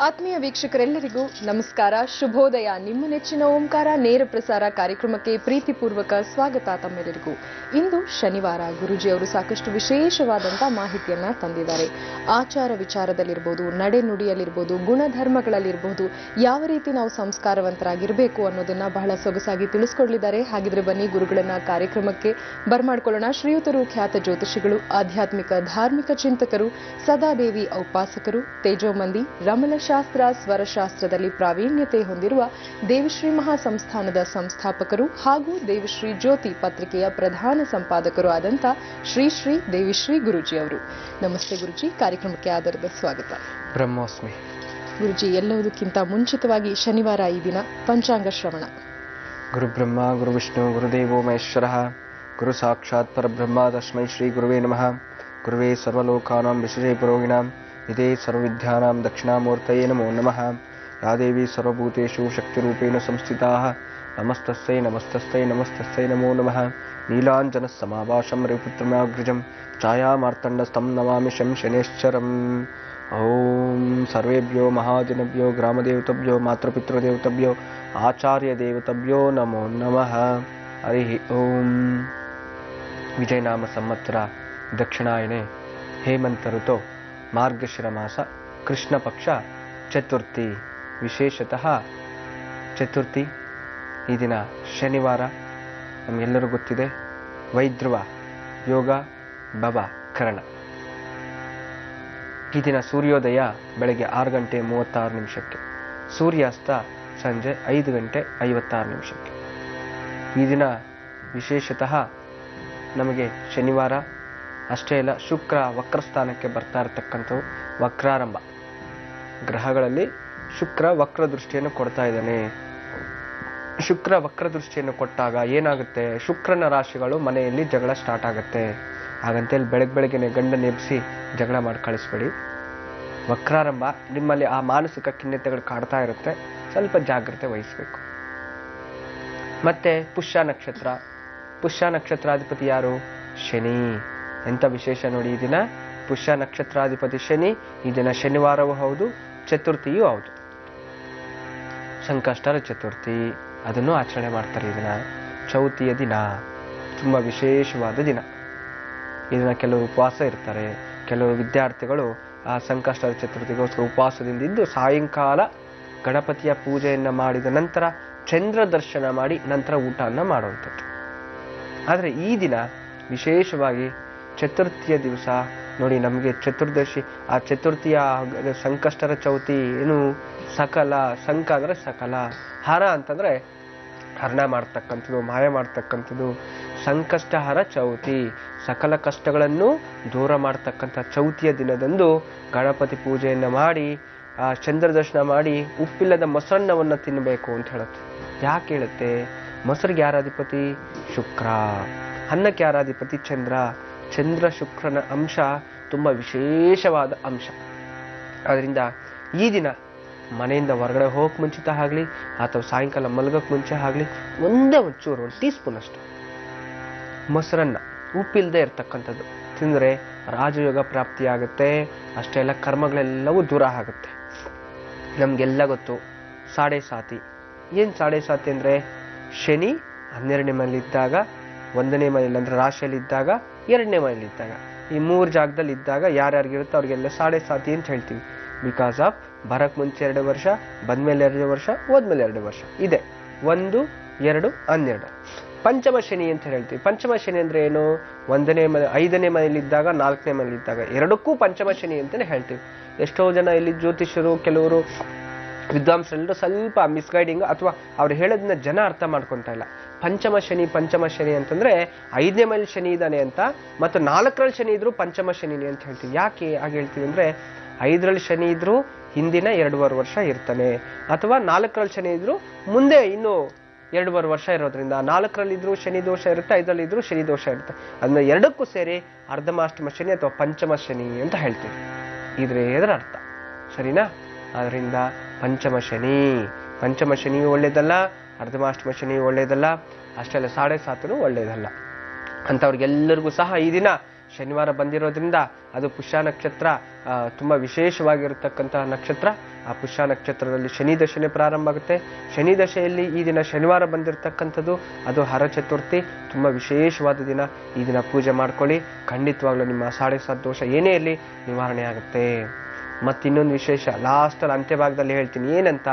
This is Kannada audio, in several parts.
ಆತ್ಮೀಯ ವೀಕ್ಷಕರೆಲ್ಲರಿಗೂ ನಮಸ್ಕಾರ, ಶುಭೋದಯ. ನಿಮ್ಮ ನೆಚ್ಚಿನ ಓಂಕಾರ ನೇರ ಪ್ರಸಾರ ಕಾರ್ಯಕ್ರಮಕ್ಕೆ ಪ್ರೀತಿಪೂರ್ವಕ ಸ್ವಾಗತ ತಮ್ಮೆಲ್ಲರಿಗೂ. ಇಂದು ಶನಿವಾರ. ಗುರುಜಿ ಅವರು ಸಾಕಷ್ಟು ವಿಶೇಷವಾದಂತಹ ಮಾಹಿತಿಯನ್ನ ತಂದಿದ್ದಾರೆ. ಆಚಾರ ವಿಚಾರದಲ್ಲಿರ್ಬೋದು, ನಡೆನುಡಿಯಲ್ಲಿರ್ಬೋದು, ಗುಣಧರ್ಮಗಳಲ್ಲಿರ್ಬೋದು, ಯಾವ ರೀತಿ ನಾವು ಸಂಸ್ಕಾರವಂತರಾಗಿರಬೇಕು ಅನ್ನೋದನ್ನ ಬಹಳ ಸೊಗಸಾಗಿ ತಿಳಿಸ್ಕೊಡ್ಲಿದ್ದಾರೆ. ಹಾಗಿದ್ರೆ ಬನ್ನಿ ಗುರುಗಳನ್ನ ಕಾರ್ಯಕ್ರಮಕ್ಕೆ ಬರ್ಮಾಡ್ಕೊಳ್ಳೋಣ. ಶ್ರೀಯುತರು ಖ್ಯಾತ ಜ್ಯೋತಿಷಿಗಳು, ಆಧ್ಯಾತ್ಮಿಕ ಧಾರ್ಮಿಕ ಚಿಂತಕರು, ಸದಾದೇವಿ ಔಪಾಸಕರು, ತೇಜೋಮಂದಿ, ರಮಣಶಾಸ್ತ್ರ, ಸ್ವರಶಾಸ್ತ್ರದಲ್ಲಿ ಪ್ರಾವೀಣ್ಯತೆ ಹೊಂದಿರುವ ದೇವಿಶ್ರೀ ಮಹಾಸಂಸ್ಥಾನದ ಸಂಸ್ಥಾಪಕರು ಹಾಗೂ ದೇವಿಶ್ರೀ ಜ್ಯೋತಿ ಪತ್ರಿಕೆಯ ಪ್ರಧಾನ ಸಂಪಾದಕರು ಆದಂತ ಶ್ರೀ ಶ್ರೀ ದೇವಿಶ್ರೀ ಗುರುಜಿ ಅವರು. ನಮಸ್ತೆ ಗುರುಜಿ, ಕಾರ್ಯಕ್ರಮಕ್ಕೆ ಆಧಾರದ ಸ್ವಾಗತ. ಬ್ರಹ್ಮೋಸ್ಮಿ. ಗುರುಜಿ, ಎಲ್ಲದಕ್ಕಿಂತ ಮುಂಚಿತವಾಗಿ ಶನಿವಾರ ಈ ದಿನ ಪಂಚಾಂಗ ಶ್ರವಣ. ಗುರು ಬ್ರಹ್ಮ ಗುರು ವಿಷ್ಣು ಗುರುದೇವೋ ಮಹೇಶ್ವರಃ ಗುರು ಸಾಕ್ಷಾತ್ ಪರಬ್ರಹ್ಮ ತಸ್ಮೈ ಶ್ರೀ ಗುರುವೇ ನಮಃ. ಗುರುವೇ ಸರ್ವಲೋಕಾನಾಂ ವಿಶೇಷೇ ಪುರೋಹಿಣಾಂ ಇದೇ ಸರ್ವವಿದ್ಯಾನಾಂ ದಕ್ಷಿಣಾಮೂರ್ತಯೇ ನಮೋ ನಮಃ. ಯಾ ದೇವಿ ಸರ್ವಭೂತೇಷು ಶಕ್ತಿರೂಪೇಣ ಸಂಸ್ಥಿತಾಃ ನಮಸ್ತಸ್ಯೈ ನಮಸ್ತಸ್ಯೈ ನಮಸ್ತಸ್ಯೈ ನಮೋ ನಮಃ. ನೀಲಾಂಜನ ಸಮಾಭಾಷಂ ರವಿಪುತ್ರಮಾಗ್ರಜಂ ಛಾಯಾಮಾರ್ತಂಡಸ್ತಂ ನಮಾಮಿ ಶಂ ಶನೇಶ್ಚರಂ. ಓಂ ಸರ್ವೇಭ್ಯೋ ಮಹಾಜನಭ್ಯೋ ಗ್ರಾಮದೇವತಭ್ಯೋ ಮಾತೃಪಿತೃದೇವತಭ್ಯೋ ಆಚಾರ್ಯ ದೇವತಭ್ಯೋ ನಮೋ ನಮಃ. ಹರಿ ಓಂ. ವಿಜಯನಾಮ ಸಂವತ್ಸರ ದಕ್ಷಿಣಾಯನೆ ಹೇಮಂತ ಋತು ಮಾರ್ಗಶಿರ ಮಾಸ ಕೃಷ್ಣ ಪಕ್ಷ ಚತುರ್ಥಿ. ವಿಶೇಷತಃ ಚತುರ್ಥಿ ಈ ದಿನ ಶನಿವಾರ. ನಮಗೆಲ್ಲರೂ ಗೊತ್ತಿದೆ ವೈಧ್ರುವ ಯೋಗ ಭವ ಕರಣ. ಈ ದಿನ ಸೂರ್ಯೋದಯ ಬೆಳಗ್ಗೆ 6 ಗಂಟೆ 36 ನಿಮಿಷಕ್ಕೆ, ಸೂರ್ಯಾಸ್ತ ಸಂಜೆ 5 ಗಂಟೆ 56 ನಿಮಿಷಕ್ಕೆ. ಈ ದಿನ ವಿಶೇಷತಃ ನಮಗೆ ಶನಿವಾರ ಅಷ್ಟೇ ಅಲ್ಲ, ಶುಕ್ರ ವಕ್ರಸ್ಥಾನಕ್ಕೆ ಬರ್ತಾ ಇರತಕ್ಕಂಥವು ವಕ್ರಾರಂಭ. ಗ್ರಹಗಳಲ್ಲಿ ಶುಕ್ರ ವಕ್ರ ದೃಷ್ಟಿಯನ್ನು ಕೊಡ್ತಾ ಇದ್ದಾನೆ. ಶುಕ್ರ ವಕ್ರ ದೃಷ್ಟಿಯನ್ನು ಕೊಟ್ಟಾಗ ಏನಾಗುತ್ತೆ, ಶುಕ್ರನ ರಾಶಿಗಳು ಮನೆಯಲ್ಲಿ ಜಗಳ ಸ್ಟಾರ್ಟ್ ಆಗುತ್ತೆ. ಹಾಗಂತೇಳಿ ಬೆಳಗ್ಗೆ ಗಂಡನ ಎಬ್ಬಿಸಿ ಜಗಳ ಮಾಡಿ ಕಳಿಸ್ಬೇಡಿ. ವಕ್ರಾರಂಭ ನಿಮ್ಮಲ್ಲಿ ಆ ಮಾನಸಿಕ ಖಿನ್ನತೆಗಳು ಕಾಡ್ತಾ ಇರುತ್ತೆ, ಸ್ವಲ್ಪ ಜಾಗ್ರತೆ ವಹಿಸಬೇಕು. ಮತ್ತೆ ಪುಷ್ಯ ನಕ್ಷತ್ರ. ಪುಷ್ಯ ನಕ್ಷತ್ರಾಧಿಪತಿ ಯಾರು? ಶನಿ. ಎಂಥ ವಿಶೇಷ ನೋಡಿ, ಈ ದಿನ ಪುಷ್ಯ ನಕ್ಷತ್ರಾಧಿಪತಿ ಶನಿ. ಈ ದಿನ ಶನಿವಾರವೂ ಹೌದು, ಚತುರ್ಥಿಯೂ ಹೌದು. ಸಂಕಷ್ಟರ ಚತುರ್ಥಿ, ಅದನ್ನು ಆಚರಣೆ ಮಾಡ್ತಾರೆ. ಈ ದಿನ ಚೌತಿಯ ದಿನ, ತುಂಬ ವಿಶೇಷವಾದ ದಿನ. ಈ ದಿನ ಕೆಲವರು ಉಪವಾಸ ಇರ್ತಾರೆ. ಕೆಲವರು ವಿದ್ಯಾರ್ಥಿಗಳು ಆ ಸಂಕಷ್ಟರ ಚತುರ್ಥಿಗೋಸ್ಕರ ಉಪವಾಸದಿಂದ ಇದ್ದು ಸಾಯಂಕಾಲ ಗಣಪತಿಯ ಪೂಜೆಯನ್ನು ಮಾಡಿದ ನಂತರ ಚಂದ್ರ ದರ್ಶನ ಮಾಡಿ ನಂತರ ಊಟವನ್ನು ಮಾಡುವಂಥದ್ದು. ಆದರೆ ಈ ದಿನ ವಿಶೇಷವಾಗಿ ಚತುರ್ಥಿಯ ದಿವಸ ನೋಡಿ, ನಮಗೆ ಚತುರ್ದಶಿ, ಆ ಚತುರ್ಥಿಯ ಸಂಕಷ್ಟರ ಚೌತಿ ಏನು, ಸಕಲ ಸಂಕ ಅಂದರೆ ಸಕಲ, ಹರ ಅಂತಂದರೆ ಹರಣ ಮಾಡ್ತಕ್ಕಂಥದ್ದು, ಮಾಯ ಮಾಡ್ತಕ್ಕಂಥದ್ದು. ಸಂಕಷ್ಟಹರ ಚೌತಿ, ಸಕಲ ಕಷ್ಟಗಳನ್ನು ದೂರ ಮಾಡ್ತಕ್ಕಂಥ ಚೌತಿಯ ದಿನದಂದು ಗಣಪತಿ ಪೂಜೆಯನ್ನು ಮಾಡಿ ಆ ಚಂದ್ರ ದರ್ಶನ ಮಾಡಿ ಉಪ್ಪಿಲ್ಲದ ಮೊಸರನ್ನವನ್ನು ತಿನ್ನಬೇಕು ಅಂತ ಹೇಳುತ್ತೆ. ಯಾಕೆ ಹೇಳುತ್ತೆ? ಮೊಸರಿಗೆ ಯಾರಾಧಿಪತಿ? ಶುಕ್ರ. ಅನ್ನಕ್ಕೆ ಯಾರಾಧಿಪತಿ? ಚಂದ್ರ. ಚಂದ್ರ ಶುಕ್ರನ ಅಂಶ ತುಂಬ ವಿಶೇಷವಾದ ಅಂಶ. ಅದರಿಂದ ಈ ದಿನ ಮನೆಯಿಂದ ಹೊರಗಡೆ ಹೋಗಕ್ಕೆ ಮುಂಚಿತ ಆಗಲಿ ಅಥವಾ ಸಾಯಂಕಾಲ ಮಲಗಕ್ಕೆ ಮುಂಚೆ ಆಗಲಿ ಒಂದೇ ಒಂಚೂರು, 1 ಟೀ ಸ್ಪೂನ್ ಅಷ್ಟು ಮೊಸರನ್ನ ಉಪ್ಪಿಲ್ಲದೆ ಇರ್ತಕ್ಕಂಥದ್ದು ತಿಂದರೆ ರಾಜಯೋಗ ಪ್ರಾಪ್ತಿಯಾಗುತ್ತೆ. ಅಷ್ಟೇ ಅಲ್ಲ, ಕರ್ಮಗಳೆಲ್ಲವೂ ದೂರ ಆಗುತ್ತೆ. ನಮಗೆಲ್ಲ ಗೊತ್ತು ಸಾಡೆ ಸಾತಿ. ಏನು ಸಾಡೆ ಸಾತಿ ಅಂದರೆ, ಶನಿ 12ನೇ ಮನೆಯಲ್ಲಿದ್ದಾಗ, 1ನೇ ಮನೆಯಲ್ಲಿ ಅಂದರೆ ರಾಶಿಯಲ್ಲಿದ್ದಾಗ, 2ನೇ ಮನೆಯಲ್ಲಿದ್ದಾಗ, ಈ 3 ಜಾಗದಲ್ಲಿ ಇದ್ದಾಗ ಯಾರ್ಯಾರಿಗಿರುತ್ತೆ ಅವ್ರಿಗೆಲ್ಲ ಸಾಡೆ ಸಾತಿ ಅಂತ ಹೇಳ್ತೀವಿ. ಬಿಕಾಸ್ ಆಫ್ ಬರಕ್ಕೆ ಮುಂಚೆ 2 ವರ್ಷ, ಬಂದ್ಮೇಲೆ 2 ವರ್ಷ, ಹೋದ್ಮೇಲೆ 2 ವರ್ಷ ಇದೆ. 1, 2, 12 ಪಂಚಮ ಶನಿ ಅಂತ ಹೇಳ್ತೀವಿ. ಪಂಚಮ ಶನಿ ಅಂದ್ರೆ ಏನು? 1ನೇ ಮನೆ 5ನೇ ಮನೆಯಲ್ಲಿದ್ದಾಗ, 4ನೇ ಮನೆಯಲ್ಲಿದ್ದಾಗ, ಎರಡಕ್ಕೂ ಪಂಚಮ ಶನಿ ಅಂತಲೇ ಹೇಳ್ತೀವಿ. ಎಷ್ಟೋ ಜನ ಇಲ್ಲಿ ಜ್ಯೋತಿಷರು, ಕೆಲವರು ವಿದ್ವಾಂಸರೆಲ್ಲರೂ ಸ್ವಲ್ಪ ಮಿಸ್ಗೈಡಿಂಗ್ ಅಥವಾ ಅವ್ರು ಹೇಳೋದನ್ನ ಜನ ಅರ್ಥ ಮಾಡ್ಕೊತಾ ಇಲ್ಲ. ಪಂಚಮ ಶನಿ ಅಂತಂದ್ರೆ 5ನೇ ಮನೇಲಿ ಶನಿ ಇದ್ದಾನೆ ಅಂತ, ಮತ್ತು 4ರಲ್ಲಿ ಶನಿ ಇದ್ರು ಪಂಚಮ ಶನಿನಿ ಅಂತ ಹೇಳ್ತೀವಿ. ಯಾಕೆ ಹಾಗೆ ಹೇಳ್ತೀವಿ ಅಂದ್ರೆ, 5ರಲ್ಲಿ ಶನಿ ಇದ್ರು ಹಿಂದಿನ 2.5 ವರ್ಷ ಇರ್ತಾನೆ, ಅಥವಾ 4ರಲ್ಲಿ ಶನಿ ಇದ್ರು ಮುಂದೆ ಇನ್ನು 2.5 ವರ್ಷ ಇರೋದ್ರಿಂದ 4ರಲ್ಲಿ ಇದ್ರು ಶನಿ ದೋಷ ಇರುತ್ತೆ, 5ರಲ್ಲಿ ಇದ್ರು ಶನಿ ದೋಷ ಇರುತ್ತೆ. ಅದನ್ನ ಎರಡಕ್ಕೂ ಸೇರಿ ಅರ್ಧಮಾಷ್ಟಮ ಶನಿ ಅಥವಾ ಪಂಚಮ ಶನಿ ಅಂತ ಹೇಳ್ತೀವಿ. ಇದರ ಅರ್ಥ ಸರಿನಾ? ಅದರಿಂದ ಪಂಚಮ ಶನಿಯೂ ಒಳ್ಳೇದಲ್ಲ, ಅರ್ಧಮಾಷ್ಟಮ ಶನಿಯೂ ಒಳ್ಳೇದಲ್ಲ, ಅಷ್ಟೆಲ್ಲ ಸಾಡೆ ಸಾತನೂ ಒಳ್ಳೇದಲ್ಲ. ಅಂಥವ್ರಿಗೆಲ್ಲರಿಗೂ ಸಹ ಈ ದಿನ ಶನಿವಾರ ಬಂದಿರೋದ್ರಿಂದ ಅದು ಪುಷ್ಯ ನಕ್ಷತ್ರ, ತುಂಬ ವಿಶೇಷವಾಗಿರತಕ್ಕಂತಹ ನಕ್ಷತ್ರ. ಆ ಪುಷ್ಯ ನಕ್ಷತ್ರದಲ್ಲಿ ಶನಿ ದಶೆ ಪ್ರಾರಂಭ ಆಗುತ್ತೆ. ಶನಿ ದಶೆಯಲ್ಲಿ ಈ ದಿನ ಶನಿವಾರ ಬಂದಿರತಕ್ಕಂಥದ್ದು, ಅದು ಹರ ಚತುರ್ಥಿ, ತುಂಬ ವಿಶೇಷವಾದ ದಿನ. ಈ ದಿನ ಪೂಜೆ ಮಾಡ್ಕೊಳ್ಳಿ, ಖಂಡಿತವಾಗ್ಲೂ ನಿಮ್ಮ ಸಾಡೆ ದೋಷ ಏನೇ ಇರಲಿ ನಿವಾರಣೆ ಆಗುತ್ತೆ. ಮತ್ತಿನ್ನೊಂದು ವಿಶೇಷ ಲಾಸ್ಟಲ್ಲಿ ಅಂತ್ಯಭಾಗದಲ್ಲಿ ಹೇಳ್ತೀನಿ. ಏನಂತ,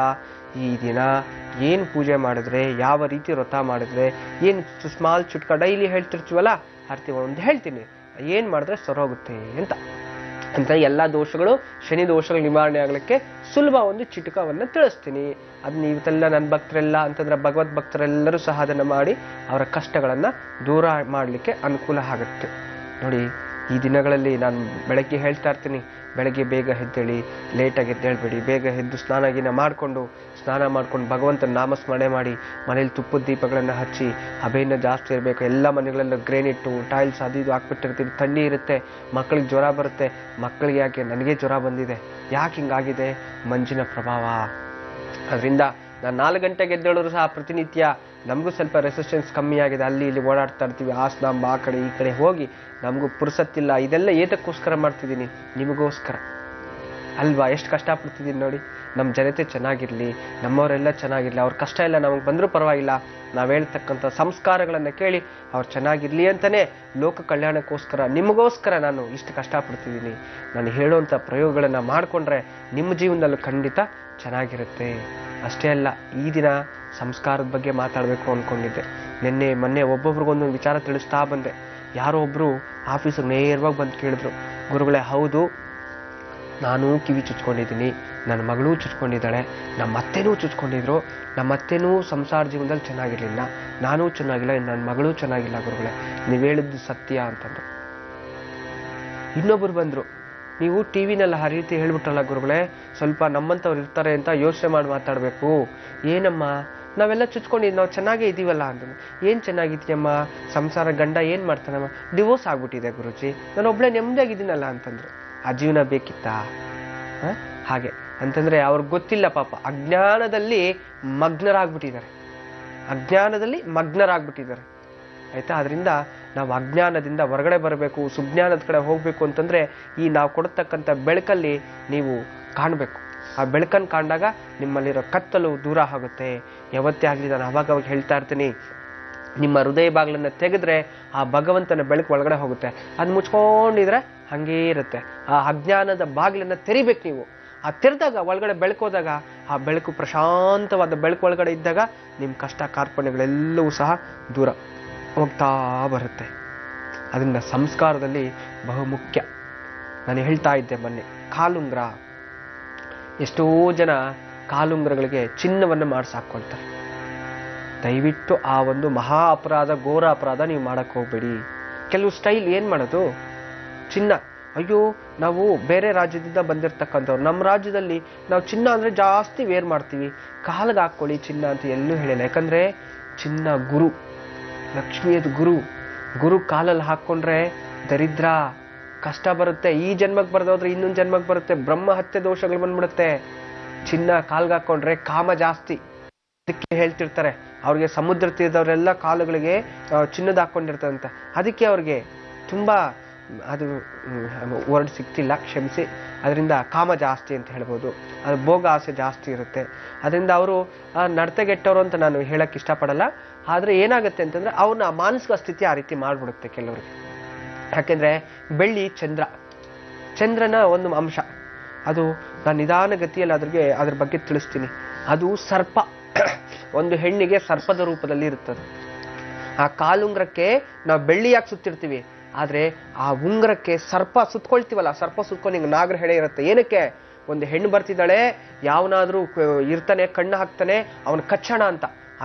ಈ ದಿನ ಏನು ಪೂಜೆ ಮಾಡಿದ್ರೆ, ಯಾವ ರೀತಿ ವ್ರತ ಮಾಡಿದ್ರೆ, ಏನು ಸ್ಮಾಲ್ ಚುಟ್ಕ ಡೈಲಿ ಹೇಳ್ತಿರ್ತೀವಲ್ಲ ಆರ್ತಿ ಒಂದು ಹೇಳ್ತೀನಿ, ಏನು ಮಾಡಿದ್ರೆ ಸರೋಗುತ್ತೆ ಅಂತ ಎಲ್ಲ ದೋಷಗಳು, ಶನಿ ದೋಷಗಳು ನಿವಾರಣೆ ಆಗಲಿಕ್ಕೆ ಸುಲಭ ಒಂದು ಚಿಟಕವನ್ನು ತಿಳಿಸ್ತೀನಿ. ಅದನ್ನ ಇವತ್ತೆಲ್ಲ ನನ್ನ ಭಕ್ತರೆಲ್ಲ ಅಂತಂದ್ರೆ ಭಗವದ್ ಭಕ್ತರೆಲ್ಲರೂ ಸಹ ಅದನ್ನು ಮಾಡಿ ಅವರ ಕಷ್ಟಗಳನ್ನು ದೂರ ಮಾಡಲಿಕ್ಕೆ ಅನುಕೂಲ ಆಗುತ್ತೆ. ನೋಡಿ, ಈ ದಿನಗಳಲ್ಲಿ ನಾನು ಬೆಳಗ್ಗೆ ಹೇಳ್ತಾ ಇರ್ತೀನಿ, ಬೆಳಗ್ಗೆ ಬೇಗ ಎದ್ದೇಳಿ, ಲೇಟಾಗಿ ಎದ್ದೇಳಬೇಡಿ. ಬೇಗ ಎದ್ದು ಸ್ನಾನ ಮಾಡಿಕೊಂಡು ಭಗವಂತನ ನಾಮಸ್ಮರಣೆ ಮಾಡಿ, ಮನೇಲಿ ತುಪ್ಪದ ದೀಪಗಳನ್ನು ಹಚ್ಚಿ, ಹಬೆಯನ್ನು ಜಾಸ್ತಿ ಇರಬೇಕು. ಎಲ್ಲ ಮನೆಗಳಲ್ಲೂ ಗ್ರೇನಿಟ್ಟು ಟೈಲ್ಸ್ ಅದು ಇದು ಹಾಕ್ಬಿಟ್ಟಿರ್ತೀವಿ, ಥಂಡಿ ಇರುತ್ತೆ, ಮಕ್ಕಳಿಗೆ ಜ್ವರ ಬರುತ್ತೆ. ಮಕ್ಕಳಿಗೆ ಯಾಕೆ, ನನಗೆ ಜ್ವರ ಬಂದಿದೆ, ಯಾಕೆ ಹಿಂಗಾಗಿದೆ? ಮಂಜಿನ ಪ್ರಭಾವ. ಅದರಿಂದ ನಾನು 4 ಗಂಟೆಗೆ ಎದ್ದೇಳೋರು ಸಹ ಪ್ರತಿನಿತ್ಯ ನಮಗೂ ಸ್ವಲ್ಪ ರೆಸಿಸ್ಟೆನ್ಸ್ ಕಮ್ಮಿ ಆಗಿದೆ, ಅಲ್ಲಿ ಇಲ್ಲಿ ಓಡಾಡ್ತಾ ಇರ್ತೀವಿ, ಆಸ್ನಾಂಬ ಆ ಕಡೆ ಈ ಕಡೆ ಹೋಗಿ ನಮಗೂ ಪುರ್ಸತ್ತಿಲ್ಲ. ಇದೆಲ್ಲ ಏತಕ್ಕೋಸ್ಕರ ಮಾಡ್ತಿದ್ದೀನಿ? ನಿಮಗೋಸ್ಕರ ಅಲ್ವಾ? ಎಷ್ಟು ಕಷ್ಟಪಡ್ತಿದ್ದೀನಿ ನೋಡಿ. ನಮ್ಮ ಜನತೆ ಚೆನ್ನಾಗಿರಲಿ, ನಮ್ಮವರೆಲ್ಲ ಚೆನ್ನಾಗಿರಲಿ, ಅವ್ರ ಕಷ್ಟ ಎಲ್ಲ ನಮಗೆ ಬಂದರೂ ಪರವಾಗಿಲ್ಲ, ನಾವು ಹೇಳ್ತಕ್ಕಂಥ ಸಂಸ್ಕಾರಗಳನ್ನು ಕೇಳಿ ಅವ್ರು ಚೆನ್ನಾಗಿರಲಿ ಅಂತಲೇ ಲೋಕ ಕಲ್ಯಾಣಕ್ಕೋಸ್ಕರ, ನಿಮಗೋಸ್ಕರ ನಾನು ಇಷ್ಟು ಕಷ್ಟಪಡ್ತಿದ್ದೀನಿ. ನಾನು ಹೇಳುವಂಥ ಪ್ರಯೋಗಗಳನ್ನು ಮಾಡಿಕೊಂಡ್ರೆ ನಿಮ್ಮ ಜೀವನದಲ್ಲೂ ಖಂಡಿತ ಚೆನ್ನಾಗಿರುತ್ತೆ. ಅಷ್ಟೇ ಅಲ್ಲ, ಈ ದಿನ ಸಂಸ್ಕಾರದ ಬಗ್ಗೆ ಮಾತಾಡಬೇಕು ಅಂದ್ಕೊಂಡಿದ್ದೆ. ಮೊನ್ನೆ ಒಬ್ಬೊಬ್ರಿಗೊಂದೊಂದು ವಿಚಾರ ತಿಳಿಸ್ತಾ ಬಂದೆ. ಯಾರೋ ಒಬ್ಬರು ಆಫೀಸಿಗೆ ನೇರವಾಗಿ ಬಂದು ಕೇಳಿದ್ರು, ಗುರುಗಳೇ ಹೌದು, ನಾನು ಕಿವಿ ಚುಚ್ಕೊಂಡಿದ್ದೀನಿ, ನನ್ನ ಮಗಳೂ ಚುಚ್ಕೊಂಡಿದ್ದಾಳೆ, ನಮ್ಮ ಅತ್ತೆನೂ ಚುಚ್ಕೊಂಡಿದ್ರು, ನಮ್ಮ ಅತ್ತೆನೂ ಸಂಸಾರ ಜೀವನದಲ್ಲಿ ಚೆನ್ನಾಗಿರಲಿಲ್ಲ, ನಾನೂ ಚೆನ್ನಾಗಿಲ್ಲ, ನನ್ನ ಮಗಳೂ ಚೆನ್ನಾಗಿಲ್ಲ ಗುರುಗಳೇ, ನೀವು ಹೇಳಿದ್ದು ಸತ್ಯ ಅಂತಂದ್ರು. ಇನ್ನೊಬ್ಬರು ಬಂದರು, ನೀವು ಟಿ ವಿನೆಲ್ಲ ಆ ರೀತಿ ಹೇಳ್ಬಿಟ್ರಲ್ಲ ಗುರುಗಳೇ, ಸ್ವಲ್ಪ ನಮ್ಮಂಥವ್ರು ಇರ್ತಾರೆ ಅಂತ ಯೋಚನೆ ಮಾಡಿ ಮಾತಾಡಬೇಕು. ಏನಮ್ಮ, ನಾವೆಲ್ಲ ಚುಚ್ಕೊಂಡಿದ್ದು, ನಾವು ಚೆನ್ನಾಗೇ ಇದ್ದೀವಲ್ಲ ಅಂತಂದು. ಏನು ಚೆನ್ನಾಗಿದ್ದೀಯಮ್ಮ, ಸಂಸಾರ ಗಂಡ ಏನು ಮಾಡ್ತಾನಮ್ಮ, ಡಿವೋರ್ಸ್ ಆಗ್ಬಿಟ್ಟಿದೆ ಗುರುಜಿ, ನಾನು ಒಬ್ಬಳೇ ನೆಮ್ಮದಿಯಾಗಿದ್ದೀನಲ್ಲ ಅಂತಂದ್ರು. ಆ ಜೀವನ ಬೇಕಿತ್ತಾ? ಹಾಗೆ ಅಂತಂದ್ರೆ ಅವ್ರಿಗೆ ಗೊತ್ತಿಲ್ಲ ಪಾಪ, ಅಜ್ಞಾನದಲ್ಲಿ ಮಗ್ನರಾಗ್ಬಿಟ್ಟಿದ್ದಾರೆ. ಆಯ್ತಾ? ಅದರಿಂದ ನಾವು ಅಜ್ಞಾನದಿಂದ ಹೊರಗಡೆ ಬರಬೇಕು, ಸುಜ್ಞಾನದ ಕಡೆ ಹೋಗ್ಬೇಕು ಅಂತಂದ್ರೆ ಈ ನಾವು ಕೊಡತಕ್ಕಂಥ ಬೆಳಕಲ್ಲಿ ನೀವು ಕಾಣಬೇಕು. ಆ ಬೆಳಕನ್ನು ಕಾಣಾಗ ನಿಮ್ಮಲ್ಲಿರೋ ಕತ್ತಲು ದೂರ ಆಗುತ್ತೆ. ಯಾವತ್ತೇ ಆಗಲಿ ನಾನು ಅವಾಗ ಹೇಳ್ತಾ ಇರ್ತೀನಿ, ನಿಮ್ಮ ಹೃದಯ ಬಾಗಿಲನ್ನು ತೆಗೆದ್ರೆ ಆ ಭಗವಂತನ ಬೆಳಕು ಒಳಗಡೆ ಹೋಗುತ್ತೆ. ಅದು ಮುಚ್ಕೊಂಡಿದ್ರೆ ಹಂಗೇ ಇರುತ್ತೆ. ಆ ಅಜ್ಞಾನದ ಬಾಗಿಲನ್ನು ತೆರಿಬೇಕು ನೀವು. ಆ ತೆರೆದಾಗ ಒಳಗಡೆ ಬೆಳಕು ಹೋದಾಗ, ಆ ಬೆಳಕು ಪ್ರಶಾಂತವಾದ ಬೆಳಕು ಒಳಗಡೆ ಇದ್ದಾಗ ನಿಮ್ಮ ಕಷ್ಟ ಕಾರ್ಪಣ್ಯಗಳೆಲ್ಲವೂ ಸಹ ದೂರ ಹೋಗ್ತಾ ಬರುತ್ತೆ. ಅದರಿಂದ ಸಂಸ್ಕಾರದಲ್ಲಿ ಬಹುಮುಖ್ಯ. ನಾನು ಹೇಳ್ತಾ ಇದ್ದೆ ಮೊನ್ನೆ, ಕಾಲುಂಗ್ರ. ಎಷ್ಟೋ ಜನ ಕಾಲುಂಗ್ರಗಳಿಗೆ ಚಿನ್ನವನ್ನು ಮಾಡಿಸಾಕೊಳ್ತಾರೆ. ದಯವಿಟ್ಟು ಆ ಒಂದು ಮಹಾ ಅಪರಾಧ, ಘೋರ ಅಪರಾಧ ನೀವು ಮಾಡಕ್ಕೆ ಹೋಗ್ಬೇಡಿ. ಕೆಲವು ಸ್ಟೈಲ್ ಏನು ಮಾಡೋದು, ಚಿನ್ನ, ಅಯ್ಯೋ ನಾವು ಬೇರೆ ರಾಜ್ಯದಿಂದ ಬಂದಿರತಕ್ಕಂಥವ್ರು, ನಮ್ಮ ರಾಜ್ಯದಲ್ಲಿ ನಾವು ಚಿನ್ನ ಅಂದರೆ ಜಾಸ್ತಿ ವೇರ್ ಮಾಡ್ತೀವಿ, ಕಾಲಿಗೆ ಹಾಕ್ಕೊಳ್ಳಿ ಚಿನ್ನ ಅಂತ ಎಲ್ಲೂ ಹೇಳಿಲ್ಲ. ಯಾಕಂದರೆ ಚಿನ್ನ ಗುರು, ಲಕ್ಷ್ಮಿಯದು ಗುರು ಕಾಲಲ್ಲಿ ಹಾಕ್ಕೊಂಡ್ರೆ ದರಿದ್ರ, ಕಷ್ಟ ಬರುತ್ತೆ. ಈ ಜನ್ಮಕ್ಕೆ ಬರೋದಾದ್ರೆ ಇನ್ನೊಂದು ಜನ್ಮಕ್ಕೆ ಬರುತ್ತೆ, ಬ್ರಹ್ಮ ಹತ್ಯೆ ದೋಷಗಳು ಬಂದ್ಬಿಡುತ್ತೆ. ಚಿನ್ನ ಕಾಲ್ಗೆ ಹಾಕ್ಕೊಂಡ್ರೆ ಕಾಮ ಜಾಸ್ತಿ. ಅದಕ್ಕೆ ಹೇಳ್ತಿರ್ತಾರೆ, ಅವ್ರಿಗೆ ಸಮುದ್ರ ತೀರದವರೆಲ್ಲ ಕಾಲುಗಳಿಗೆ ಚಿನ್ನದ ಹಾಕ್ಕೊಂಡಿರ್ತಾರಂತ. ಅದಕ್ಕೆ ಅವ್ರಿಗೆ ತುಂಬಾ ಅದು ವರ್ಡ್ ಸಿಗ್ತಿಲ್ಲ, ಕ್ಷಮಿಸಿ. ಅದರಿಂದ ಕಾಮ ಜಾಸ್ತಿ ಅಂತ ಹೇಳ್ಬೋದು, ಅದು ಭೋಗ ಆಸೆ ಜಾಸ್ತಿ ಇರುತ್ತೆ. ಅದರಿಂದ ಅವರು ನಡತೆಗೆಟ್ಟವರು ಅಂತ ನಾನು ಹೇಳಕ್ ಇಷ್ಟಪಡಲ್ಲ. ಆದ್ರೆ ಏನಾಗುತ್ತೆ ಅಂತಂದ್ರೆ ಅವ್ರನ್ನ ಮಾನಸಿಕ ಸ್ಥಿತಿ ಆ ರೀತಿ ಮಾಡ್ಬಿಡುತ್ತೆ ಕೆಲವರಿಗೆ. ಯಾಕೆಂದ್ರೆ ಬೆಳ್ಳಿ ಚಂದ್ರನ ಒಂದು ಅಂಶ, ಅದು ನಾನು ನಿಧಾನ ಗತಿಯಲ್ಲಿ ಅದ್ರ ಬಗ್ಗೆ ತಿಳಿಸ್ತೀನಿ. ಅದು ಸರ್ಪ, ಒಂದು ಹೆಣ್ಣಿಗೆ ಸರ್ಪದ ರೂಪದಲ್ಲಿ ಇರುತ್ತದೆ. ಆ ಕಾಲುಂಗ್ರಕ್ಕೆ ನಾವು ಬೆಳ್ಳಿ ಯಾಕೆ ಸುತ್ತಿರ್ತೀವಿ, ಆದ್ರೆ ಆ ಉಂಗ್ರಕ್ಕೆ ಸರ್ಪ ಸುತ್ಕೊಳ್ತೀವಲ್ಲ, ಸರ್ಪ ಸುತ್ಕೊಂಡು ಹಿಂಗೆ ನಾಗರ ಹೆಡೆ ಇರುತ್ತೆ. ಏನಕ್ಕೆ? ಒಂದು ಹೆಣ್ಣು ಬರ್ತಿದ್ದಾಳೆ, ಯಾವನಾದ್ರೂ ಇರ್ತಾನೆ, ಕಣ್ಣು ಹಾಕ್ತಾನೆ, ಅವನ ಕಚ್ಚಣ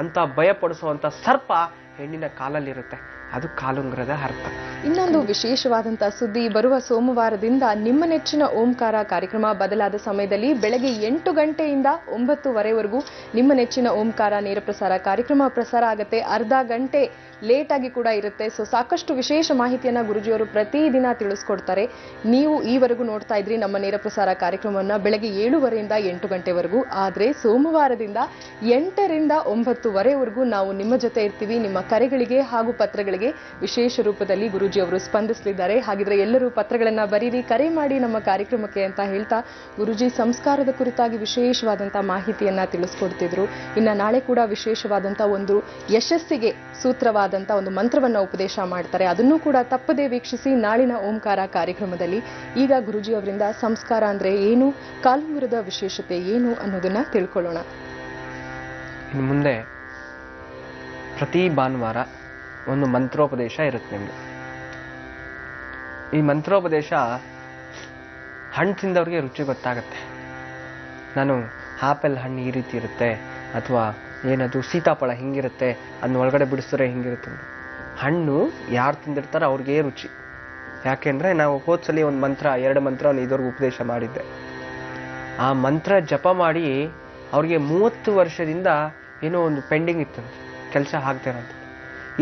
ಅಂತ ಭಯಪಡಿಸುವಂತ ಸರ್ಪ ಹೆಣ್ಣಿನ ಕಾಲಲ್ಲಿರುತ್ತೆ. ಅದು ಕಾಲುಂಗ್ರದ ಅರ್ಥ. ಇನ್ನೊಂದು ವಿಶೇಷವಾದಂತಹ ಸುದ್ದಿ, ಬರುವ ಸೋಮವಾರದಿಂದ ನಿಮ್ಮ ನೆಚ್ಚಿನ ಓಂಕಾರ ಕಾರ್ಯಕ್ರಮ ಬದಲಾದ ಸಮಯದಲ್ಲಿ ಬೆಳಗ್ಗೆ 8 ಗಂಟೆಯಿಂದ 9:30ವರೆಗೂ ನಿಮ್ಮ ನೆಚ್ಚಿನ ಓಂಕಾರ ನೇರ ಪ್ರಸಾರ ಕಾರ್ಯಕ್ರಮ ಪ್ರಸಾರ ಆಗುತ್ತೆ. ಅರ್ಧ ಗಂಟೆ ಲೇಟ್ ಆಗಿ ಕೂಡ ಇರುತ್ತೆ. ಸೊ ಸಾಕಷ್ಟು ವಿಶೇಷ ಮಾಹಿತಿಯನ್ನ ಗುರುಜಿಯವರು ಪ್ರತಿದಿನ ತಿಳಿಸ್ಕೊಡ್ತಾರೆ. ನೀವು ಈವರೆಗೂ ನೋಡ್ತಾ ಇದ್ರಿ ನಮ್ಮ ನೇರ ಪ್ರಸಾರ ಕಾರ್ಯಕ್ರಮವನ್ನ ಬೆಳಗ್ಗೆ 7:30ರಿಂದ 8 ಗಂಟೆವರೆಗೂ. ಆದ್ರೆ ಸೋಮವಾರದಿಂದ 8ರಿಂದ 9:30ವರೆಗೂ ನಾವು ನಿಮ್ಮ ಜೊತೆ ಇರ್ತೀವಿ. ನಿಮ್ಮ ಕರೆಗಳಿಗೆ ಹಾಗೂ ಪತ್ರಗಳಿಗೆ ವಿಶೇಷ ರೂಪದಲ್ಲಿ ಗುರೂಜಿ ಅವರು ಸ್ಪಂದಿಸಲಿದ್ದಾರೆ. ಹಾಗಿದ್ರೆ ಎಲ್ಲರೂ ಪತ್ರಗಳನ್ನ ಬರೀರಿ, ಕರೆ ಮಾಡಿ ನಮ್ಮ ಕಾರ್ಯಕ್ರಮಕ್ಕೆ ಅಂತ ಹೇಳ್ತಾ ಗುರೂಜಿ ಸಂಸ್ಕಾರದ ಕುರಿತಾಗಿ ವಿಶೇಷವಾದಂತಹ ಮಾಹಿತಿಯನ್ನ ತಿಳಿಸ್ಕೊಡ್ತಿದ್ರು. ಇನ್ನ ನಾಳೆ ಕೂಡ ವಿಶೇಷವಾದಂತಹ ಒಂದು ಯಶಸ್ಸಿಗೆ ಸೂತ್ರವಾದಂತ ಒಂದು ಮಂತ್ರವನ್ನ ಉಪದೇಶ ಮಾಡ್ತಾರೆ. ಅದನ್ನು ಕೂಡ ತಪ್ಪದೇ ವೀಕ್ಷಿಸಿ ನಾಳಿನ ಓಂಕಾರ ಕಾರ್ಯಕ್ರಮದಲ್ಲಿ. ಈಗ ಗುರೂಜಿ ಅವರಿಂದ ಸಂಸ್ಕಾರ ಅಂದ್ರೆ ಏನು, ಕಾಲುಂಗುರದ ವಿಶೇಷತೆ ಏನು ಅನ್ನೋದನ್ನ ತಿಳ್ಕೊಳ್ಳೋಣ. ಇನ್ನು ಮುಂದೆ ಪ್ರತಿ ಭಾನುವಾರ ಒಂದು ಮಂತ್ರೋಪದೇಶ ಇರುತ್ತೆ ನಿಮ್ಗೆ. ಈ ಮಂತ್ರೋಪದೇಶ ಹಣ್ಣು ತಿಂದವ್ರಿಗೆ ರುಚಿ ಗೊತ್ತಾಗತ್ತೆ. ನಾನು ಆಪಲ್ ಹಣ್ಣು ಈ ರೀತಿ ಇರುತ್ತೆ, ಅಥವಾ ಏನದು ಸೀತಾಫಲ ಹಿಂಗಿರುತ್ತೆ, ಅದನ್ನ ಒಳಗಡೆ ಬಿಡಿಸಿದ್ರೆ ಹಿಂಗಿರುತ್ತೆ. ಹಣ್ಣು ಯಾರು ತಿಂದಿರ್ತಾರೋ ಅವ್ರಿಗೆ ರುಚಿ. ಯಾಕೆಂದ್ರೆ ನಾವು ಹೋದ್ಸಲಿ ಒಂದು ಮಂತ್ರ, 2 ಮಂತ್ರ ಇದುವರೆಗೂ ಉಪದೇಶ ಮಾಡಿದ್ದೆ. ಆ ಮಂತ್ರ ಜಪ ಮಾಡಿ ಅವ್ರಿಗೆ 30 ವರ್ಷದಿಂದ ಏನೋ ಒಂದು ಪೆಂಡಿಂಗ್ ಇತ್ತಂತೆ, ಕೆಲಸ ಆಗ್ತಾ ಇರೋಂಥ.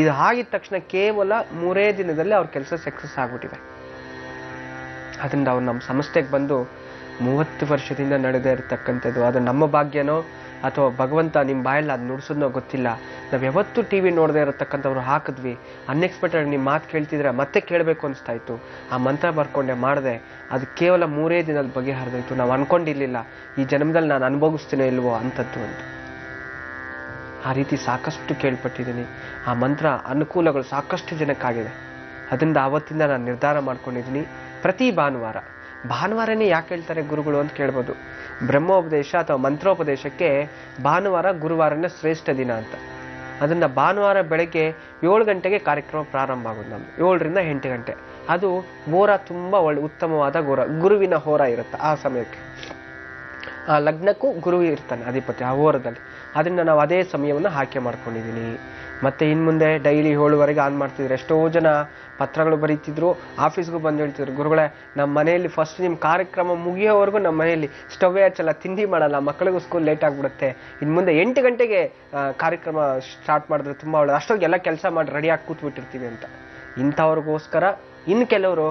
ಇದು ಆಗಿದ ತಕ್ಷಣ ಕೇವಲ 3 ದಿನದಲ್ಲಿ ಅವ್ರ ಕೆಲಸ ಸಕ್ಸಸ್ ಆಗ್ಬಿಟ್ಟಿದೆ. ಅದರಿಂದ ಅವ್ರು ನಮ್ಮ ಸಂಸ್ಥೆಗೆ ಬಂದು 30 ವರ್ಷದಿಂದ ನಡೆದೇ ಇರತಕ್ಕಂಥದ್ದು. ಅದು ನಮ್ಮ ಭಾಗ್ಯನೋ ಅಥವಾ ಭಗವಂತ ನಿಮ್ಮ ಬಾಯಲ್ಲಿ ಅದು ನುಡಿಸೋದನ್ನೋ ಗೊತ್ತಿಲ್ಲ. ನಾವು ಯಾವತ್ತೂ ಟಿವಿ ನೋಡದೇ ಇರತಕ್ಕಂಥವ್ರು ಹಾಕಿದ್ವಿ. ಅನ್ಎಕ್ಸ್ಪೆಕ್ಟೆಡ್ ನಿಮ್ಮ ಮಾತು ಕೇಳ್ತಿದ್ರೆ ಮತ್ತೆ ಕೇಳಬೇಕು ಅನಿಸ್ತಾ ಇತ್ತು. ಆ ಮಂತ್ರ ಬರ್ಕೊಂಡೆ ಮಾಡಿದೆ, ಅದು ಕೇವಲ 3 ದಿನದಲ್ಲಿ ಬಗೆಹರಿದೋಯ್ತು. ನಾವು ಅನ್ಕೊಂಡಿರ್ಲಿಲ್ಲ ಈ ಜನ್ಮದಲ್ಲಿ ನಾನು ಅನುಭವಿಸ್ತೀನೋ ಇಲ್ವೋ ಅಂತದ್ದು ಅಂತ. ಆ ರೀತಿ ಸಾಕಷ್ಟು ಕೇಳ್ಪಟ್ಟಿದ್ದೀನಿ. ಆ ಮಂತ್ರ ಅನುಕೂಲಗಳು ಸಾಕಷ್ಟು ಜನಕ್ಕಾಗಿದೆ. ಅದರಿಂದ ಆವತ್ತಿಂದ ನಾನು ನಿರ್ಧಾರ ಮಾಡ್ಕೊಂಡಿದ್ದೀನಿ, ಪ್ರತಿ ಭಾನುವಾರನೇ ಯಾಕೆ ಹೇಳ್ತಾರೆ ಗುರುಗಳು ಅಂತ ಕೇಳ್ಬೋದು. ಬ್ರಹ್ಮೋಪದೇಶ ಅಥವಾ ಮಂತ್ರೋಪದೇಶಕ್ಕೆ ಭಾನುವಾರ ಗುರುವಾರನೇ ಶ್ರೇಷ್ಠ ದಿನ ಅಂತ. ಅದನ್ನ ಭಾನುವಾರ ಬೆಳಗ್ಗೆ 7 ಗಂಟೆಗೆ ಕಾರ್ಯಕ್ರಮ ಪ್ರಾರಂಭ ಆಗೋದು ನಮ್ದು, 7 ರಿಂದ 8 ಗಂಟೆ. ಅದು ಹೋರ ತುಂಬಾ ಉತ್ತಮವಾದ ಗುರುವಿನ ಹೋರ ಇರುತ್ತೆ ಆ ಸಮಯಕ್ಕೆ. ಆ ಲಗ್ನಕ್ಕೂ ಗುರು ಇರ್ತಾನೆ ಅಧಿಪತಿ ಆ ಹೋರದಲ್ಲಿ. ಅದರಿಂದ ನಾವು ಅದೇ ಸಮಯವನ್ನು ಆಯ್ಕೆ ಮಾಡ್ಕೊಂಡಿದ್ದೀನಿ. ಮತ್ತೆ ಇನ್ ಮುಂದೆ ಡೈಲಿ 7ವರೆಗೆ ಆನ್ ಮಾಡ್ತಿದ್ರು. ಎಷ್ಟೋ ಜನ ಪತ್ರಗಳು ಬರೀತಿದ್ರು, ಆಫೀಸ್ಗೂ ಬಂದು ಹೇಳ್ತಿದ್ರು, ಗುರುಗಳೇ ನಮ್ಮ ಮನೆಯಲ್ಲಿ ಫಸ್ಟ್ ನಿಮ್ಮ ಕಾರ್ಯಕ್ರಮ ಮುಗಿಯೋವರೆಗೂ ನಮ್ಮ ಮನೆಯಲ್ಲಿ ಸ್ಟವ್ವೇ ಹಚ್ಚಲ್ಲ, ತಿಂಡಿ ಮಾಡಲ್ಲ, ಮಕ್ಕಳಿಗೂ ಸ್ಕೂಲ್ ಲೇಟ್ ಆಗ್ಬಿಡುತ್ತೆ, ಇನ್ನು ಮುಂದೆ 8 ಗಂಟೆಗೆ ಕಾರ್ಯಕ್ರಮ ಸ್ಟಾರ್ಟ್ ಮಾಡಿದ್ರೆ ತುಂಬಾ ಒಳ್ಳೆ, ಅಷ್ಟೊಂದು ಎಲ್ಲ ಕೆಲಸ ಮಾಡಿ ರೆಡಿಯಾಗಿ ಕೂತ್ಬಿಟ್ಟಿರ್ತೀವಿ ಅಂತ. ಇಂಥವ್ರಿಗೋಸ್ಕರ ಇನ್ನು ಕೆಲವರು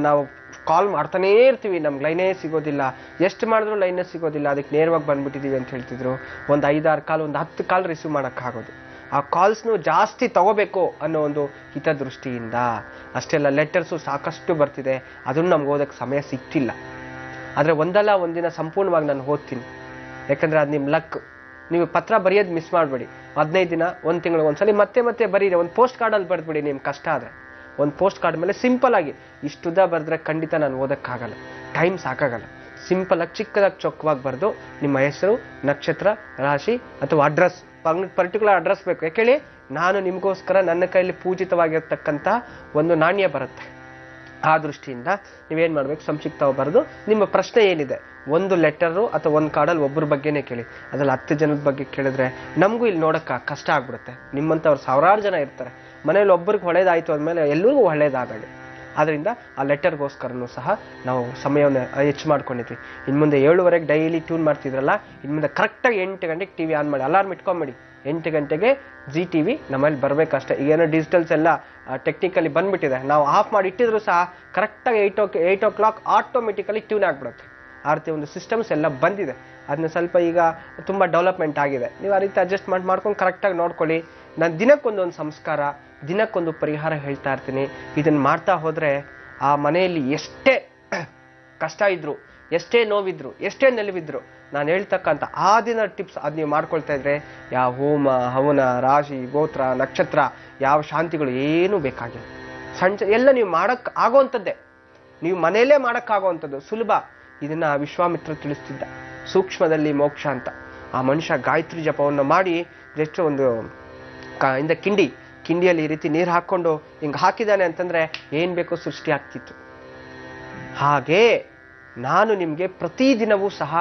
ನಾವು ಕಾಲ್ ಮಾಡ್ತಾನೇ ಇರ್ತೀವಿ, ನಮ್ಗೆ ಲೈನೇ ಸಿಗೋದಿಲ್ಲ, ಎಷ್ಟು ಮಾಡಿದ್ರು ಲೈನೇ ಸಿಗೋದಿಲ್ಲ, ಅದಕ್ಕೆ ನೇರವಾಗಿ ಬಂದ್ಬಿಟ್ಟಿದೀವಿ ಅಂತ ಹೇಳ್ತಿದ್ರು. ಒಂದು 5-6 ಕಾಲ್, ಒಂದು 10 ಕಾಲ್ ರಿಸೀವ್ ಮಾಡೋಕ್ಕಾಗೋದು. ಆ ಕಾಲ್ಸ್ನು ಜಾಸ್ತಿ ತಗೋಬೇಕು ಅನ್ನೋ ಒಂದು ಹಿತದೃಷ್ಟಿಯಿಂದ. ಅಷ್ಟೆಲ್ಲ ಲೆಟರ್ಸು ಸಾಕಷ್ಟು ಬರ್ತಿದೆ, ಅದನ್ನು ನಮ್ಗೆ ಓದಕ್ಕೆ ಸಮಯ ಸಿಗ್ತಿಲ್ಲ. ಆದರೆ ಒಂದಲ್ಲ ಒಂದಿನ ಸಂಪೂರ್ಣವಾಗಿ ನಾನು ಓದ್ತೀನಿ. ಯಾಕಂದ್ರೆ ಅದು ನಿಮ್ಮ ಲಕ್. ನೀವು ಪತ್ರ ಬರೆಯೋದು ಮಿಸ್ ಮಾಡಬೇಡಿ. 15 ದಿನ, 1 ತಿಂಗಳಿಗೆ ಒಂದ್ಸಲಿ ಮತ್ತೆ ಬರೀರಿ. ಒಂದು ಪೋಸ್ಟ್ ಕಾರ್ಡಲ್ಲಿ ಬರೆದ್ಬಿಡಿ. ನಿಮ್ಗೆ ಕಷ್ಟ ಆದರೆ ಒಂದು ಪೋಸ್ಟ್ ಕಾರ್ಡ್ ಮೇಲೆ ಸಿಂಪಲ್ ಆಗಿ ಇಷ್ಟುದ್ದ ಬರೆದ್ರೆ ಖಂಡಿತ ನಾನು ಓದಕ್ಕಾಗಲ್ಲ, ಟೈಮ್ ಸಾಕಾಗಲ್ಲ. ಸಿಂಪಲ್ ಆಗಿ ಚಿಕ್ಕದಾಗಿ ಚೊಕ್ಕವಾಗಿ ಬರೆದು ನಿಮ್ಮ ಹೆಸರು, ನಕ್ಷತ್ರ, ರಾಶಿ ಅಥವಾ ಅಡ್ರೆಸ್, ಪರ್ಟಿಕ್ಯುಲರ್ ಅಡ್ರೆಸ್ ಬೇಕು. ಯಾಕೇಳಿ ನಾನು ನಿಮಗೋಸ್ಕರ ನನ್ನ ಕೈಯಲ್ಲಿ ಪೂಜಿತವಾಗಿರ್ತಕ್ಕಂಥ ಒಂದು ನಾಣ್ಯ ಬರುತ್ತೆ. ಆ ದೃಷ್ಟಿಯಿಂದ ನೀವೇನ್ ಮಾಡ್ಬೇಕು, ಸಂಕ್ಷಿಪ್ತವಾಗಿ ಬರೆದು ನಿಮ್ಮ ಪ್ರಶ್ನೆ ಏನಿದೆ ಒಂದು ಲೆಟರು ಅಥವಾ ಒಂದು ಕಾರ್ಡಲ್ಲಿ ಒಬ್ಬರ ಬಗ್ಗೆನೇ ಕೇಳಿ. ಅದ್ರಲ್ಲಿ 10 ಜನದ ಬಗ್ಗೆ ಕೇಳಿದ್ರೆ ನಮಗೂ ಇಲ್ಲಿ ನೋಡಕ್ಕ ಕಷ್ಟ ಆಗ್ಬಿಡುತ್ತೆ. ನಿಮ್ಮಂಥವ್ರು 1000 ಜನ ಇರ್ತಾರೆ, ಮನೇಲಿ ಒಬ್ಬರಿಗೆ ಒಳ್ಳೇದಾಯ್ತು ಅಂದಮೇಲೆ ಎಲ್ಲರಿಗೂ ಒಳ್ಳೇದಾಗಲಿ. ಆದ್ರಿಂದ ಆ ಲೆಟರ್ಗೋಸ್ಕರನೂ ಸಹ ನಾವು ಸಮಯವನ್ನು ಹೆಚ್ಚು ಮಾಡ್ಕೊಂಡಿದ್ವಿ. ಇನ್ನು ಮುಂದೆ 7ವರೆಗೆ ಡೈಲಿ ಟ್ಯೂನ್ ಮಾಡ್ತಿದ್ರಲ್ಲ, ಇನ್ನು ಮುಂದೆ ಕರೆಕ್ಟಾಗಿ 8 ಗಂಟೆಗೆ ಟಿವಿ ಆನ್ ಮಾಡಿ, ಅಲಾರ್ಮ್ ಇಟ್ಕೊಂಬೇಡಿ. 8 ಗಂಟೆಗೆ ಜಿ ಟಿವಿ ನಮ್ಮಲ್ಲಿ ಬರಬೇಕಷ್ಟೇ. ಈಗೇನೋ ಡಿಜಿಟಲ್ಸ್ ಎಲ್ಲ ಟೆಕ್ನಿಕಲಿ ಬಂದ್ಬಿಟ್ಟಿದೆ, ನಾವು ಆಫ್ ಮಾಡಿ ಇಟ್ಟಿದ್ರು ಸಹ ಕರೆಕ್ಟಾಗಿ 8 o'clock ಆಟೋಮೆಟಿಕಲಿ ಟ್ಯೂನ್ ಆಗ್ಬಿಡುತ್ತೆ. ಆ ರೀತಿ ಒಂದು ಸಿಸ್ಟಮ್ಸ್ ಎಲ್ಲ ಬಂದಿದೆ. ಅದನ್ನ ಸ್ವಲ್ಪ ಈಗ ತುಂಬ ಡೆವಲಪ್ಮೆಂಟ್ ಆಗಿದೆ. ನೀವು ಆ ರೀತಿ ಅಡ್ಜಸ್ಟ್ಮೆಂಟ್ ಮಾಡ್ಕೊಂಡು ಕರೆಕ್ಟಾಗಿ ನೋಡ್ಕೊಳ್ಳಿ. ನಾನು ದಿನಕ್ಕೊಂದೊಂದು ಸಂಸ್ಕಾರ, ದಿನಕ್ಕೊಂದು ಪರಿಹಾರ ಹೇಳ್ತಾ ಇರ್ತೀನಿ. ಇದನ್ನು ಮಾಡ್ತಾ ಹೋದರೆ ಆ ಮನೆಯಲ್ಲಿ ಎಷ್ಟೇ ಕಷ್ಟ ಇದ್ರು, ಎಷ್ಟೇ ನೋವಿದ್ರು, ಎಷ್ಟೇ ನೆಲವಿದ್ರು, ನಾನು ಹೇಳ್ತಕ್ಕಂಥ ಆ ದಿನ ಟಿಪ್ಸ್ ಅದು ನೀವು ಮಾಡ್ಕೊಳ್ತಾ ಇದ್ರೆ ಯಾವ ಹೋಮ ಹವನ, ರಾಶಿ, ಗೋತ್ರ, ನಕ್ಷತ್ರ, ಯಾವ ಶಾಂತಿಗಳು ಏನೂ ಬೇಕಾಗಿಲ್ಲ. ಎಲ್ಲ ನೀವು ಮಾಡಕ್ ಆಗೋವಂಥದ್ದೇ, ನೀವು ಮನೆಯಲ್ಲೇ ಮಾಡಕ್ಕಾಗೋವಂಥದ್ದು ಸುಲಭ. ಇದನ್ನ ವಿಶ್ವಾಮಿತ್ರ ತಿಳಿಸ್ತಿದ್ದ, ಸೂಕ್ಷ್ಮದಲ್ಲಿ ಮೋಕ್ಷ ಅಂತ. ಆ ಮನುಷ್ಯ ಗಾಯತ್ರಿ ಜಪವನ್ನು ಮಾಡಿ ಜಸ್ಟ್ ಒಂದು ಕಿಂಡಿಯಲ್ಲಿ ಈ ರೀತಿ ನೀರು ಹಾಕೊಂಡು ಹಿಂಗೆ ಹಾಕಿದಾನೆ ಅಂತಂದ್ರೆ ಏನ್ ಬೇಕೋ ಸೃಷ್ಟಿ ಆಗ್ತಿತ್ತು. ಹಾಗೆ ನಾನು ನಿಮ್ಗೆ ಪ್ರತಿದಿನವೂ ಸಹ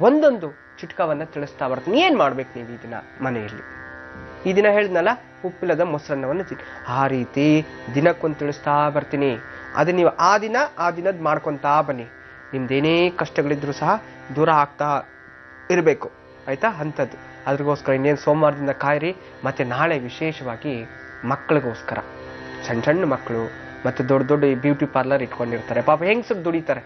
ಒಂದೊಂದು ಚಿಟ್ಕವನ್ನ ತಿಳಿಸ್ತಾ ಬರ್ತೀನಿ. ಏನ್ ಮಾಡ್ಬೇಕು ನೀವು ಈ ದಿನ ಮನೆಯಲ್ಲಿ? ಈ ದಿನ ಹೇಳಿದ್ನಲ್ಲ, ಉಪ್ಪಿಲ್ಲದ ಮೊಸರನ್ನವನ್ನು ಆ ರೀತಿ ದಿನಕ್ಕೊಂದು ತಿಳಿಸ್ತಾ ಬರ್ತೀನಿ. ಅದು ನೀವು ಆ ದಿನದ ಮಾಡ್ಕೊಂತಾ ಬನ್ನಿ. ನಿಮ್ದೇನೇ ಕಷ್ಟಗಳಿದ್ರು ಸಹ ದೂರ ಆಗ್ತಾ ಇರಬೇಕು, ಆಯ್ತಾ? ಅಂಥದ್ದು. ಅದ್ರಿಗೋಸ್ಕರ ಇನ್ನೇನು ಸೋಮವಾರದಿಂದ ಕಾಯಿರಿ. ಮತ್ತೆ ನಾಳೆ ವಿಶೇಷವಾಗಿ ಮಕ್ಕಳಿಗೋಸ್ಕರ, ಸಣ್ಣ ಮಕ್ಕಳು ಮತ್ತೆ ದೊಡ್ಡ ಈ ಬ್ಯೂಟಿ ಪಾರ್ಲರ್ ಇಟ್ಕೊಂಡಿರ್ತಾರೆ. ಪಾಪ ಹೆಂಗಸರು ದುಡಿತಾರೆ,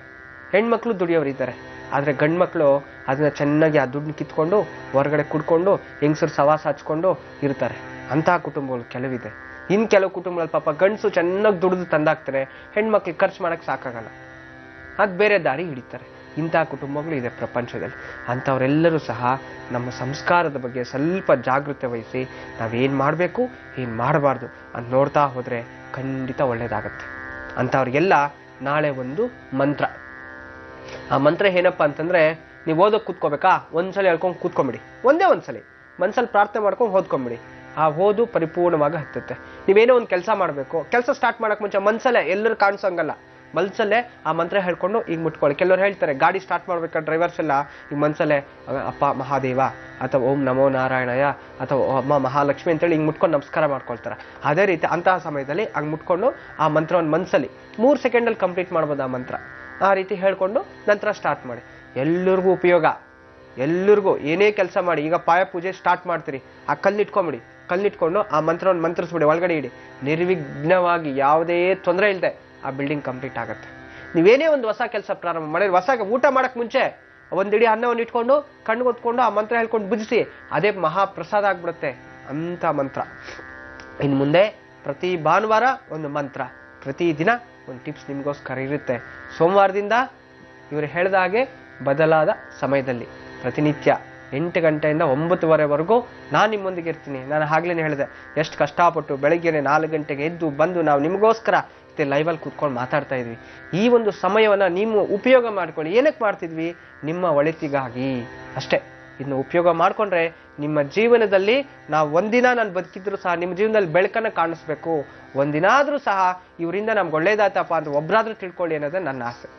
ಹೆಣ್ಮಕ್ಳು ದುಡಿಯೋರಿದ್ದಾರೆ. ಆದರೆ ಗಂಡು ಮಕ್ಕಳು ಅದನ್ನ ಚೆನ್ನಾಗಿ ಆ ದುಡ್ಡು ಕಿತ್ಕೊಂಡು ಹೊರಗಡೆ ಕುಡ್ಕೊಂಡು ಹೆಂಗಸರು ಸವಾಸ ಹಚ್ಕೊಂಡು ಇರ್ತಾರೆ. ಅಂತಹ ಕುಟುಂಬಗಳು ಕೆಲವಿದೆ. ಇನ್ನು ಕೆಲವು ಕುಟುಂಬಗಳಲ್ಲಿ ಪಾಪ ಗಂಡಸು ಚೆನ್ನಾಗಿ ದುಡಿದು ತಂದಾಕ್ತಾರೆ, ಹೆಣ್ಮಕ್ಳಿಗೆ ಖರ್ಚು ಮಾಡಕ್ಕೆ ಸಾಕಾಗಲ್ಲ, ಅದು ಬೇರೆ ದಾರಿ ಹಿಡಿತಾರೆ. ಇಂತಹ ಕುಟುಂಬಗಳು ಇದೆ ಪ್ರಪಂಚದಲ್ಲಿ. ಅಂಥವರೆಲ್ಲರೂ ಸಹ ನಮ್ಮ ಸಂಸ್ಕಾರದ ಬಗ್ಗೆ ಸ್ವಲ್ಪ ಜಾಗೃತಿ ವಹಿಸಿ ನಾವೇನು ಮಾಡಬೇಕು ಏನು ಮಾಡಬಾರ್ದು ಅಂತ ನೋಡ್ತಾ ಹೋದರೆ ಖಂಡಿತ ಒಳ್ಳೇದಾಗತ್ತೆ. ಅಂಥವ್ರಿಗೆಲ್ಲ ನಾಳೆ ಒಂದು ಮಂತ್ರ. ಆ ಮಂತ್ರ ಏನಪ್ಪ ಅಂತಂದ್ರೆ, ನೀವು ಓದೋಕೆ ಕೂತ್ಕೋಬೇಕಾ, ಒಂದ್ಸಲ ಹೇಳ್ಕೊಂಡು ಕೂತ್ಕೊಂಬಿಡಿ, ಒಂದೇ ಒಂದ್ಸಲಿ ಮನ್ಸಲ್ಲಿ ಪ್ರಾರ್ಥನೆ ಮಾಡ್ಕೊಂಡು ಓದ್ಕೊಂಬಿಡಿ. ಆ ಓದು ಪರಿಪೂರ್ಣವಾಗಿ ಹತ್ತುತ್ತೆ. ನೀವೇನೋ ಒಂದು ಕೆಲಸ ಮಾಡಬೇಕು, ಕೆಲಸ ಸ್ಟಾರ್ಟ್ ಮಾಡಕ್ ಮುಂಚೆ ಮನ್ಸಲ್ಲೇ, ಎಲ್ಲರೂ ಕಾಣಿಸೋಂಗಲ್ಲ, ಮನ್ಸಲ್ಲೇ ಆ ಮಂತ್ರ ಹೇಳ್ಕೊಂಡು ಈಗ ಮುಟ್ಕೊಳ್ಳಿ. ಕೆಲವರು ಹೇಳ್ತಾರೆ ಗಾಡಿ ಸ್ಟಾರ್ಟ್ ಮಾಡ್ಬೇಕಾದ್ರೆ ಡ್ರೈವರ್ಸ್ ಎಲ್ಲ ಈಗ ಮನ್ಸಲ್ಲೇ ಅಪ್ಪ ಮಹಾದೇವ ಅಥವಾ ಓಂ ನಮೋ ನಾರಾಯಣಯ ಅಥವಾ ಅಮ್ಮ ಮಹಾಲಕ್ಷ್ಮಿ ಅಂತೇಳಿ ಹಿಂಗೆ ಮುಟ್ಕೊಂಡು ನಮಸ್ಕಾರ ಮಾಡ್ಕೊಳ್ತಾರೆ. ಅದೇ ರೀತಿ ಅಂತಹ ಸಮಯದಲ್ಲಿ ಹಂಗೆ ಮುಟ್ಕೊಂಡು ಆ ಮಂತ್ರವನ್ನು ಮನ್ಸಲ್ಲಿ 3 ಸೆಕೆಂಡಲ್ಲಿ ಕಂಪ್ಲೀಟ್ ಮಾಡ್ಬೋದು ಆ ಮಂತ್ರ. ಆ ರೀತಿ ಹೇಳ್ಕೊಂಡು ನಂತರ ಸ್ಟಾರ್ಟ್ ಮಾಡಿ. ಎಲ್ಲರಿಗೂ ಉಪಯೋಗ. ಎಲ್ಲರಿಗೂ ಏನೇ ಕೆಲಸ ಮಾಡಿ, ಈಗ ಪಾಯ ಪೂಜೆ ಸ್ಟಾರ್ಟ್ ಮಾಡ್ತೀರಿ, ಆ ಕಲ್ಲಿಟ್ಕೊಂಬಿಡಿ, ಕಲ್ಲಿಟ್ಕೊಂಡು ಆ ಮಂತ್ರವನ್ನು ಮಂತ್ರಿಸ್ಬಿಡಿ, ಒಳಗಡೆ ಇಡಿ. ನಿರ್ವಿಘ್ನವಾಗಿ ಯಾವುದೇ ತೊಂದರೆ ಇಲ್ಲದೆ ಆ ಬಿಲ್ಡಿಂಗ್ ಕಂಪ್ಲೀಟ್ ಆಗುತ್ತೆ. ನೀವೇನೇ ಒಂದು ಹೊಸ ಕೆಲಸ ಪ್ರಾರಂಭ ಮಾಡಿದ್ರೆ, ಹೊಸ ಊಟ ಮಾಡಕ್ ಮುಂಚೆ ಒಂದಿಡಿ ಅನ್ನವನ್ನು ಇಟ್ಕೊಂಡು ಕಣ್ಗೊತ್ಕೊಂಡು ಆ ಮಂತ್ರ ಹೇಳ್ಕೊಂಡು ಭುಜಿಸಿ, ಅದೇ ಮಹಾಪ್ರಸಾದ ಆಗ್ಬಿಡುತ್ತೆ ಅಂತ ಮಂತ್ರ. ಇನ್ನು ಮುಂದೆ ಪ್ರತಿ ಭಾನುವಾರ ಒಂದು ಮಂತ್ರ, ಪ್ರತಿ ದಿನ ಒಂದು ಟಿಪ್ಸ್ ನಿಮಗೋಸ್ಕರ ಇರುತ್ತೆ. ಸೋಮವಾರದಿಂದ ಇವರು ಹೇಳಿದ ಹಾಗೆ ಬದಲಾದ ಸಮಯದಲ್ಲಿ ಪ್ರತಿನಿತ್ಯ 8 ಗಂಟೆಯಿಂದ 9:30ವರೆಗೂ ನಾನು ನಿಮ್ಮೊಂದಿಗೆ ಇರ್ತೀನಿ. ನಾನು ಆಗ್ಲೇನೆ ಹೇಳಿದೆ, ಎಷ್ಟು ಕಷ್ಟಪಟ್ಟು ಬೆಳಗ್ಗೆನೆ 4 ಗಂಟೆಗೆ ಎದ್ದು ಬಂದು ನಾವು ನಿಮಗೋಸ್ಕರ ಲೈವಲ್ಲಿ ಕೂತ್ಕೊಂಡು ಮಾತಾಡ್ತಾ ಇದ್ವಿ. ಈ ಒಂದು ಸಮಯವನ್ನ ನೀವು ಉಪಯೋಗ ಮಾಡ್ಕೊಳ್ಳಿ. ಏನಕ್ಕೆ ಮಾಡ್ತಿದ್ವಿ? ನಿಮ್ಮ ಒಳಿತಿಗಾಗಿ ಅಷ್ಟೇ. ಇನ್ನು ಉಪಯೋಗ ಮಾಡ್ಕೊಂಡ್ರೆ ನಿಮ್ಮ ಜೀವನದಲ್ಲಿ ನಾವು ಒಂದಿನ ನಾನು ಬದುಕಿದ್ರು ಸಹ ನಿಮ್ಮ ಜೀವನದಲ್ಲಿ ಬೆಳಕನ್ನ ಕಾಣಿಸ್ಬೇಕು, ಒಂದಿನ ಆದ್ರೂ ಸಹ ಇವರಿಂದ ನಮ್ಗೆ ಒಳ್ಳೇದಾಯ್ತಪ್ಪ ಅಂತ ಒಬ್ರಾದ್ರೂ ತಿಳ್ಕೊಳ್ಳಿ ಅನ್ನೋದೇ ನನ್ನ ಆಸೆ.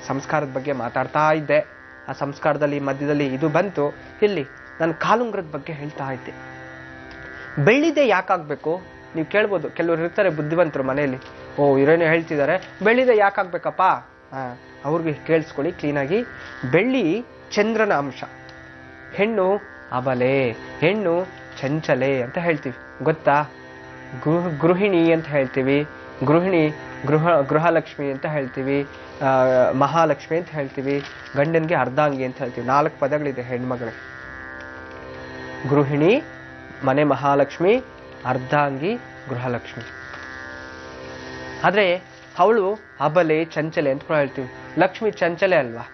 ಸಂಸ್ಕಾರದ ಬಗ್ಗೆ ಮಾತಾಡ್ತಾ ಇದ್ದೆ. ಆ ಸಂಸ್ಕಾರದಲ್ಲಿ ಮಧ್ಯದಲ್ಲಿ ಇದು ಬಂತು. ಇಲ್ಲಿ ನಾನು ಕಾಲುಂಗ್ರದ ಬಗ್ಗೆ ಹೇಳ್ತಾ ಇದ್ದೆ. ಬೆಳ್ಳಿದೆ ಯಾಕಾಗ್ಬೇಕು? ನೀವು ಕೇಳ್ಬೋದು, ಕೆಲವರು ಇರ್ತಾರೆ ಬುದ್ಧಿವಂತರು ಮನೆಯಲ್ಲಿ, ಓ ಇವರೇನು ಹೇಳ್ತಿದ್ದಾರೆ, ಬೆಳ್ಳಿದೆ ಯಾಕಾಗ್ಬೇಕಪ್ಪ? ಅವ್ರಿಗೆ ಕೇಳಿಸ್ಕೊಳ್ಳಿ ಕ್ಲೀನಾಗಿ. ಬೆಳ್ಳಿ ಚಂದ್ರನ ಅಂಶ. ಹೆಣ್ಣು ಅಬಲೆ, ಹೆಣ್ಣು ಚಂಚಲೆ ಅಂತ ಹೇಳ್ತೀವಿ, ಗೊತ್ತಾ? ಗೃಹಿಣಿ ಅಂತ ಹೇಳ್ತೀವಿ, ಗೃಹಿಣಿ ಗೃಹಲಕ್ಷ್ಮಿ ಅಂತ ಹೇಳ್ತೀವಿ, ಮಹಾಲಕ್ಷ್ಮಿ ಅಂತ ಹೇಳ್ತೀವಿ, ಗಂಡನ್ಗೆ ಅರ್ಧಾಂಗಿ ಅಂತ ಹೇಳ್ತೀವಿ. 4 ಪದಗಳಿದೆ ಹೆಣ್ಮಗಳಿಗೆ. ಗೃಹಿಣಿ, ಮನೆ ಮಹಾಲಕ್ಷ್ಮಿ, ಅರ್ಧಾಂಗಿ, ಗೃಹಲಕ್ಷ್ಮಿ. ಆದ್ರೆ ಅವಳು ಅಬಲೆ ಚಂಚಲೆ ಅಂತ ಕೂಡ ಹೇಳ್ತೀವಿ. ಲಕ್ಷ್ಮಿ ಚಂಚಲೆ ಅಲ್ವಾ?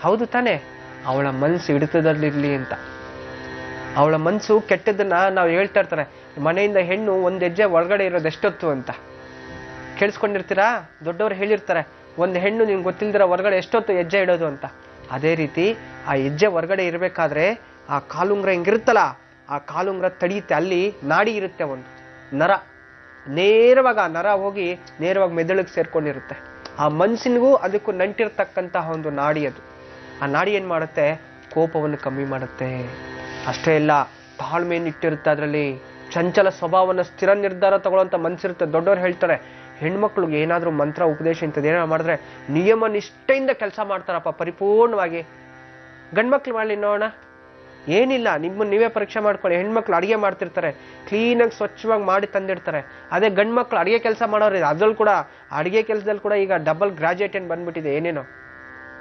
ಹೌದು ತಾನೆ? ಅವಳ ಮನಸ್ಸು ಹಿಡಿತದಲ್ಲಿರ್ಲಿ ಅಂತ. ಅವಳ ಮನಸ್ಸು ಕೆಟ್ಟದನ್ನ ನಾವು ಹೇಳ್ತಾ ಇರ್ತಾರೆ, ಮನೆಯಿಂದ ಹೆಣ್ಣು 1 ಹೆಜ್ಜೆ ಒಳಗಡೆ ಇರೋದು ಎಷ್ಟೊತ್ತು ಅಂತ ಕೇಳಿಸ್ಕೊಂಡಿರ್ತೀರಾ? ದೊಡ್ಡವರು ಹೇಳಿರ್ತಾರೆ, ಒಂದು ಹೆಣ್ಣು ನಿಮ್ಗೆ ಗೊತ್ತಿಲ್ದಿರ ಹೊರಗಡೆ ಎಷ್ಟೊತ್ತು ಹೆಜ್ಜೆ ಇಡೋದು ಅಂತ. ಅದೇ ರೀತಿ ಆ ಹೆಜ್ಜೆ ಹೊರಗಡೆ ಇರಬೇಕಾದ್ರೆ ಆ ಕಾಲುಂಗ್ರ ಹಿಂಗಿರುತ್ತಲ್ಲ, ಆ ಕಾಲುಂಗ್ರ ತಡೆಯುತ್ತೆ. ಅಲ್ಲಿ ನಾಡಿ ಇರುತ್ತೆ, ಒಂದು ನರ, ನೇರವಾಗಿ ಆ ನರ ಹೋಗಿ ನೇರವಾಗಿ ಮೆದುಳಿಗೆ ಸೇರ್ಕೊಂಡಿರುತ್ತೆ. ಆ ಮನ್ಸಿನಿಗೂ ಅದಕ್ಕೂ ನಂಟಿರ್ತಕ್ಕಂತಹ ಒಂದು ನಾಡಿ ಅದು. ಆ ನಾಡಿ ಏನ್ ಮಾಡುತ್ತೆ? ಕೋಪವನ್ನು ಕಮ್ಮಿ ಮಾಡುತ್ತೆ. ಅಷ್ಟೇ ಇಲ್ಲ, ತಾಳ್ಮೆಯನ್ನು ಇಟ್ಟಿರುತ್ತೆ. ಅದರಲ್ಲಿ ಚಂಚಲ ಸ್ವಭಾವವನ್ನು ಸ್ಥಿರ ನಿರ್ಧಾರ ತಗೊಳ್ಳೋಂಥ ಮನ್ಸಿರುತ್ತೆ. ದೊಡ್ಡವರು ಹೇಳ್ತಾರೆ, ಹೆಣ್ಮಕ್ಳಿಗೆ ಏನಾದ್ರೂ ಮಂತ್ರ ಉಪದೇಶ ಇಂಥದ್ದು ಏನಾದ್ರು ಮಾಡಿದ್ರೆ ನಿಯಮ ನಿಷ್ಠೆಯಿಂದ ಕೆಲಸ ಮಾಡ್ತಾರಪ್ಪ ಪರಿಪೂರ್ಣವಾಗಿ. ಗಂಡ್ಮಕ್ಳು ಮಾಡಲಿ ನೋಡೋಣ, ಏನಿಲ್ಲ, ನಿಮ್ಮನ್ನು ನೀವೇ ಪರೀಕ್ಷೆ ಮಾಡ್ಕೊಳ್ಳಿ. ಹೆಣ್ಮಕ್ಳು ಅಡಿಗೆ ಮಾಡ್ತಿರ್ತಾರೆ, ಕ್ಲೀನಾಗಿ ಸ್ವಚ್ಛವಾಗಿ ಮಾಡಿ ತಂದಿಡ್ತಾರೆ. ಅದೇ ಗಂಡ್ಮಕ್ಳು ಅಡಿಗೆ ಕೆಲಸ ಮಾಡೋರು, ಅದ್ರಲ್ಲಿ ಕೂಡ ಅಡಿಗೆ ಕೆಲಸದಲ್ಲಿ ಕೂಡ ಈಗ ಡಬಲ್ ಗ್ರಾಜುಯೇಟ್ ಏನು ಬಂದ್ಬಿಟ್ಟಿದೆ, ಏನೇನೋ.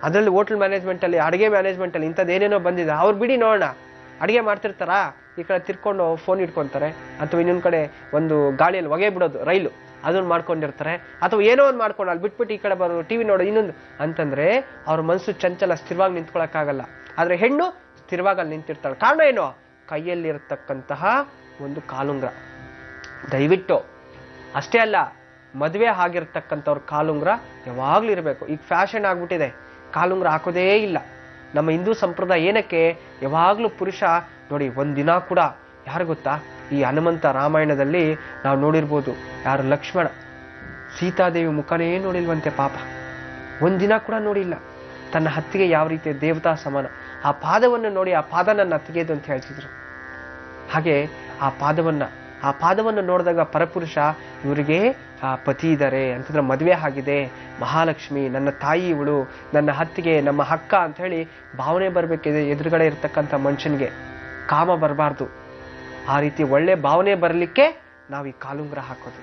ಅದರಲ್ಲಿ ಹೋಟೆಲ್ ಮ್ಯಾನೇಜ್ಮೆಂಟ್ ಅಲ್ಲಿ, ಅಡಿಗೆ ಮ್ಯಾನೇಜ್ಮೆಂಟ್ ಅಲ್ಲಿ ಇಂಥದ್ದು ಏನೇನೋ ಬಂದಿದೆ. ಅವ್ರು ಬಿಡಿ ನೋಡೋಣ, ಅಡಿಗೆ ಮಾಡ್ತಿರ್ತಾರಾ, ಈ ಕಡೆ ತಿರ್ಕೊಂಡು ಫೋನ್ ಇಟ್ಕೊಂತಾರೆ, ಅಥವಾ ಇನ್ನೊಂದ್ ಕಡೆ ಒಂದು ಗಾಳಿಯಲ್ಲಿ ಹೊಗೆ ಬಿಡೋದು ರೈಲು, ಅದನ್ನ ಮಾಡ್ಕೊಂಡಿರ್ತಾರೆ, ಅಥವಾ ಏನೋ ಒಂದು ಮಾಡ್ಕೊಂಡು ಅಲ್ಲಿ ಬಿಟ್ಬಿಟ್ಟು ಈ ಕಡೆ ಬರೋದು, ಟಿವಿ ನೋಡೋದು, ಇನ್ನೊಂದು ಅಂತಂದ್ರೆ ಅವ್ರ ಮನಸ್ಸು ಚಂಚಲ, ಸ್ಥಿರವಾಗಿ ನಿಂತ್ಕೊಳಕ್ಕಾಗಲ್ಲ. ಆದ್ರೆ ಹೆಣ್ಣು ಸ್ಥಿರವಾಗಿ ಅಲ್ಲಿ ನಿಂತಿರ್ತಾಳೆ. ಕಾರಣ ಏನು? ಕೈಯಲ್ಲಿರತಕ್ಕಂತಹ ಒಂದು ಕಾಲುಂಗ್ರ. ದಯವಿಟ್ಟು ಅಷ್ಟೇ ಅಲ್ಲ, ಮದುವೆ ಆಗಿರ್ತಕ್ಕಂಥವ್ರ ಕಾಲುಂಗ್ರ ಯಾವಾಗ್ಲೂ ಇರಬೇಕು. ಈಗ ಫ್ಯಾಷನ್ ಆಗ್ಬಿಟ್ಟಿದೆ, ಕಾಲುಂಗ್ರ ಹಾಕೋದೇ ಇಲ್ಲ. ನಮ್ಮ ಹಿಂದೂ ಸಂಪ್ರದಾಯ ಏನಕ್ಕೆ? ಯಾವಾಗ್ಲೂ ಪುರುಷ ನೋಡಿ, ಒಂದಿನ ಕೂಡ, ಯಾರು ಗೊತ್ತಾ, ಈ ಹನುಮಂತ ರಾಮಾಯಣದಲ್ಲಿ ನಾವು ನೋಡಿರ್ಬೋದು, ಯಾರು ಲಕ್ಷ್ಮಣ ಸೀತಾದೇವಿ ಮುಖನೇ ನೋಡಿಲ್ವಂತೆ ಪಾಪ, ಒಂದಿನ ಕೂಡ ನೋಡಿಲ್ಲ. ತನ್ನ ಹತ್ತಿಗೆ ಯಾವ ರೀತಿ ದೇವತಾ ಸಮಾನ, ಆ ಪಾದವನ್ನು ನೋಡಿ, ಆ ಪಾದ ನನ್ನ ತೆಗೆಯೋದು ಅಂತ ಹೇಳ್ತಿದ್ರು. ಹಾಗೆ ಆ ಪಾದವನ್ನು ನೋಡಿದಾಗ ಪರಪುರುಷ, ಇವರಿಗೆ ಆ ಪತಿ ಇದ್ದಾರೆ ಅಂತಂದ್ರೆ ಮದುವೆ ಆಗಿದೆ, ಮಹಾಲಕ್ಷ್ಮಿ ನನ್ನ ತಾಯಿ ಇವಳು, ನನ್ನ ಹತ್ತಿಗೆ ನಮ್ಮ ಹಕ್ಕ ಅಂತ ಹೇಳಿ ಭಾವನೆ ಬರ್ಬೇಕಿದೆ ಎದುರುಗಡೆ ಇರ್ತಕ್ಕಂಥ ಮನುಷ್ಯನಿಗೆ. ಕಾಮ ಬರಬಾರ್ದು. ಆ ರೀತಿ ಒಳ್ಳೆ ಭಾವನೆ ಬರಲಿಕ್ಕೆ ನಾವು ಈ ಕಾಲುಂಗ್ರ ಹಾಕೋದು.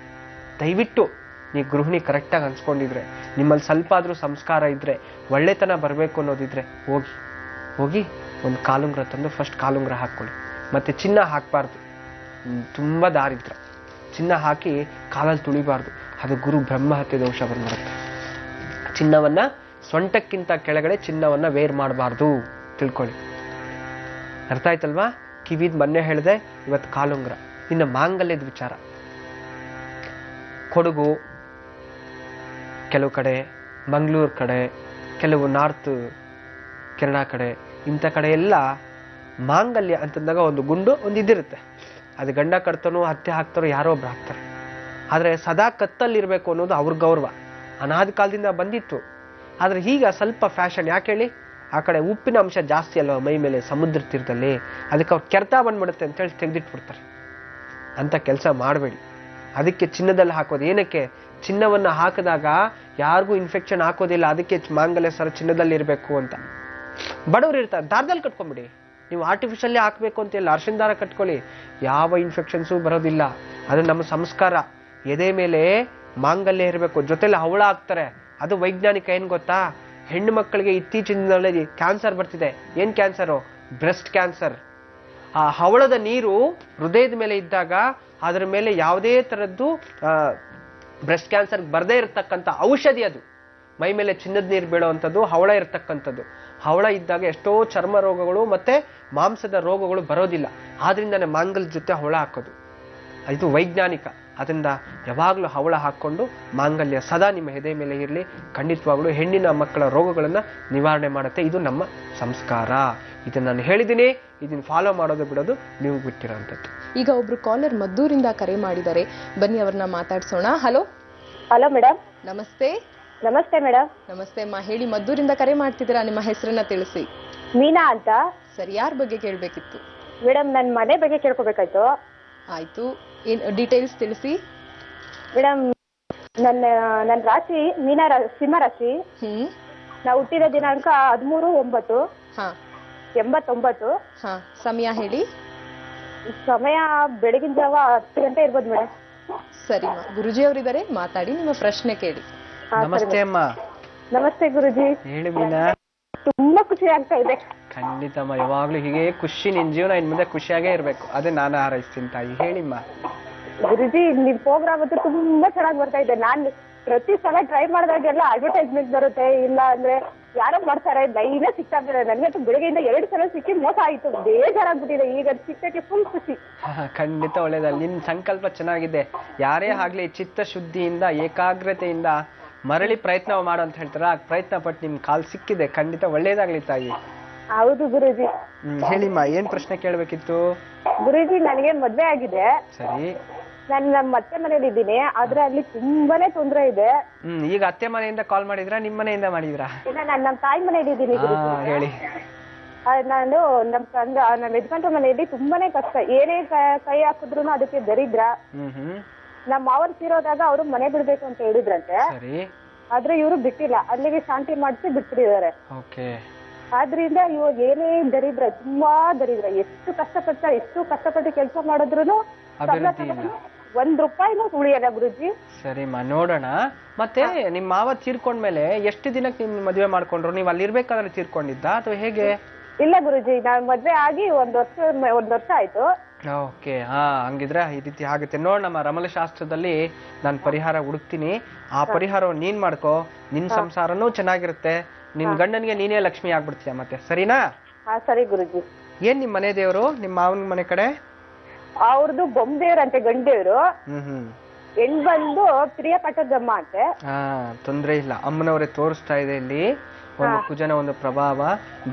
ದಯವಿಟ್ಟು ನೀವು ಗೃಹಿಣಿ ಕರೆಕ್ಟಾಗಿ ಅನ್ಸ್ಕೊಂಡಿದ್ರೆ, ನಿಮ್ಮಲ್ಲಿ ಸ್ವಲ್ಪ ಆದ್ರೂ ಸಂಸ್ಕಾರ ಇದ್ರೆ, ಒಳ್ಳೆತನ ಬರಬೇಕು ಅನ್ನೋದಿದ್ರೆ, ಹೋಗಿ ಒಂದು ಕಾಲುಂಗ್ರ ತಂದು ಫಸ್ಟ್ ಕಾಲುಂಗ್ರ ಹಾಕೊಳ್ಳಿ. ಮತ್ತೆ ಚಿನ್ನ ಹಾಕಬಾರ್ದು. ತುಂಬ ದಾರಿದ್ರ. ಚಿನ್ನ ಹಾಕಿ ಕಾಲಲ್ಲಿ ತುಳಿಬಾರ್ದು, ಅದು ಗುರು ಬ್ರಹ್ಮಹತ್ಯೆ ದೋಷ ಬಂದ್ಬಿಡುತ್ತೆ. ಚಿನ್ನವನ್ನ ಸೊಂಟಕ್ಕಿಂತ ಕೆಳಗಡೆ ಚಿನ್ನವನ್ನ ವೇರ್ ಮಾಡಬಾರ್ದು, ತಿಳ್ಕೊಳ್ಳಿ. ಅರ್ಥ ಆಯ್ತಲ್ವಾ? ಕಿವಿದ್ ಮೊನ್ನೆ ಹೇಳಿದೆ, ಇವತ್ತು ಕಾಲುಂಗ್ರ. ಇನ್ನು ಮಾಂಗಲ್ಯದ ವಿಚಾರ, ಕೊಡಗು ಕೆಲವು ಕಡೆ, ಮಂಗಳೂರು ಕಡೆ, ಕೆಲವು ನಾರ್ತ್ ಕೆನಡಾ ಕಡೆ, ಇಂಥ ಕಡೆ ಎಲ್ಲ ಮಾಂಗಲ್ಯ ಅಂತಂದಾಗ ಒಂದು ಗುಂಡು ಒಂದು ಇದಿರುತ್ತೆ. ಅದು ಗಂಡ ಕಟ್ತಾನೋ ಹತ್ಯೆ ಹಾಕ್ತಾರೋ ಯಾರೋ ಒಬ್ರು ಹಾಕ್ತಾರೆ. ಆದರೆ ಸದಾ ಕತ್ತಲ್ಲಿರ್ಬೇಕು ಅನ್ನೋದು ಅವ್ರ ಗೌರವ, ಅನಾದಿ ಕಾಲದಿಂದ ಬಂದಿತ್ತು. ಆದ್ರೆ ಈಗ ಸ್ವಲ್ಪ ಫ್ಯಾಷನ್. ಯಾಕೆ ಹೇಳಿ? ಆ ಕಡೆ ಉಪ್ಪಿನ ಅಂಶ ಜಾಸ್ತಿ ಅಲ್ವ ಮೈ ಮೇಲೆ, ಸಮುದ್ರ ತೀರದಲ್ಲಿ, ಅದಕ್ಕೆ ಅವ್ರು ಕೆರೆತ ಬಂದ್ಬಿಡುತ್ತೆ ಅಂತೇಳಿ ತೆಗೆದಿಟ್ಬಿಡ್ತಾರೆ. ಅಂತ ಕೆಲಸ ಮಾಡಬೇಡಿ. ಅದಕ್ಕೆ ಚಿನ್ನದಲ್ಲಿ ಹಾಕೋದು ಏನಕ್ಕೆ? ಚಿನ್ನವನ್ನ ಹಾಕಿದಾಗ ಯಾರಿಗೂ ಇನ್ಫೆಕ್ಷನ್ ಹಾಕೋದಿಲ್ಲ, ಅದಕ್ಕೆ ಮಾಂಗಲ್ಯ ಸರ ಚಿನ್ನದಲ್ಲಿ ಇರಬೇಕು ಅಂತ. ಬಡವರು ಇರ್ತಾರೆ, ದಾರದಲ್ಲಿ ಕಟ್ಕೊಂಬಿಡಿ. ನೀವು ಆರ್ಟಿಫಿಷಿಯಲ್ಲೇ ಹಾಕಬೇಕು ಅಂತಿಲ್ಲ, ಅರ್ಶಿನ ದಾರ ಕಟ್ಕೊಳ್ಳಿ, ಯಾವ ಇನ್ಫೆಕ್ಷನ್ಸು ಬರೋದಿಲ್ಲ. ಅದು ನಮ್ಮ ಸಂಸ್ಕಾರ. ಎದೆ ಮೇಲೆ ಮಾಂಗಲ್ಯ ಇರಬೇಕು, ಜೊತೆಲಿ ಹವಳ ಹಾಕ್ತಾರೆ. ಅದು ವೈಜ್ಞಾನಿಕ. ಏನ್ ಗೊತ್ತಾ? ಹೆಣ್ಣು ಮಕ್ಕಳಿಗೆ ಇತ್ತೀಚಿನ ದಿನಗಳಲ್ಲಿ ಕ್ಯಾನ್ಸರ್ ಬರ್ತಿದೆ. ಏನ್ ಕ್ಯಾನ್ಸರು? Breast cancer. ಆ ಹವಳದ ನೀರು ಹೃದಯದ ಮೇಲೆ ಇದ್ದಾಗ ಅದರ ಮೇಲೆ ಯಾವುದೇ ತರದ್ದು ಬ್ರೆಸ್ಟ್ ಕ್ಯಾನ್ಸರ್ ಬರದೇ ಇರತಕ್ಕಂಥ ಔಷಧಿ ಅದು. ಮೈ ಮೇಲೆ ಚಿನ್ನದ ನೀರು ಬೀಳುವಂಥದ್ದು ಹವಳ ಇರತಕ್ಕಂಥದ್ದು. ಹವಳ ಇದ್ದಾಗ ಎಷ್ಟೋ ಚರ್ಮ ರೋಗಗಳು ಮತ್ತೆ ಮಾಂಸದ ರೋಗಗಳು ಬರೋದಿಲ್ಲ. ಆದ್ರಿಂದಾನೆ ಮಾಂಗಲ್ಯ ಜೊತೆ ಹವಳ ಹಾಕೋದು, ಇದು ವೈಜ್ಞಾನಿಕ. ಅದರಿಂದ ಯಾವಾಗಲೂ ಹವಳ ಹಾಕ್ಕೊಂಡು ಮಾಂಗಲ್ಯ ಸದಾ ನಿಮ್ಮ ಎದೆ ಮೇಲೆ ಇರಲಿ. ಖಂಡಿತವಾಗ್ಲೂ ಹೆಣ್ಣಿನ ಮಕ್ಕಳ ರೋಗಗಳನ್ನ ನಿವಾರಣೆ ಮಾಡುತ್ತೆ. ಇದು ನಮ್ಮ ಸಂಸ್ಕಾರ. ಇದನ್ನ ನಾನು ಹೇಳಿದ್ದೀನಿ, ಇದನ್ನ ಫಾಲೋ ಮಾಡೋದು ಬಿಡೋದು ನೀವು ಬಿಟ್ಟಿರೋಂಥದ್ದು. ಈಗ ಒಬ್ರು ಕಾಲರ್ ಮದ್ದೂರಿಂದ ಕರೆ ಮಾಡಿದ್ದಾರೆ, ಬನ್ನಿ ಅವ್ರನ್ನ ಮಾತಾಡ್ಸೋಣ. ಹಲೋ. Hello madam. ನಮಸ್ತೆ. ನಮಸ್ತೆ ಮೇಡಮ್. ನಮಸ್ತೆ ಅಮ್ಮ, ಹೇಳಿ. ಮದ್ದೂರಿಂದ ಕರೆ ಮಾಡ್ತಿದ್ದೀರಾ, ನಿಮ್ಮ ಹೆಸರನ್ನ ತಿಳಿಸಿ. ಮೀನಾ ಅಂತ. ಸರಿ, ಯಾರ ಬಗ್ಗೆ ಕೇಳಬೇಕಿತ್ತು? ಮೇಡಮ್ ನನ್ನ ಮನೆ ಬಗ್ಗೆ ಕೇಳ್ಕೊಬೇಕಾಯ್ತು. ಆಯ್ತು, ಏನ್ ಡೀಟೇಲ್ಸ್ ತಿಳಿಸಿ. ಮೇಡಮ್ ನನ್ನ ರಾಶಿ ಸಿಂಹ ರಾಶಿ. ನಾವು ಹುಟ್ಟಿದ ದಿನಾಂಕ 13/9/89. ಹಾ, ಸಮಯ ಹೇಳಿ. ಸಮಯ ಬೆಳಗಿನ ಜಾವ 10 ಗಂಟೆ ಇರ್ಬೋದು ಮೇಡಮ್. ಸರಿ, ಗುರುಜಿ ಅವರಿದ್ದಾರೆ, ಮಾತಾಡಿ, ನಿಮ್ಮ ಪ್ರಶ್ನೆ ಕೇಳಿ. ನಮಸ್ತೆ ಅಮ್ಮ. ನಮಸ್ತೆ ಗುರುಜಿ. ಹೇಳಿ ಮೀನಾ. ತುಂಬಾ ಖುಷಿ ಆಗ್ತಾ ಇದೆ. ಖಂಡಿತಮ್ಮ, ಯಾವಾಗ್ಲೂ ಹೀಗೆ ಖುಷಿ, ನಿನ್ ಜೀವನ ಇನ್ ಮುಂದೆ ಖುಷಿಯಾಗೇ ಇರ್ಬೇಕು, ಅದೇ ನಾನು ಹಾರೈಸ್ತೀನಿ ತಾಯಿ. ಹೇಳಿಮ್ಮ. ಗುರುಜಿ, ನಿಮ್ ಪ್ರೋಗ್ರಾಮ್ ಅಂತೂ ತುಂಬಾ ಚೆನ್ನಾಗಿ ಬರ್ತಾ ಇದೆ. ನಾನು ಪ್ರತಿ ಸಲ ಟ್ರೈ ಮಾಡಿದಾಗೆಲ್ಲ ಅಡ್ವರ್ಟೈಸ್ಮೆಂಟ್ ಬರುತ್ತೆ, ಇಲ್ಲ ಅಂದ್ರೆ ಯಾರೋ ಮಾಡ್ತಾರೆ, ಲೈನೇ ಸಿಗ್ತಾ ಇದ್ದಾರೆ. ನನಗಂತೂ ಬೆಳಗ್ಗೆಯಿಂದ 2 ಸಲ ಸಿಕ್ಕಿ ಮೋಸ ಆಯ್ತು, ಬೇಜಾರಾಗ್ಬಿಟ್ಟಿದೆ. ಈಗ ಸಿಕ್ಕಕ್ಕೆ ಫುಲ್ ಖುಷಿ. ಖಂಡಿತ ಒಳ್ಳೇದಲ್ಲ. ನಿನ್ ಸಂಕಲ್ಪ ಚೆನ್ನಾಗಿದೆ. ಯಾರೇ ಆಗ್ಲಿ ಚಿತ್ತ ಶುದ್ಧಿಯಿಂದ ಏಕಾಗ್ರತೆಯಿಂದ ಮರಳಿ ಪ್ರಯತ್ನ ಮಾಡು ಅಂತ ಹೇಳ್ತಾರ. ಆ ಪ್ರಯತ್ನ ಪಟ್ಟು ನಿಮ್ ಕಾಲ್ ಸಿಕ್ಕಿದೆ, ಖಂಡಿತ ಒಳ್ಳೇದಾಗ್ಲಿ ತಾಯಿ. ಹೌದು ಗುರುಜಿ. ಹೇಳಿಮ್ಮ, ಏನ್ ಪ್ರಶ್ನೆ ಕೇಳ್ಬೇಕಿತ್ತು? ಗುರುಜಿ, ನನಗೆ ಮದ್ವೆ ಆಗಿದೆ. ಸರಿ. ನಾನು ನಮ್ಮ ಅತ್ತೆ ಮನೇಲಿ ಇದ್ದೀನಿ, ಆದ್ರೆ ಅಲ್ಲಿ ತುಂಬಾನೇ ತೊಂದ್ರೆ ಇದೆ. ಈಗ ಅತ್ತೆ ಮನೆಯಿಂದ ಕಾಲ್ ಮಾಡಿದ್ರಾ, ನಿಮ್ ಮನೆಯಿಂದ ಮಾಡಿದ್ರಾ? ಇಲ್ಲ, ನಾನು ನಮ್ಮ ತಾಯಿ ಮನೇಲಿ ಇದ್ದೀನಿ. ಹೇಳಿ. ನಾನು ನಮ್ಮ ಯಜಮಾನ್ರ ಮನೆಯಲ್ಲಿ ತುಂಬಾನೇ ಕಷ್ಟ. ಏನೇ ಕೈ ಹಾಕಿದ್ರು ಅದಕ್ಕೆ ದರಿದ್ರ. ನಮ್ಮ ಮಾವನ್ ತೀರೋದಾಗ ಅವರು ಮನೆ ಬಿಡ್ಬೇಕು ಅಂತ ಹೇಳಿದ್ರಂತೆ. ಆದ್ರೆ ಇವರು ಬಿಟ್ಟಿಲ್ಲ, ಅಲ್ಲಿಗೆ ಶಾಂತಿ ಮಾಡಿಸಿ ಬಿಟ್ಬಿಟ್ಟಿದ್ದಾರೆ. ಆದ್ರಿಂದ ಇವಾಗ ಏನೇ ದರಿದ್ರ, ತುಂಬಾ ದರಿದ್ರ. ಎಷ್ಟು ಕಷ್ಟಪಟ್ಟು ಕೆಲಸ ಮಾಡಿದ್ರು ₹1 ಉಳಿಯಲ್ಲ ಗುರುಜಿ. ಸರಿಮ್ಮ, ನೋಡೋಣ. ಮತ್ತೆ ನಿಮ್ ಮಾವ ತೀರ್ಕೊಂಡ್ಮೇಲೆ ಎಷ್ಟು ದಿನಕ್ಕೆ ನಿಮ್ ಮದುವೆ ಮಾಡ್ಕೊಂಡ್ರು? ನೀವ್ ಅಲ್ಲಿ ಇರ್ಬೇಕಾದ್ರೆ ತೀರ್ಕೊಂಡಿದ್ದ ಅಥವಾ ಹೇಗೆ? ಇಲ್ಲ ಗುರುಜಿ, ನಾನ್ ಮದ್ವೆ ಆಗಿ ಒಂದ್ ವರ್ಷ ಆಯ್ತು. ಓಕೆ, ಹಂಗಿದ್ರೆ ಈ ರೀತಿ ಆಗುತ್ತೆ. ನೋಡ್, ನಮ್ಮ ರಮಲಶಾಸ್ತ್ರದಲ್ಲಿ ನಾನು ಪರಿಹಾರ ಹುಡುಕ್ತೀನಿ. ಆ ಪರಿಹಾರ ನೀನ್ ಮಾಡ್ಕೋ, ನಿನ್ ಸಂಸಾರನೂ ಚೆನ್ನಾಗಿರುತ್ತೆ, ನಿನ್ ಗಂಡನ್ಗೆ ನೀನೇ ಲಕ್ಷ್ಮಿ ಆಗ್ಬಿಡ್ತೀಯ ಮತ್ತೆ. ಸರಿನಾ? ಸರಿ ಗುರುಜಿ. ಏನ್ ನಿಮ್ ಮನೆ ದೇವ್ರು, ನಿಮ್ ಮಾವನ ಮನೆ ಕಡೆ? ಅವ್ರದ್ದು ಬೊಮ್ಮದೇವ್ರಂತೆ, ಗಂಡೇವ್ರು. ಹೆಣ್ ಬಂದು ಪ್ರಿಯಪಟ್ಟದಮ್ಮ ಅಂತೆ. ತೊಂದ್ರೆ ಇಲ್ಲ, ಅಮ್ಮನವರೇ ತೋರಿಸ್ತಾ ಇದೆ ಇಲ್ಲಿ. ಒಂದು ಕುಜನ ಒಂದು ಪ್ರಭಾವ,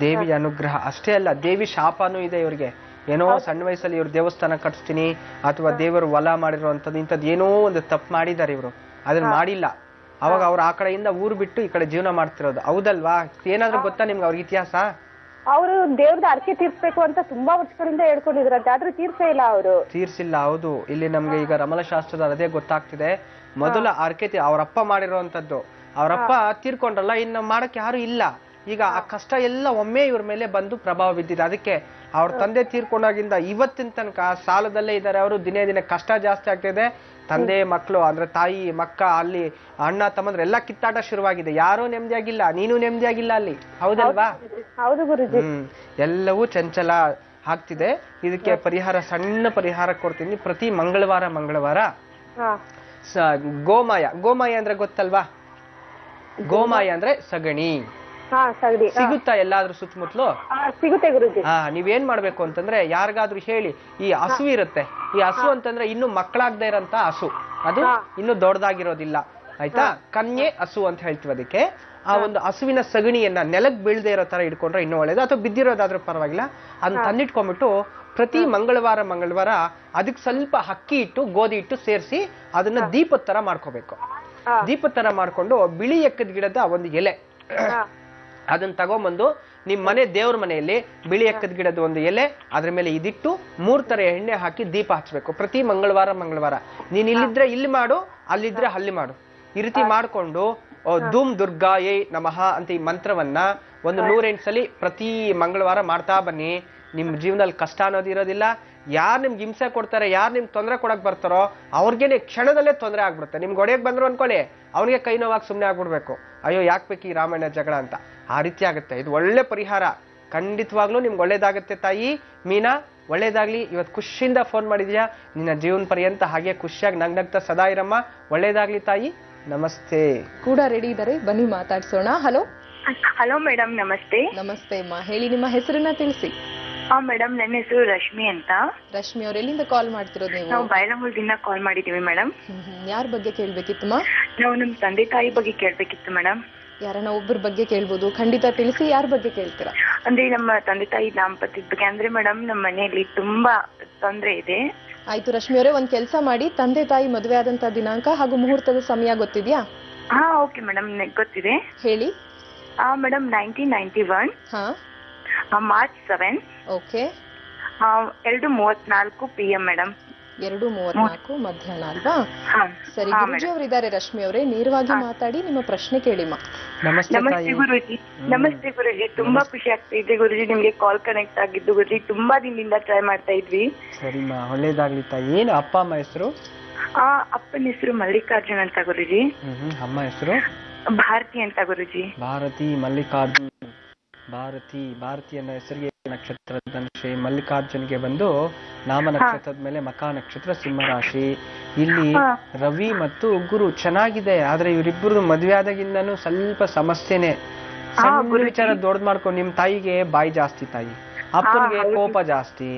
ದೇವಿ ಅನುಗ್ರಹ ಅಷ್ಟೇ ಅಲ್ಲ, ದೇವಿ ಶಾಪನೂ ಇದೆ ಇವ್ರಿಗೆ. ಏನೋ ಸಣ್ಣ ವಯಸ್ಸಲ್ಲಿ ಇವ್ರು ದೇವಸ್ಥಾನ ಕಟ್ಸ್ತೀನಿ ಅಥವಾ ದೇವರು ಹೊಲ ಮಾಡಿರುವಂತದ್ದು ಇಂಥದ್ದು ಏನೋ ಒಂದು ತಪ್ಪು ಮಾಡಿದ್ದಾರೆ ಇವರು, ಅದನ್ನ ಮಾಡಿಲ್ಲ. ಅವಾಗ ಅವ್ರು ಆ ಕಡೆಯಿಂದ ಊರು ಬಿಟ್ಟು ಈ ಕಡೆ ಜೀವನ ಮಾಡ್ತಿರೋದು, ಹೌದಲ್ವಾ? ಏನಾದ್ರೂ ಗೊತ್ತಾ ನಿಮ್ಗೆ ಅವ್ರ ಇತಿಹಾಸ? ಅವರು ದೇವ್ರದ ಅರ್ಕೆ ತೀರ್ಸ್ಬೇಕು ಅಂತ ತುಂಬಾ ವರ್ಷಗಳಿಂದ ಹೇಳ್ಕೊಂಡಿದ್ರಂತೆ, ಆದ್ರೂ ತೀರ್ಸೇ ಇಲ್ಲ ಅವರು. ತೀರ್ಸಿಲ್ಲ, ಹೌದು. ಇಲ್ಲಿ ನಮ್ಗೆ ಈಗ ರಮಲಶಾಸ್ತ್ರದ ಅದೇ ಗೊತ್ತಾಗ್ತಿದೆ. ಮೊದಲ ಅರ್ಕೆ ಅವರಪ್ಪ ಮಾಡಿರುವಂತದ್ದು, ಅವರಪ್ಪ ತೀರ್ಕೊಂಡ್ರಲ್ಲ, ಇನ್ನು ಮಾಡಕ್ಕೆ ಯಾರು ಇಲ್ಲ. ಈಗ ಆ ಕಷ್ಟ ಎಲ್ಲ ಒಮ್ಮೆ ಇವ್ರ ಮೇಲೆ ಬಂದು ಪ್ರಭಾವ ಬಿದ್ದಿದೆ. ಅದಕ್ಕೆ ಅವ್ರ ತಂದೆ ತೀರ್ಕೊಂಡಾಗಿಂದ ಇವತ್ತಿನ ತನಕ ಸಾಲದಲ್ಲೇ ಇದ್ದಾರೆ ಅವರು. ದಿನೇ ದಿನೇ ಕಷ್ಟ ಜಾಸ್ತಿ ಆಗ್ತಿದೆ. ತಂದೆ ಮಕ್ಕಳು ಅಂದ್ರೆ ತಾಯಿ ಮಕ್ಕ, ಅಲ್ಲಿ ಅಣ್ಣ ತಮ್ಮಂದ್ರೆ ಎಲ್ಲ ಕಿತ್ತಾಟ ಶುರುವಾಗಿದೆ. ಯಾರೂ ನೆಮ್ಮದಿಯಾಗಿಲ್ಲ, ನೀನು ನೆಮ್ಮದಿಯಾಗಿಲ್ಲ ಅಲ್ಲಿ, ಹೌದಲ್ವಾ? ಹೌದು ಗುರುಜಿ. ಎಲ್ಲವೂ ಚಂಚಲ. ಆಗ್ತಿದೆ. ಇದಕ್ಕೆ ಪರಿಹಾರ, ಸಣ್ಣ ಪರಿಹಾರ ಕೊಡ್ತೀನಿ. ಪ್ರತಿ ಮಂಗಳವಾರ ಹಾ ಗೋಮಾಯ ಅಂದ್ರೆ ಗೊತ್ತಲ್ವಾ? ಗೋಮಾಯ ಅಂದ್ರೆ ಸಗಣಿ. ಹಾ ಸಗಣಿ ಸಿಗುತ್ತಾ ಎಲ್ಲಾದ್ರೂ ಸುತ್ತಮುತ್ತಲು? ಸಿಗುತ್ತೆ ಗುರುಜಿ. ನೀವೇನ್ ಮಾಡ್ಬೇಕು ಅಂತಂದ್ರೆ, ಯಾರಿಗಾದ್ರೂ ಹೇಳಿ, ಈ ಹಸು ಇರುತ್ತೆ, ಈ ಹಸು ಅಂತಂದ್ರೆ ಇನ್ನು ಮಕ್ಕಳಾಗದೆ ಇರೋಂತ ಹಸು, ಅದು ಇನ್ನು ದೊಡ್ಡದಾಗಿರೋದಿಲ್ಲ ಆಯ್ತಾ, ಕನ್ಯೆ ಹಸು ಅಂತ ಹೇಳ್ತೀವಿ ಅದಕ್ಕೆ. ಆ ಒಂದು ಹಸುವಿನ ಸಗಣಿಯನ್ನ ನೆಲಕ್ಕೆ ಬೀಳದೆ ಇರೋ ತರ ಇಟ್ಕೊಂಡ್ರೆ ಇನ್ನೂ ಒಳ್ಳೇದು, ಅಥವಾ ಬಿದ್ದಿರೋದಾದ್ರೂ ಪರವಾಗಿಲ್ಲ. ಅದನ್ನ ತಂದಿಟ್ಕೊಂಡ್ಬಿಟ್ಟು ಪ್ರತಿ ಮಂಗಳವಾರ ಅದಕ್ಕೆ ಸ್ವಲ್ಪ ಅಕ್ಕಿ ಹಿಟ್ಟು ಗೋಧಿ ಹಿಟ್ಟು ಸೇರಿಸಿ ಅದನ್ನ ದೀಪದ ತರ ಮಾಡ್ಕೋಬೇಕು. ದೀಪದ ತರ ಮಾಡ್ಕೊಂಡು ಬಿಳಿ ಎಕ್ಕದ ಗಿಡದ ಒಂದು ಎಲೆ ಅದನ್ನ ತಗೊಂಬಂದು ನಿಮ್ ಮನೆ ದೇವ್ರ ಮನೆಯಲ್ಲಿ ಬಿಳಿ ಎಕ್ಕದ ಗಿಡದ ಒಂದು ಎಲೆ, ಅದ್ರ ಮೇಲೆ ಇದಿಟ್ಟು 3 ತರ ಎಣ್ಣೆ ಹಾಕಿ ದೀಪ ಹಚ್ಬೇಕು ಪ್ರತಿ ಮಂಗಳವಾರ. ನೀನ್ ಇಲ್ಲಿದ್ರೆ ಇಲ್ಲಿ ಮಾಡು, ಅಲ್ಲಿದ್ರೆ ಅಲ್ಲಿ ಮಾಡು. ಈ ರೀತಿ ಮಾಡ್ಕೊಂಡು ಧೂಮ್ ದುರ್ಗಾಯೇ ನಮಃ ಅಂತ ಈ ಮಂತ್ರವನ್ನ ಒಂದು 108 ಸಲ ಪ್ರತಿ ಮಂಗಳವಾರ ಮಾಡ್ತಾ ಬನ್ನಿ. ನಿಮ್ ಜೀವನದಲ್ಲಿ ಕಷ್ಟ ಅನ್ನೋದು ಇರೋದಿಲ್ಲ. ಯಾರು ನಿಮ್ಗೆ ಹಿಂಸೆ ಕೊಡ್ತಾರೆ, ಯಾರು ನಿಮ್ಗೆ ತೊಂದರೆ ಕೊಡಕ್ ಬರ್ತಾರೋ ಅವ್ರಿಗೇನೆ ಕ್ಷಣದಲ್ಲೇ ತೊಂದರೆ ಆಗ್ಬಿಡುತ್ತೆ. ನಿಮ್ಗೆ ಹೊಡೆಯಕ್ ಬಂದ್ರು ಅನ್ಕೊಳ್ಳಿ, ಅವ್ನಿಗೆ ಕೈ ನೋವಾಗಿ ಸುಮ್ನೆ ಆಗ್ಬಿಡ್ಬೇಕು, ಅಯ್ಯೋ ಯಾಕೆ ಬೇಕು ಈ ರಾಮಾಯಣ ಜಗಳ ಅಂತ. ಆ ರೀತಿ ಆಗುತ್ತೆ. ಇದು ಒಳ್ಳೆ ಪರಿಹಾರ, ಖಂಡಿತವಾಗ್ಲೂ ನಿಮ್ಗೆ ಒಳ್ಳೇದಾಗತ್ತೆ ತಾಯಿ ಮೀನಾ. ಒಳ್ಳೇದಾಗ್ಲಿ. ಇವತ್ತು ಖುಷಿಯಿಂದ ಫೋನ್ ಮಾಡಿದ್ಯಾ, ನಿನ್ನ ಜೀವನ ಪರ್ಯಂತ ಹಾಗೆ ಖುಷಿಯಾಗಿ ನಗ್ನಗ್ತಾ ಸದಾ ಇರಮ್ಮ. ಒಳ್ಳೇದಾಗ್ಲಿ ತಾಯಿ. ನಮಸ್ತೆ. ಕೂಡ ರೆಡಿ ಇದ್ದಾರೆ, ಬನ್ನಿ ಮಾತಾಡ್ಸೋಣ. ಹಲೋ ಮೇಡಮ್, ನಮಸ್ತೆ. ನಮಸ್ತೆ ಅಮ್ಮ, ಹೇಳಿ ನಿಮ್ಮ ಹೆಸರನ್ನ ತಿಳಿಸಿ. ಮೇಡಮ್, ನನ್ನ ಹೆಸರು ರಶ್ಮಿ ಅಂತ. ರಶ್ಮಿ ಅವ್ರ ಎಲ್ಲಿಂದ ಕಾಲ್ ಮಾಡ್ತಿರೋದು ನೀವು? ನಾವು ಬೈಲಮೂಲದಿಂದ ಕಾಲ್ ಮಾಡಿದೀವಿ ಮೇಡಮ್. ಯಾರ ಬಗ್ಗೆ ಕೇಳ್ಬೇಕಿತ್ತಮ್ಮ? ನಾವು ನಮ್ ತಂದೆ ತಾಯಿ ಬಗ್ಗೆ ಕೇಳ್ಬೇಕಿತ್ತು ಮೇಡಮ್. ಯಾರನ್ನ ಒಬ್ಬರ ಬಗ್ಗೆ ಕೇಳ್ಬೋದು, ಖಂಡಿತ ತಿಳಿಸಿ. ಯಾರ ಬಗ್ಗೆ ಕೇಳ್ತೀರಾ? ಅಂದ್ರೆ ನಮ್ಮ ತಂದೆ ತಾಯಿ ದಾಂಪತ್ಯದ ಬಗ್ಗೆ. ಅಂದ್ರೆ ಮೇಡಮ್, ನಮ್ಮ ಮನೆಯಲ್ಲಿ ತುಂಬಾ ತೊಂದ್ರೆ ಇದೆ. ಆಯ್ತು ರಶ್ಮಿ ಅವರೇ, ಒಂದ್ ಕೆಲಸ ಮಾಡಿ, ತಂದೆ ತಾಯಿ ಮದುವೆ ಆದಂತ ದಿನಾಂಕ ಹಾಗೂ ಮುಹೂರ್ತದ ಸಮಯ ಗೊತ್ತಿದ್ಯಾ? ಓಕೆ ಮೇಡಮ್, ಗೊತ್ತಿದೆ. ಹೇಳಿ. ಮೇಡಮ್, 1991 ಹಾ ಮಾರ್ಚ್ 7 ಓಕೆ 2:34 PM ಮೇಡಮ್. 2:34 ಮಧ್ಯಾಹ್ನ ಅಲ್ವಾ? ಸರಿ, ಗುರುಜಿ ಅವರು ಇದ್ದಾರೆ ರಶ್ಮಿ ಅವರೇ, ನೇರವಾಗಿ ಮಾತಾಡಿ, ನಿಮ್ಮ ಪ್ರಶ್ನೆ ಕೇಳಿಮ್ಮ. ನಮಸ್ತೆ ಗುರುಜಿ. ನಮಸ್ತೆ ಗುರುಜಿ, ತುಂಬಾ ಖುಷಿ ಆಗ್ತಾ ಇದೆ ಗುರುಜಿ ನಿಮ್ಗೆ ಕಾಲ್ ಕನೆಕ್ಟ್ ಆಗಿದ್ದು ಗುರುಜಿ. ತುಂಬಾ ದಿನದಿಂದ ಟ್ರೈ ಮಾಡ್ತಾ ಇದ್ವಿ. ಸರಿಮ್ಮ, ಒಳ್ಳೇದಾಗ್ಲಿ ತಾಯಿ. ಏನು ಅಪ್ಪ ಅಮ್ಮ ಹೆಸರು? ಅಪ್ಪನ ಹೆಸರು ಮಲ್ಲಿಕಾರ್ಜುನ್ ಅಂತ ಗುರುಜಿ. ಅಮ್ಮ ಹೆಸರು? ಭಾರತಿ ಅಂತ ಗುರುಜಿ. ಭಾರತಿ ಮಲ್ಲಿಕಾರ್ಜುನ್. ಭಾರತಿ ಅನ್ನೋ ಹೆಸರಿಗೆ ನಕ್ಷತ್ರದ ಧನುಷಿ, ಮಲ್ಲಿಕಾರ್ಜುನ್ಗೆ ಬಂದು ನಾಮ ನಕ್ಷತ್ರದ ಮೇಲೆ ಮಕಾ ನಕ್ಷತ್ರ, ಸಿಂಹರಾಶಿ. ಇಲ್ಲಿ ರವಿ ಮತ್ತು ಗುರು ಚೆನ್ನಾಗಿದೆ, ಆದ್ರೆ ಇವರಿಬ್ಬರು ಮದ್ವೆ ಆದಾಗಿಂದನೂ ಸ್ವಲ್ಪ ಸಮಸ್ಯೆನೆ. ಸಣ್ಣ ವಿಚಾರ ದೊಡ್ಡದ್ ಮಾಡ್ಕೊಂಡು, ನಿಮ್ ತಾಯಿಗೆ ಬಾಯಿ ಜಾಸ್ತಿ ತಾಯಿ, ಅಪ್ಪನಿಗೆ ಕೋಪ ಜಾಸ್ತಿ.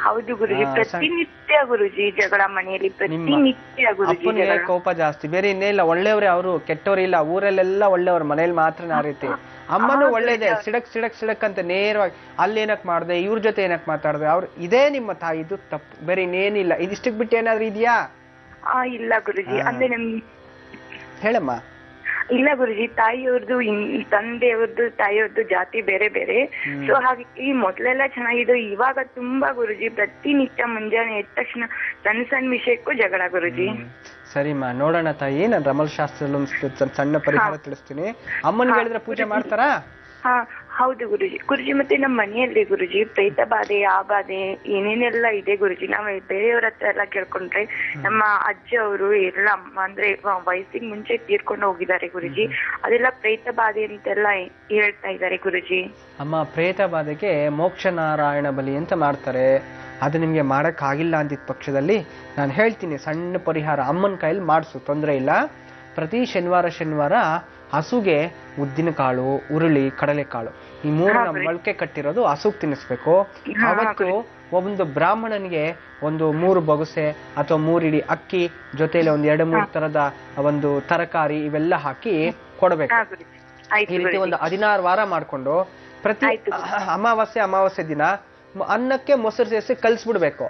ಹೌದು ಗುರುಜಿ, ಪ್ರತಿನಿತ್ಯ ಗುರುಜಿ ಜಗಳ ಮನೆಯಲ್ಲಿ, ಪ್ರತಿನಿತ್ಯ ಗುರುಜಿ. ಅಪ್ಪನಿಗೆ ಕೋಪ ಜಾಸ್ತಿ, ಬೇರೆ ಇನ್ನೇಲ್ಲ. ಒಳ್ಳೆಯವ್ರೆ ಅವರು, ಕೆಟ್ಟವ್ರಿಲ್ಲ. ಊರಲ್ಲೆಲ್ಲ ಒಳ್ಳೆಯವ್ರು, ಮನೇಲಿ ಮಾತ್ರ ಆ ರೀತಿ. ಅಮ್ಮನೂ ಒಳ್ಳೇದೇ, ಸಿಡಕ್ ಅಂತ ನೇರವಾಗಿ ಅಲ್ಲೇನಕ್ ಮಾಡ್ದೆ, ಇವ್ರ ಜೊತೆ ಏನಕ್ ಮಾತಾಡ್ದೆ, ಅವ್ರು ಇದೇ ನಿಮ್ಮ ತಾಯಿದು ತಪ್ಪು, ಬೇರೆ ಇನ್ನೇನಿಲ್ಲ. ಇದಿಷ್ಟಕ್ ಬಿಟ್ಟು ಏನಾದ್ರು ಇದೆಯಾ? ಇಲ್ಲ ಗುರುಜಿ, ಅಂದ್ರೆ ನಮ್ ಹೇಳಮ್ಮ. ಇಲ್ಲ ಗುರುಜಿ, ತಾಯಿಯವ್ರದ್ದು ತಂದೆಯವ್ರದ್ದು ತಾಯಿಯವ್ರದ್ದು ಜಾತಿ ಬೇರೆ ಬೇರೆ. ಸೊ ಹಾಗೆ ಈ ಮೊದ್ಲೆಲ್ಲ ಚೆನ್ನಾಗಿದ್ದು, ಇವಾಗ ತುಂಬಾ ಗುರುಜಿ ಪ್ರತಿನಿತ್ಯ ಮುಂಜಾನೆ ಎದ್ದ ತಕ್ಷಣ ಸಣ್ಣ ವಿಷಯಕ್ಕೂ ಜಗಳ ಗುರುಜಿ. ಸರಿಮಾ, ನೋಡೋಣ ತಾಯಿ. ನಾನು ರಮಲ್ ಶಾಸ್ತ್ರದಲ್ಲಿ ಒಂದು ಸಣ್ಣ ಪರಿಹಾರ ತಿಳಿಸ್ತೀನಿ. ಅಮ್ಮನ್ಗೆ ಹೇಳಿದ್ರೆ ಪೂಜೆ ಮಾಡ್ತಾರಾ? ಹೌದು ಗುರುಜಿ. ಗುರುಜಿ, ಮತ್ತೆ ನಮ್ಮ ಮನೆಯಲ್ಲಿ ಗುರುಜಿ ಪ್ರೇತ ಬಾಧೆ, ಆ ಬಾಧೆ ಏನೇನೆಲ್ಲ ಇದೆ ಗುರುಜಿ. ನಾವು ಬೇರೆಯವ್ರ ಹತ್ರ ಎಲ್ಲ ಕೇಳ್ಕೊಂಡ್ರೆ ನಮ್ಮ ಅಜ್ಜ ಅವರು ಎಲ್ಲ ಅಂದ್ರೆ ವಯಸ್ಸಿಗೆ ಮುಂಚೆ ತೀರ್ಕೊಂಡು ಹೋಗಿದ್ದಾರೆ ಗುರುಜಿ. ಅದೆಲ್ಲ ಪ್ರೇತ ಬಾಧೆ ಅಂತೆಲ್ಲ ಹೇಳ್ತಾ ಇದ್ದಾರೆ ಗುರುಜಿ. ಅಮ್ಮ, ಪ್ರೇತ ಬಾಧೆಗೆ ಮೋಕ್ಷ ನಾರಾಯಣ ಬಲಿ ಅಂತ ಮಾಡ್ತಾರೆ. ಅದು ನಿಮ್ಗೆ ಮಾಡಕ್ ಆಗಿಲ್ಲ ಅಂದಿದ್ದ ಪಕ್ಷದಲ್ಲಿ ನಾನು ಹೇಳ್ತೀನಿ ಸಣ್ಣ ಪರಿಹಾರ. ಅಮ್ಮನ ಕೈಯಲ್ಲಿ ಮಾಡಿಸು, ತೊಂದರೆ ಇಲ್ಲ. ಪ್ರತಿ ಶನಿವಾರ ಹಸುಗೆ ಉದ್ದಿನ ಕಾಳು, ಉರುಳಿ, ಕಡಲೆಕಾಳು ಈ ಮೂರನ್ನ ಮೊಳಕೆ ಕಟ್ಟಿರೋದು ಹಸುಗ್ ತಿನ್ನಿಸ್ಬೇಕು. ಅವತ್ತು ಒಂದು ಬ್ರಾಹ್ಮಣನಿಗೆ ಒಂದು 3 ಬೊಗಸೆ ಅಥವಾ 3 ಇಡಿ ಅಕ್ಕಿ ಜೊತೆಲಿ ಒಂದ್ 2-3 ತರದ ಒಂದು ತರಕಾರಿ ಇವೆಲ್ಲ ಹಾಕಿ ಕೊಡ್ಬೇಕು. ಈ ರೀತಿ ಒಂದು 16 ವಾರ ಮಾಡ್ಕೊಂಡು ಪ್ರತಿ ಅಮಾವಾಸ್ಯೆ ದಿನ ಅನ್ನಕ್ಕೆ ಮೊಸರು ಸೇರಿಸಿ ಕಲ್ಸ್ಬಿಡ್ಬೇಕು.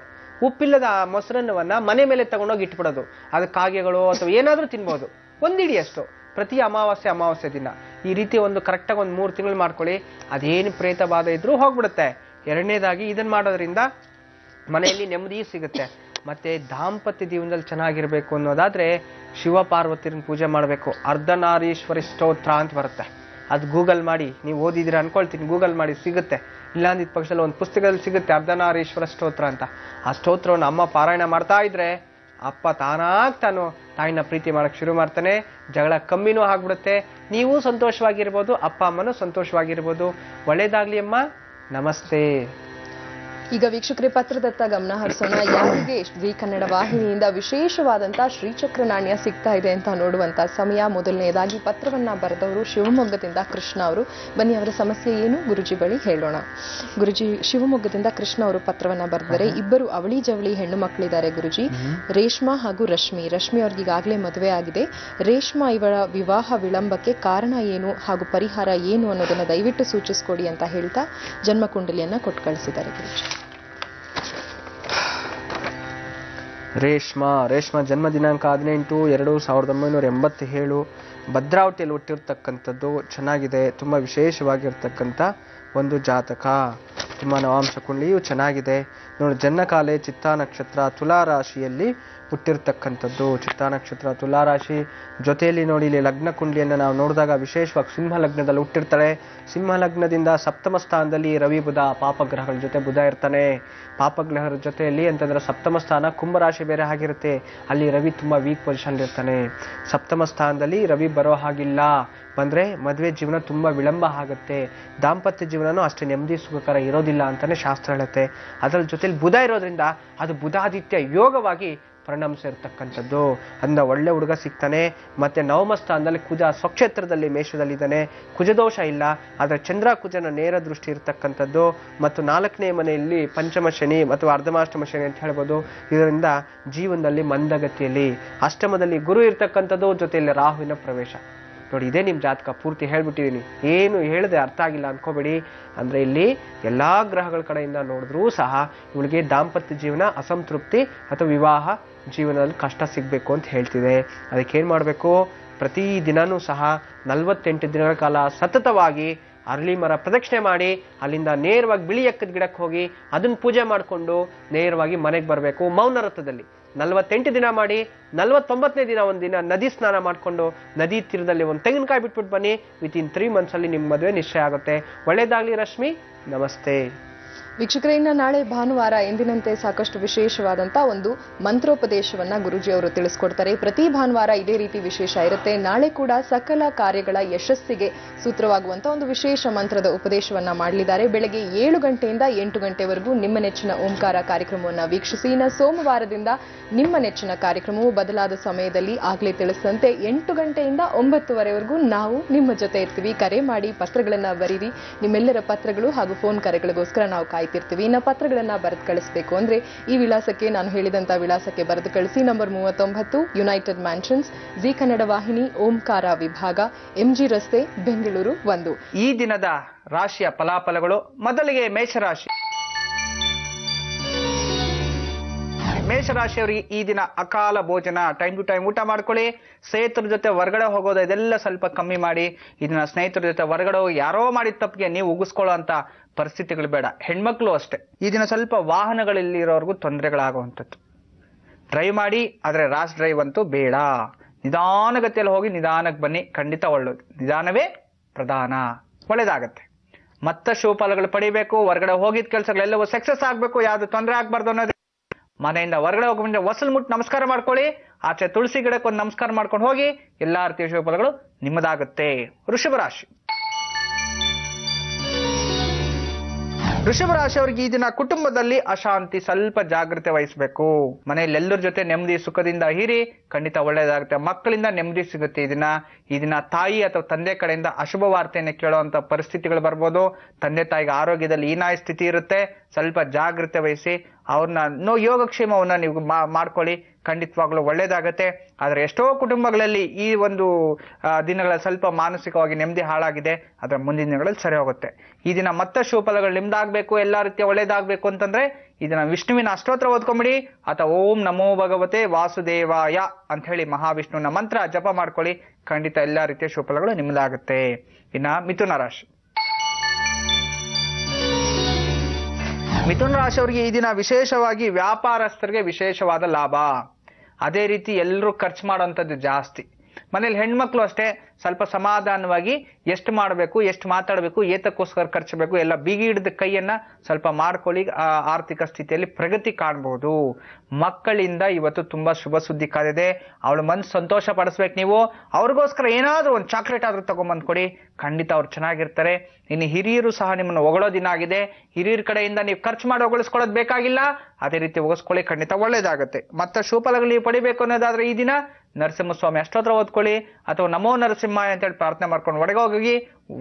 ಉಪ್ಪಿಲ್ಲದ ಆ ಮೊಸರನ್ನವನ್ನ ಮನೆ ಮೇಲೆ ತಗೊಂಡೋಗಿ ಇಟ್ಬಿಡೋದು. ಅದು ಕಾಗೆಗಳು ಅಥವಾ ಏನಾದ್ರೂ ತಿನ್ಬೋದು. 1 ಇಡಿ ಅಷ್ಟು ಪ್ರತಿ ಅಮಾವಾಸ್ಯೆ ದಿನ. ಈ ರೀತಿ ಒಂದು ಕರೆಕ್ಟಾಗಿ ಒಂದು 3 ತಿಂಗಳು ಮಾಡ್ಕೊಳ್ಳಿ. ಅದೇನು ಪ್ರೇತ ಬಾಧೆ ಇದ್ರೂ ಹೋಗ್ಬಿಡುತ್ತೆ. ಎರಡನೇದಾಗಿ ಇದನ್ನ ಮಾಡೋದ್ರಿಂದ ಮನೆಯಲ್ಲಿ ನೆಮ್ಮದಿ ಸಿಗುತ್ತೆ. ಮತ್ತೆ ದಾಂಪತ್ಯ ಜೀವನದಲ್ಲಿ ಚೆನ್ನಾಗಿರ್ಬೇಕು ಅನ್ನೋದಾದ್ರೆ ಶಿವ ಪಾರ್ವತಿಯರನ್ನ ಪೂಜೆ ಮಾಡಬೇಕು. ಅರ್ಧನಾರೀಶ್ವರಿ ಸ್ತೋತ್ರ ಅಂತ ಬರುತ್ತೆ, ಅದು ಗೂಗಲ್ ಮಾಡಿ, ನೀವು ಓದಿದಿರ ಅನ್ಕೊಳ್ತೀನಿ, ಗೂಗಲ್ ಮಾಡಿ ಸಿಗುತ್ತೆ. ಇಲ್ಲ ಅಂದಿದ್ದ ಪಕ್ಷದಲ್ಲಿ ಒಂದು ಪುಸ್ತಕದಲ್ಲಿ ಸಿಗುತ್ತೆ ಅರ್ಧನಾರೀಶ್ವರ ಸ್ತೋತ್ರ ಅಂತ. ಆ ಸ್ತೋತ್ರವನ್ನು ಅಮ್ಮ ಪಾರಾಯಣ ಮಾಡ್ತಾ ಇದ್ರೆ ಅಪ್ಪ ತಾನು ತಾಯಿನ ಪ್ರೀತಿ ಮಾಡಕ್ ಶುರು ಮಾಡ್ತಾನೆ. ಜಗಳ ಕಮ್ಮಿನೂ ಆಗ್ಬಿಡುತ್ತೆ. ನೀವು ಸಂತೋಷವಾಗಿರ್ಬೋದು, ಅಪ್ಪ ಅಮ್ಮನೂ ಸಂತೋಷವಾಗಿರ್ಬೋದು. ಒಳ್ಳೇದಾಗ್ಲಿ ಅಮ್ಮ. ನಮಸ್ತೆ. ಈಗ ವೀಕ್ಷಕರೇ ಪತ್ರದತ್ತ ಗಮನ ಹರಿಸೋಣ. ಯಾರಿಗೆ ವಿ ಕನ್ನಡ ವಾಹಿನಿಯಿಂದ ವಿಶೇಷವಾದಂತ ಶ್ರೀಚಕ್ರ ನಾಣ್ಯ ಸಿಗ್ತಾ ಇದೆ ಅಂತ ನೋಡುವಂತ ಸಮಯ. ಮೊದಲನೆಯದಾಗಿ ಪತ್ರವನ್ನ ಬರೆದವರು ಶಿವಮೊಗ್ಗದಿಂದ ಕೃಷ್ಣ ಅವರು. ಬನ್ನಿ ಅವರ ಸಮಸ್ಯೆ ಏನು ಗುರುಜಿ ಬಳಿ ಹೇಳೋಣ. ಗುರುಜಿ, ಶಿವಮೊಗ್ಗದಿಂದ ಕೃಷ್ಣ ಅವರು ಪತ್ರವನ್ನ ಬರೆದರೆ ಇಬ್ಬರು ಅವಳಿ ಜವಳಿ ಹೆಣ್ಣು ಮಕ್ಕಳಿದ್ದಾರೆ ಗುರುಜಿ, ರೇಷ್ಮಾ ಹಾಗೂ ರಶ್ಮಿ. ರಶ್ಮಿ ಅವ್ರಿಗೆ ಈಗಾಗಲೇ ಮದುವೆ ಆಗಿದೆ. ರೇಷ್ಮಾ ಇವರ ವಿವಾಹ ವಿಳಂಬಕ್ಕೆ ಕಾರಣ ಏನು ಹಾಗೂ ಪರಿಹಾರ ಏನು ಅನ್ನೋದನ್ನ ದಯವಿಟ್ಟು ಸೂಚಿಸ್ಕೊಡಿ ಅಂತ ಹೇಳ್ತಾ ಜನ್ಮ ಕುಂಡಲಿಯನ್ನ ಕೊಟ್ಟು ಕಳಿಸಿದ್ದಾರೆ ಗುರುಜಿ. ರೇಷ್ಮಾ ಜನ್ಮ ದಿನಾಂಕ 18/2/1987, ಭದ್ರಾವತಿಯಲ್ಲಿ ಹುಟ್ಟಿರ್ತಕ್ಕಂಥದ್ದು. ಚೆನ್ನಾಗಿದೆ, ತುಂಬ ವಿಶೇಷವಾಗಿರ್ತಕ್ಕಂಥ ಒಂದು ಜಾತಕ. ತುಂಬ ನವಾಂಶ ಕುಂಡಲಿಯು ಚೆನ್ನಾಗಿದೆ ನೋಡಿ. ಜನ್ಮಕಾಲೆ ಚಿತ್ತಾ ನಕ್ಷತ್ರ ತುಲಾ ರಾಶಿಯಲ್ಲಿ ಹುಟ್ಟಿರ್ತಕ್ಕಂಥದ್ದು. ಚಿತ್ತಾ ನಕ್ಷತ್ರ ತುಲಾ ರಾಶಿ ಜೊತೆಯಲ್ಲಿ ನೋಡಿ, ಇಲ್ಲಿ ಲಗ್ನ ಕುಂಡಲಿಯನ್ನು ನಾವು ನೋಡಿದಾಗ ವಿಶೇಷವಾಗಿ ಸಿಂಹ ಲಗ್ನದಲ್ಲಿ ಹುಟ್ಟಿರ್ತಾಳೆ. ಸಿಂಹ ಲಗ್ನದಿಂದ ಸಪ್ತಮ ಸ್ಥಾನದಲ್ಲಿ ರವಿ ಬುಧ ಪಾಪಗ್ರಹಗಳ ಜೊತೆ ಬುಧ ಇರ್ತಾನೆ. ಪಾಪಗ್ರಹರ ಜೊತೆಯಲ್ಲಿ ಅಂತಂದ್ರೆ ಸಪ್ತಮ ಸ್ಥಾನ ಕುಂಭರಾಶಿ ಬೇರೆ ಆಗಿರುತ್ತೆ, ಅಲ್ಲಿ ರವಿ ತುಂಬಾ ವೀಕ್ ಪೊಸಿಷನ್ ಇರ್ತಾನೆ. ಸಪ್ತಮ ಸ್ಥಾನದಲ್ಲಿ ರವಿ ಬರೋ ಹಾಗಿಲ್ಲ, ಬಂದ್ರೆ ಮದುವೆ ಜೀವನ ತುಂಬಾ ವಿಳಂಬ ಆಗುತ್ತೆ. ದಾಂಪತ್ಯ ಜೀವನನೂ ಅಷ್ಟೇ ನೆಮ್ಮದಿ ಸುಖಕರ ಇರೋದಿಲ್ಲ ಅಂತಾನೆ ಶಾಸ್ತ್ರ ಹೇಳುತ್ತೆ. ಅದರ ಜೊತೆಲಿ ಬುಧ ಇರೋದ್ರಿಂದ ಅದು ಬುಧಾದಿತ್ಯ ಯೋಗವಾಗಿ ಪರಿಣಮಿಸಿರ್ತಕ್ಕಂಥದ್ದು. ಅಂದ ಒಳ್ಳೆ ಹುಡುಗ ಸಿಗ್ತಾನೆ. ಮತ್ತೆ ನವಮ ಸ್ಥಾನದಲ್ಲಿ ಕುಜ ಸ್ವಕ್ಷೇತ್ರದಲ್ಲಿ ಮೇಷದಲ್ಲಿದ್ದಾನೆ, ಕುಜದೋಷ ಇಲ್ಲ. ಆದರೆ ಚಂದ್ರ ಕುಜನ ನೇರ ದೃಷ್ಟಿ ಇರತಕ್ಕಂಥದ್ದು. ಮತ್ತು 4ನೇ ಮನೆಯಲ್ಲಿ ಪಂಚಮ ಶನಿ ಅಥವಾ ಅರ್ಧಮಾಷ್ಟಮ ಶನಿ ಅಂತ ಹೇಳ್ಬೋದು. ಇದರಿಂದ ಜೀವನದಲ್ಲಿ ಮಂದಗತಿಯಲ್ಲಿ. ಅಷ್ಟಮದಲ್ಲಿ ಗುರು ಇರ್ತಕ್ಕಂಥದ್ದು, ಜೊತೆಯಲ್ಲಿ ರಾಹುವಿನ ಪ್ರವೇಶ. ನೋಡಿ, ಇದೇ ನಿಮ್ಮ ಜಾತಕ ಪೂರ್ತಿ ಹೇಳ್ಬಿಟ್ಟಿದ್ದೀನಿ, ಏನು ಹೇಳಿದೆ ಅರ್ಥ ಆಗಿಲ್ಲ ಅನ್ಕೋಬೇಡಿ. ಅಂದ್ರೆ ಇಲ್ಲಿ ಎಲ್ಲಾ ಗ್ರಹಗಳ ಕಡೆಯಿಂದ ನೋಡಿದ್ರೂ ಸಹ ಇವಳಿಗೆ ದಾಂಪತ್ಯ ಜೀವನ ಅಸಂತೃಪ್ತಿ ಅಥವಾ ವಿವಾಹ ಜೀವನದಲ್ಲಿ ಕಷ್ಟ ಸಿಗ್ಬೇಕು ಅಂತ ಹೇಳ್ತಿದೆ. ಅದಕ್ಕೆ ಏನ್ ಮಾಡ್ಬೇಕು, ಪ್ರತಿ ದಿನಾನೂ ಸಹ 48 ದಿನಗಳ ಕಾಲ ಸತತವಾಗಿ ಅರಳಿ ಮರ ಪ್ರದಕ್ಷಿಣೆ ಮಾಡಿ, ಅಲ್ಲಿಂದ ನೇರವಾಗಿ ಬಿಳಿ ಎಕ್ಕದ ಗಿಡಕ್ಕೆ ಹೋಗಿ ಅದನ್ನ ಪೂಜೆ ಮಾಡಿಕೊಂಡು ನೇರವಾಗಿ ಮನೆಗೆ ಬರಬೇಕು. ಮೌನ ರಥದಲ್ಲಿ 48 ದಿನ ಮಾಡಿ, 49ನೇ ದಿನ ಒಂದಿನ ನದಿ ಸ್ನಾನ ಮಾಡಿಕೊಂಡು ನದಿ ತೀರದಲ್ಲಿ ಒಂದು ತೆಂಗಿನಕಾಯಿ ಬಿಟ್ಬಿಟ್ಟು ಬನ್ನಿ. ವಿತಿನ್ 3 months ಅಲ್ಲಿ ನಿಮ್ಮ ಮದುವೆ ನಿಶ್ಚಯ ಆಗುತ್ತೆ. ಒಳ್ಳೇದಾಗ್ಲಿ ರಶ್ಮಿ, ನಮಸ್ತೆ. ವೀಕ್ಷಕರೇ, ಇನ್ನ ನಾಳೆ ಭಾನುವಾರ ಎಂದಿನಂತೆ ಸಾಕಷ್ಟು ವಿಶೇಷವಾದಂತ ಒಂದು ಮಂತ್ರೋಪದೇಶವನ್ನ ಗುರುಜಿ ಅವರು ತಿಳಿಸ್ಕೊಡ್ತಾರೆ. ಪ್ರತಿ ಭಾನುವಾರ ಇದೇ ರೀತಿ ವಿಶೇಷ ಇರುತ್ತೆ. ನಾಳೆ ಕೂಡ ಸಕಲ ಕಾರ್ಯಗಳ ಯಶಸ್ಸಿಗೆ ಸೂತ್ರವಾಗುವಂತ ಒಂದು ವಿಶೇಷ ಮಂತ್ರದ ಉಪದೇಶವನ್ನ ಮಾಡಲಿದ್ದಾರೆ. ಬೆಳಗ್ಗೆ 7 ಗಂಟೆಯಿಂದ 8 ಗಂಟೆವರೆಗೂ ನಿಮ್ಮ ನೆಚ್ಚಿನ ಓಂಕಾರ ಕಾರ್ಯಕ್ರಮವನ್ನ ವೀಕ್ಷಿಸಿ. ಇನ್ನು ಸೋಮವಾರದಿಂದ ನಿಮ್ಮ ನೆಚ್ಚಿನ ಕಾರ್ಯಕ್ರಮವು ಬದಲಾದ ಸಮಯದಲ್ಲಿ ಆಗ್ಲೇ ತಿಳಿಸಿದಂತೆ 8 ಗಂಟೆಯಿಂದ 9ವರೆವರೆಗೂ ನಾವು ನಿಮ್ಮ ಜೊತೆ ಇರ್ತೀವಿ. ಕರೆ ಮಾಡಿ, ಪತ್ರಗಳನ್ನ ಬರೀರಿ. ನಿಮ್ಮೆಲ್ಲರ ಪತ್ರಗಳು ಹಾಗೂ ಫೋನ್ ಕರೆಗಳಿಗೋಸ್ಕರ ನಾವು ಕಾಯ್ತಿರ್ತೀವಿ. ಇನ್ನು ಪತ್ರಗಳನ್ನ ಬರೆದು ಕಳಿಸಬೇಕು ಅಂದ್ರೆ ಈ ವಿಳಾಸಕ್ಕೆ, ನಾನು ಹೇಳಿದಂತ ವಿಳಾಸಕ್ಕೆ ಬರೆದು ಕಳಿಸಿ. Number 39, United mansions, G Kannada ವಾಹಿನಿ, ಓಂಕಾರ ವಿಭಾಗ, MG ರಸ್ತೆ, ಬೆಂಗಳೂರು 1. ಈ ದಿನದ ರಾಶಿಯ ಫಲಾಫಲಗಳು. ಮೊದಲಿಗೆ ಮೇಷರಾಶಿ. ಮೇಷರಾಶಿಯವರಿಗೆ ಈ ದಿನ ಅಕಾಲ ಭೋಜನ, ಟೈಮ್ ಟು ಟೈಮ್ ಊಟ ಮಾಡ್ಕೊಳ್ಳಿ. ಸ್ನೇಹಿತರ ಜೊತೆ ಹೊರಗಡೆ ಹೋಗೋದು ಇದೆಲ್ಲ ಸ್ವಲ್ಪ ಕಮ್ಮಿ ಮಾಡಿ. ಇದನ್ನ ಸ್ನೇಹಿತರ ಜೊತೆ ಹೊರಗಡೆ ಹೋಗಿ ಯಾರೋ ಮಾಡಿದ ತಪ್ಪಿಗೆ ನೀವು ಉಗಿಸ್ಕೊಳ್ಳೋ ಅಂತ ಪರಿಸ್ಥಿತಿಗಳು ಬೇಡ. ಹೆಣ್ಮಕ್ಳು ಅಷ್ಟೇ, ಈ ದಿನ ಸ್ವಲ್ಪ ವಾಹನಗಳಲ್ಲಿ ಇರೋರ್ಗೂ ತೊಂದರೆಗಳಾಗುವಂಥದ್ದು. ಡ್ರೈವ್ ಮಾಡಿ, ಆದರೆ ರಾಶ್ ಡ್ರೈವ್ ಅಂತೂ ಬೇಡ. ನಿಧಾನಗತಿಯಲ್ಲಿ ಹೋಗಿ ನಿಧಾನಕ್ಕೆ ಬನ್ನಿ, ಖಂಡಿತ ಒಳ್ಳೇದು. ನಿಧಾನವೇ ಪ್ರಧಾನ, ಒಳ್ಳೇದಾಗತ್ತೆ. ಮತ್ತಷ್ಟು ಫಲಗಳು ಪಡಿಬೇಕು. ಹೊರಗಡೆ ಹೋಗಿದ ಕೆಲಸಗಳೆಲ್ಲವೂ ಸಕ್ಸಸ್ ಆಗಬೇಕು, ಯಾವ್ದು ತೊಂದರೆ ಆಗ್ಬಾರ್ದು ಅನ್ನೋದು. ಮನೆಯಿಂದ ಹೊರಗಡೆ ಹೋಗಿ ಹೊಸಲು ಮುಟ್ಟು ನಮಸ್ಕಾರ ಮಾಡ್ಕೊಳ್ಳಿ. ಆಚೆ ತುಳಸಿ ಗಿಡಕ್ಕೆ ಒಂದು ನಮಸ್ಕಾರ ಮಾಡ್ಕೊಂಡು ಹೋಗಿ. ಎಲ್ಲಾ ರೀತಿಯ ಶುಭ ಫಲಗಳು ನಿಮ್ಮದಾಗುತ್ತೆ. ವೃಷಭ ರಾಶಿ. ವೃಷಭ ರಾಶಿಯವರಿಗೆ ಈ ದಿನ ಕುಟುಂಬದಲ್ಲಿ ಅಶಾಂತಿ, ಸ್ವಲ್ಪ ಜಾಗ್ರತೆ ವಹಿಸಬೇಕು. ಮನೆಯಲ್ಲಿ ಎಲ್ಲರ ಜೊತೆ ನೆಮ್ಮದಿ ಸುಖದಿಂದ ಇರಿ, ಖಂಡಿತ ಒಳ್ಳೆಯದಾಗುತ್ತೆ. ಮಕ್ಕಳಿಂದ ನೆಮ್ಮದಿ ಸಿಗುತ್ತೆ. ಈ ದಿನ ತಾಯಿ ಅಥವಾ ತಂದೆ ಕಡೆಯಿಂದ ಅಶುಭ ವಾರ್ತೆಯನ್ನು ಕೇಳುವಂತ ಪರಿಸ್ಥಿತಿಗಳು ಬರ್ಬೋದು. ತಂದೆ ತಾಯಿಗೆ ಆರೋಗ್ಯದಲ್ಲಿ ಹೀನಾಯ ಸ್ಥಿತಿ ಇರುತ್ತೆ, ಸ್ವಲ್ಪ ಜಾಗ್ರತೆ ವಹಿಸಿ. ಅವ್ರನ್ನ ಯೋಗಕ್ಷೇಮವನ್ನ ನೀವು ಮಾಡ್ಕೊಳ್ಳಿ, ಖಂಡಿತವಾಗ್ಲೂ ಒಳ್ಳೇದಾಗತ್ತೆ. ಆದ್ರೆ ಎಷ್ಟೋ ಕುಟುಂಬಗಳಲ್ಲಿ ಈ ಒಂದು ದಿನಗಳ ಸ್ವಲ್ಪ ಮಾನಸಿಕವಾಗಿ ನೆಮ್ಮದಿ ಹಾಳಾಗಿದೆ. ಅದರ ಮುಂದಿನ ದಿನಗಳಲ್ಲಿ ಸರಿ ಹೋಗುತ್ತೆ. ಈ ದಿನ ಮತ್ತಷ್ಟು ಫಲಗಳು ನಿಮ್ದಾಗಬೇಕು, ಎಲ್ಲಾ ರೀತಿಯ ಒಳ್ಳೇದಾಗಬೇಕು ಅಂತಂದ್ರೆ ಈ ದಿನ ವಿಷ್ಣುವಿನ ಅಷ್ಟೋತ್ರ ಓದ್ಕೊಂಬಿಡಿ, ಅಥವಾ ಓಂ ನಮೋ ಭಗವತೆ ವಾಸುದೇವಾಯ ಅಂತ ಹೇಳಿ ಮಹಾವಿಷ್ಣುವಿನ ಮಂತ್ರ ಜಪ ಮಾಡ್ಕೊಳ್ಳಿ. ಖಂಡಿತ ಎಲ್ಲಾ ರೀತಿಯ ಶುಭಫಲಗಳು ನಿಮ್ದಾಗುತ್ತೆ. ಇನ್ನ ಮಿಥುನ ರಾಶಿ. ಮಿಥುನ ರಾಶಿಯವರಿಗೆ ಈ ದಿನ ವಿಶೇಷವಾಗಿ ವ್ಯಾಪಾರಸ್ಥರಿಗೆ ವಿಶೇಷವಾದ ಲಾಭ. ಅದೇ ರೀತಿ ಎಲ್ಲರೂ ಖರ್ಚು ಮಾಡುವಂಥದ್ದು ಜಾಸ್ತಿ. ಮನೇಲಿ ಹೆಣ್ಮಕ್ಳು ಅಷ್ಟೇ, ಸ್ವಲ್ಪ ಸಮಾಧಾನವಾಗಿ ಎಷ್ಟು ಮಾಡಬೇಕು, ಎಷ್ಟು ಮಾತಾಡಬೇಕು, ಏತಕ್ಕೋಸ್ಕರ ಖರ್ಚಬೇಕು ಎಲ್ಲ ಬಿಗಿ ಹಿಡಿದ ಕೈಯನ್ನ ಸ್ವಲ್ಪ ಮಾಡ್ಕೊಳ್ಳಿ. ಆರ್ಥಿಕ ಸ್ಥಿತಿಯಲ್ಲಿ ಪ್ರಗತಿ ಕಾಣಬಹುದು. ಮಕ್ಕಳಿಂದ ಇವತ್ತು ತುಂಬಾ ಶುಭ ಸುದ್ದಿ ಕಾದಿದೆ. ಅವಳ ಮನಸ್ಸು ಸಂತೋಷ ಪಡಿಸ್ಬೇಕು. ನೀವು ಅವ್ರಿಗೋಸ್ಕರ ಏನಾದ್ರೂ ಒಂದು ಚಾಕ್ಲೇಟ್ ಆದ್ರೂ ತಗೊಂಬಂದ್ ಕೊಡಿ, ಖಂಡಿತ ಅವ್ರು ಚೆನ್ನಾಗಿರ್ತಾರೆ. ಇನ್ನು ಹಿರಿಯರು ಸಹ ನಿಮ್ಮನ್ನು ಹೊಗಳೋ ದಿನ ಆಗಿದೆ. ಹಿರಿಯರ ಕಡೆಯಿಂದ ನೀವು ಖರ್ಚು ಮಾಡಿ ಹೊಗಳಿಸ್ಕೊಳ್ಳೋದು ಬೇಕಾಗಿಲ್ಲ, ಅದೇ ರೀತಿ ಹೊಗಳಿಸ್ಕೊಳ್ಳಿ, ಖಂಡಿತ ಒಳ್ಳೇದಾಗುತ್ತೆ. ಮತ್ತೆ ಶುಭಫಲಗಳು ನೀವು ಪಡಿಬೇಕು ಅನ್ನೋದಾದ್ರೆ ಈ ದಿನ ನರಸಿಂಹಸ್ವಾಮಿ ಅಷ್ಟೋತ್ರ ಓದ್ಕೊಳ್ಳಿ, ಅಥವಾ ನಮೋ ನರಸಿಂಹ ಅಂತೇಳಿ ಪ್ರಾರ್ಥನೆ ಮಾಡ್ಕೊಂಡು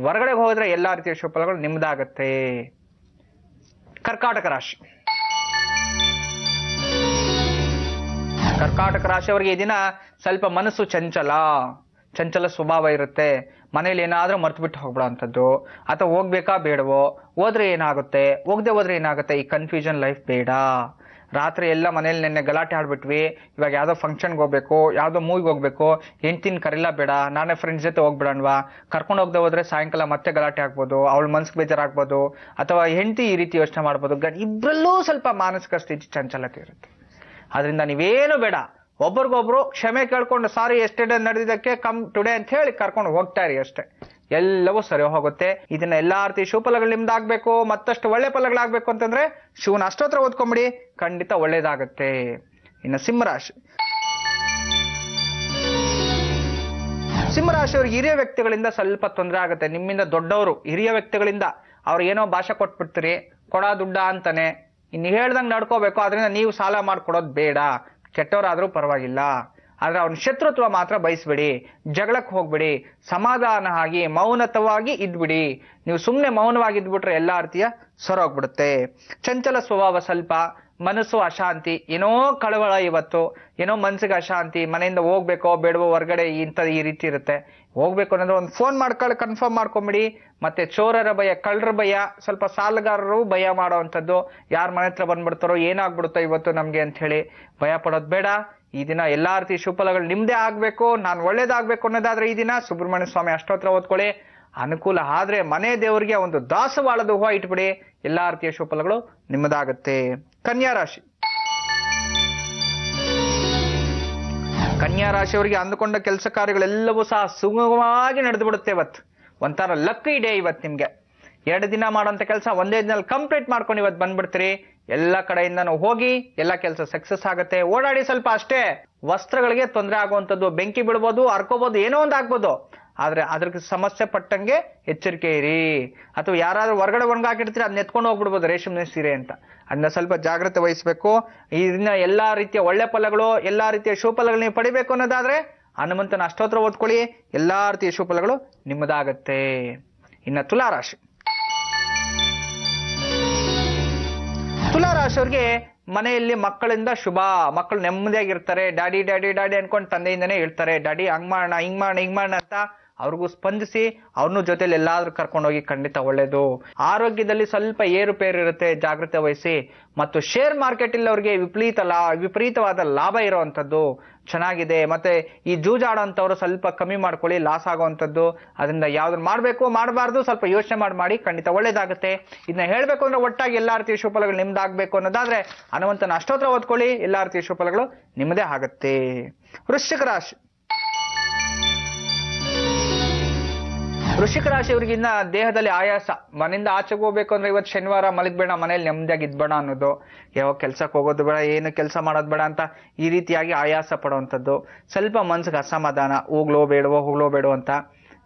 ಹೊರಗಡೆ ಹೋದ್ರೆ ಎಲ್ಲಾ ರೀತಿಯ ಶುಭಫಲಗಳು ನಿಮ್ದಾಗತ್ತೆ. ಕರ್ಕಾಟಕ ರಾಶಿ. ಕರ್ಕಾಟಕ ರಾಶಿಯವರಿಗೆ ಈ ದಿನ ಸ್ವಲ್ಪ ಮನಸ್ಸು ಚಂಚಲ ಸ್ವಭಾವ ಇರುತ್ತೆ. ಮನೇಲಿ ಏನಾದ್ರೂ ಮರ್ತು ಬಿಟ್ಟು ಹೋಗ್ಬಿಡೋಂಥದ್ದು, ಅಥವಾ ಹೋಗ್ಬೇಕಾ ಬೇಡವೋ, ಹೋದ್ರೆ ಏನಾಗುತ್ತೆ, ಹೋಗದೆ ಹೋದ್ರೆ ಏನಾಗುತ್ತೆ, ಈ ಕನ್ಫ್ಯೂಷನ್ ಲೈಫ್ ಬೇಡ. ರಾತ್ರಿ ಎಲ್ಲ ಮನೇಲಿ ನೆನ್ನೆ ಗಲಾಟೆ ಆಡ್ಬಿಟ್ವಿ, ಇವಾಗ ಯಾವ್ದೋ ಫಂಕ್ಷನ್ಗೆ ಹೋಗ್ಬೇಕು, ಯಾವ್ದೋ ಮೂವಿಗೆ ಹೋಗ್ಬೇಕು, ಹೆಂಡ್ತಿನ ಕರೆಲ್ಲ ಬೇಡ, ನಾನೇ ಫ್ರೆಂಡ್ಸ್ ಜೊತೆ ಹೋಗ್ಬಿಡಣ್ವಾ, ಕರ್ಕೊಂಡು ಹೋಗದೆ ಹೋದ್ರೆ ಸಾಯಂಕಾಲ ಮತ್ತೆ ಗಲಾಟೆ ಆಗ್ಬೋದು, ಅವಳ ಮನ್ಸಿಗೆ ಬೇಜಾರಾಗ್ಬೋದು, ಅಥವಾ ಹೆಂಡ್ತಿ ಈ ರೀತಿ ಯೋಚನೆ ಮಾಡ್ಬೋದು. ಇಬ್ಬರಲ್ಲೂ ಸ್ವಲ್ಪ ಮಾನಸಿಕ ಸ್ಥಿತಿ ಚಂಚಲತೆ ಇರುತ್ತೆ. ಆದ್ರಿಂದ ನೀವೇನು ಬೇಡ, ಒಬ್ರಿಗೊಬ್ರು ಕ್ಷಮೆ ಕೇಳ್ಕೊಂಡು ಸಾರಿ ಎಸ್ಟರ್ಡೇ ನಡೆದಿದ್ದಕ್ಕೆ ಕಮ್ ಟುಡೇ ಅಂತ ಹೇಳಿ ಕರ್ಕೊಂಡು ಹೋಗ್ತಾ ಇರಿ ಅಷ್ಟೇ, ಎಲ್ಲವೂ ಸರಿ ಹೋಗುತ್ತೆ. ಇದನ್ನ ಎಲ್ಲಾ ರೀತಿ ಶುಭಫಲಗಳು ನಿಮ್ದಾಗ್ಬೇಕು, ಮತ್ತಷ್ಟು ಒಳ್ಳೆ ಫಲಗಳಾಗ್ಬೇಕು ಅಂತಂದ್ರೆ ಶಿವನ ಅಷ್ಟೋತ್ರ ಓದ್ಕೊಂಬಿಡಿ, ಖಂಡಿತ ಒಳ್ಳೇದಾಗತ್ತೆ. ಇನ್ನು ಸಿಂಹರಾಶಿಯವ್ರಿಗೆ ಹಿರಿಯ ವ್ಯಕ್ತಿಗಳಿಂದ ಸ್ವಲ್ಪ ತೊಂದರೆ ಆಗುತ್ತೆ. ನಿಮ್ಮಿಂದ ದೊಡ್ಡವರು ಹಿರಿಯ ವ್ಯಕ್ತಿಗಳಿಂದ ಅವ್ರು ಏನೋ ಭಾಷೆ ಕೊಟ್ಬಿಡ್ತೀರಿ, ಕೊಡ ದುಡ್ಡ ಅಂತಾನೆ, ಇನ್ನು ಹೇಳ್ದಂಗೆ ನಡ್ಕೋಬೇಕು. ಅದರಿಂದ ನೀವು ಸಾಲ ಮಾಡ್ಕೊಡೋದು ಬೇಡ. ಕೆಟ್ಟವರಾದ್ರೂ ಪರವಾಗಿಲ್ಲ, ಆದ್ರೆ ಅವ್ನ ಶತ್ರುತ್ವ ಮಾತ್ರ ಬಯಸ್ಬಿಡಿ, ಜಗಳಕ್ಕೆ ಹೋಗ್ಬಿಡಿ, ಸಮಾಧಾನ ಆಗಿ ಮೌನತವಾಗಿ ಇದ್ಬಿಡಿ. ನೀವು ಸುಮ್ಮನೆ ಮೌನವಾಗಿ ಇದ್ಬಿಟ್ರೆ ಎಲ್ಲಾ ರೀತಿಯ ಸರೋಗ್ಬಿಡುತ್ತೆ. ಚಂಚಲ ಸ್ವಭಾವ, ಸ್ವಲ್ಪ ಮನಸ್ಸು ಅಶಾಂತಿ, ಏನೋ ಕಳವಳ, ಇವತ್ತು ಏನೋ ಮನ್ಸಿಗೆ ಅಶಾಂತಿ, ಮನೆಯಿಂದ ಹೋಗ್ಬೇಕೋ ಬೇಡವೋ, ಹೊರಗಡೆ ಈ ರೀತಿ ಇರುತ್ತೆ. ಹೋಗ್ಬೇಕು ಅನ್ನೋದ್ರೆ ಒಂದು ಫೋನ್ ಮಾಡ್ಕೊಳ್ಳಿ, ಕನ್ಫರ್ಮ್ ಮಾಡ್ಕೊಂಬಿಡಿ. ಮತ್ತೆ ಚೋರರ ಭಯ, ಕಳ್ಳರ ಭಯ, ಸ್ವಲ್ಪ ಸಾಲಗಾರರು ಭಯ ಮಾಡೋವಂಥದ್ದು, ಯಾರ ಮನೆ ಹತ್ರ ಬಂದ್ಬಿಡ್ತಾರೋ, ಏನಾಗ್ಬಿಡುತ್ತೋ ಇವತ್ತು ನಮ್ಗೆ ಅಂತ ಹೇಳಿ ಭಯ ಪಡೋದು ಬೇಡ. ಈ ದಿನ ಎಲ್ಲಾ ರೀತಿ ಶುಭಫಲಗಳು ನಿಮ್ದೇ ಆಗ್ಬೇಕು, ನಾನು ಒಳ್ಳೇದಾಗ್ಬೇಕು ಅನ್ನೋದಾದ್ರೆ ಈ ದಿನ ಸುಬ್ರಹ್ಮಣ್ಯ ಸ್ವಾಮಿ ಅಷ್ಟೋತ್ರ ಓದ್ಕೊಳ್ಳಿ. ಅನುಕೂಲ ಆದ್ರೆ ಮನೆ ದೇವರಿಗೆ ಒಂದು ದಾಸವಾಳದ ಹೂವು ಇಟ್ಬಿಡಿ, ಎಲ್ಲಾ ರೀತಿಯ ಶುಭಫಲಗಳು ನಿಮ್ಮದಾಗುತ್ತೆ. ಕನ್ಯಾ ರಾಶಿ. ಕನ್ಯಾ ರಾಶಿಯವರಿಗೆ ಅಂದುಕೊಂಡ ಕೆಲಸ ಕಾರ್ಯಗಳೆಲ್ಲವೂ ಸಹ ಸುಗಮವಾಗಿ ನಡೆದು ಬಿಡುತ್ತೆ. ಇವತ್ತು ಒಂಥರ ಲಕ್ಕಿ ಡೇ. ಇವತ್ತು ನಿಮ್ಗೆ 2 ದಿನ ಮಾಡೋಂಥ ಕೆಲಸ ಒಂದೇ ದಿನಲ್ಲಿ ಕಂಪ್ಲೀಟ್ ಮಾಡ್ಕೊಂಡು ಇವತ್ತು ಬಂದ್ಬಿಡ್ತೀರಿ. ಎಲ್ಲ ಕಡೆಯಿಂದನೂ ಹೋಗಿ ಎಲ್ಲ ಕೆಲಸ ಸಕ್ಸಸ್ ಆಗುತ್ತೆ. ಓಡಾಡಿ ಸ್ವಲ್ಪ ಅಷ್ಟೇ, ವಸ್ತ್ರಗಳಿಗೆ ತೊಂದರೆ ಆಗುವಂಥದ್ದು, ಬೆಂಕಿ ಬಿಡ್ಬೋದು, ಹರ್ಕೋಬಹುದು, ಏನೋ ಒಂದು ಆಗ್ಬೋದು, ಆದ್ರೆ ಅದ್ರ ಸಮಸ್ಯೆ ಪಟ್ಟಂಗೆ ಎಚ್ಚರಿಕೆ ಇರಿ. ಅಥವಾ ಯಾರಾದ್ರೂ ಹೊರಗಡೆ ಒಣಗಾಕಿರ್ತೀರಿ, ಅದನ್ನ ಎತ್ಕೊಂಡು ಹೋಗ್ಬಿಡ್ಬೋದು, ರೇಷ್ಮೆ ಸೀರೆ ಅಂತ, ಅದನ್ನ ಸ್ವಲ್ಪ ಜಾಗ್ರತೆ ವಹಿಸ್ಬೇಕು. ಇದನ್ನ ಎಲ್ಲಾ ರೀತಿಯ ಒಳ್ಳೆ ಫಲಗಳು, ಎಲ್ಲಾ ರೀತಿಯ ಶುಭಫಲಗಳು ನೀವು ಪಡಿಬೇಕು ಅನ್ನೋದಾದ್ರೆ ಹನುಮಂತನ ಅಷ್ಟೋತ್ರ ಓದ್ಕೊಳ್ಳಿ, ಎಲ್ಲಾ ರೀತಿಯ ಶುಭಫಲಗಳು ನಿಮ್ಮದಾಗತ್ತೆ. ಇನ್ನ ತುಲಾರಾಶಿ. ತುಲಾರಾಶಿಯವ್ರಿಗೆ ಮನೆಯಲ್ಲಿ ಮಕ್ಕಳಿಂದ ಶುಭ, ಮಕ್ಕಳು ನೆಮ್ಮದಿಯಾಗಿರ್ತಾರೆ. ಡ್ಯಾಡಿ ಡ್ಯಾಡಿ ಡ್ಯಾಡಿ ಅನ್ಕೊಂಡು ತಂದೆಯಿಂದನೇ ಹೇಳ್ತಾರೆ, ಡ್ಯಾಡಿ ಹಂಗ್ ಮಾಡೋಣ, ಹಿಂಗ್ ಮಾಡೋಣ, ಹಿಂಗ್ ಮಾಡೋಣ ಅಂತ. ಅವ್ರಿಗೂ ಸ್ಪಂದಿಸಿ ಅವ್ರನ್ನೂ ಜೊತೆಲಿ ಎಲ್ಲಾದ್ರೂ ಕರ್ಕೊಂಡೋಗಿ, ಖಂಡಿತ ಒಳ್ಳೇದು. ಆರೋಗ್ಯದಲ್ಲಿ ಸ್ವಲ್ಪ ಏರುಪೇರು ಇರುತ್ತೆ, ಜಾಗ್ರತೆ ವಹಿಸಿ. ಮತ್ತು ಶೇರ್ ಮಾರ್ಕೆಟ್ ಇಲ್ಲಿ ಅವ್ರಿಗೆ ವಿಪರೀತವಾದ ಲಾಭ ಇರುವಂತದ್ದು ಚೆನ್ನಾಗಿದೆ. ಮತ್ತೆ ಈ ಜೂಜಾಡೋಂಥವ್ರು ಸ್ವಲ್ಪ ಕಮ್ಮಿ ಮಾಡ್ಕೊಳ್ಳಿ, ಲಾಸ್ ಆಗುವಂಥದ್ದು. ಅದರಿಂದ ಯಾವ್ದನ್ನ ಮಾಡ್ಬೇಕು ಮಾಡಬಾರ್ದು ಸ್ವಲ್ಪ ಯೋಚನೆ ಮಾಡಿ, ಖಂಡಿತ ಒಳ್ಳೇದಾಗುತ್ತೆ. ಇದನ್ನ ಹೇಳ್ಬೇಕು ಅಂದ್ರೆ ಒಟ್ಟಾಗಿ ಎಲ್ಲಾ ರೀತಿಯ ಶುಭಫಲಗಳು ನಿಮ್ದಾಗ್ಬೇಕು ಅನ್ನೋದಾದ್ರೆ ಹನುಮಂತನ ಅಷ್ಟೋತ್ರ ಓದ್ಕೊಳ್ಳಿ, ಎಲ್ಲಾ ರೀತಿಯ ಶುಭಫಲಗಳು ನಿಮ್ಮದೇ ಆಗುತ್ತೆ. ವೃಶ್ಚಿಕ ರಾಶಿ. ವೃಶ್ಚಿಕ ರಾಶಿಯವರಿಗಿನ್ನ ದೇಹದಲ್ಲಿ ಆಯಾಸ, ಮನೆಯಿಂದ ಆಚೆಗೆ ಹೋಗ್ಬೇಕು ಅಂದ್ರೆ ಇವತ್ತು ಶನಿವಾರ ಮಲಗಬೇಡ, ಮನೇಲಿ ನೆಮ್ಮದಿಯಾಗಿ ಇದ್ಬೇಡ ಅನ್ನೋದು, ಯಾವ ಕೆಲ್ಸಕ್ಕೆ ಹೋಗೋದು ಬೇಡ, ಏನು ಕೆಲಸ ಮಾಡೋದು ಬೇಡ ಅಂತ ಈ ರೀತಿಯಾಗಿ ಆಯಾಸ ಪಡುವಂಥದ್ದು, ಸ್ವಲ್ಪ ಮನ್ಸಿಗೆ ಅಸಮಾಧಾನ, ಹೋಗ್ಲೋ ಬೇಡವೋ ಅಂತ.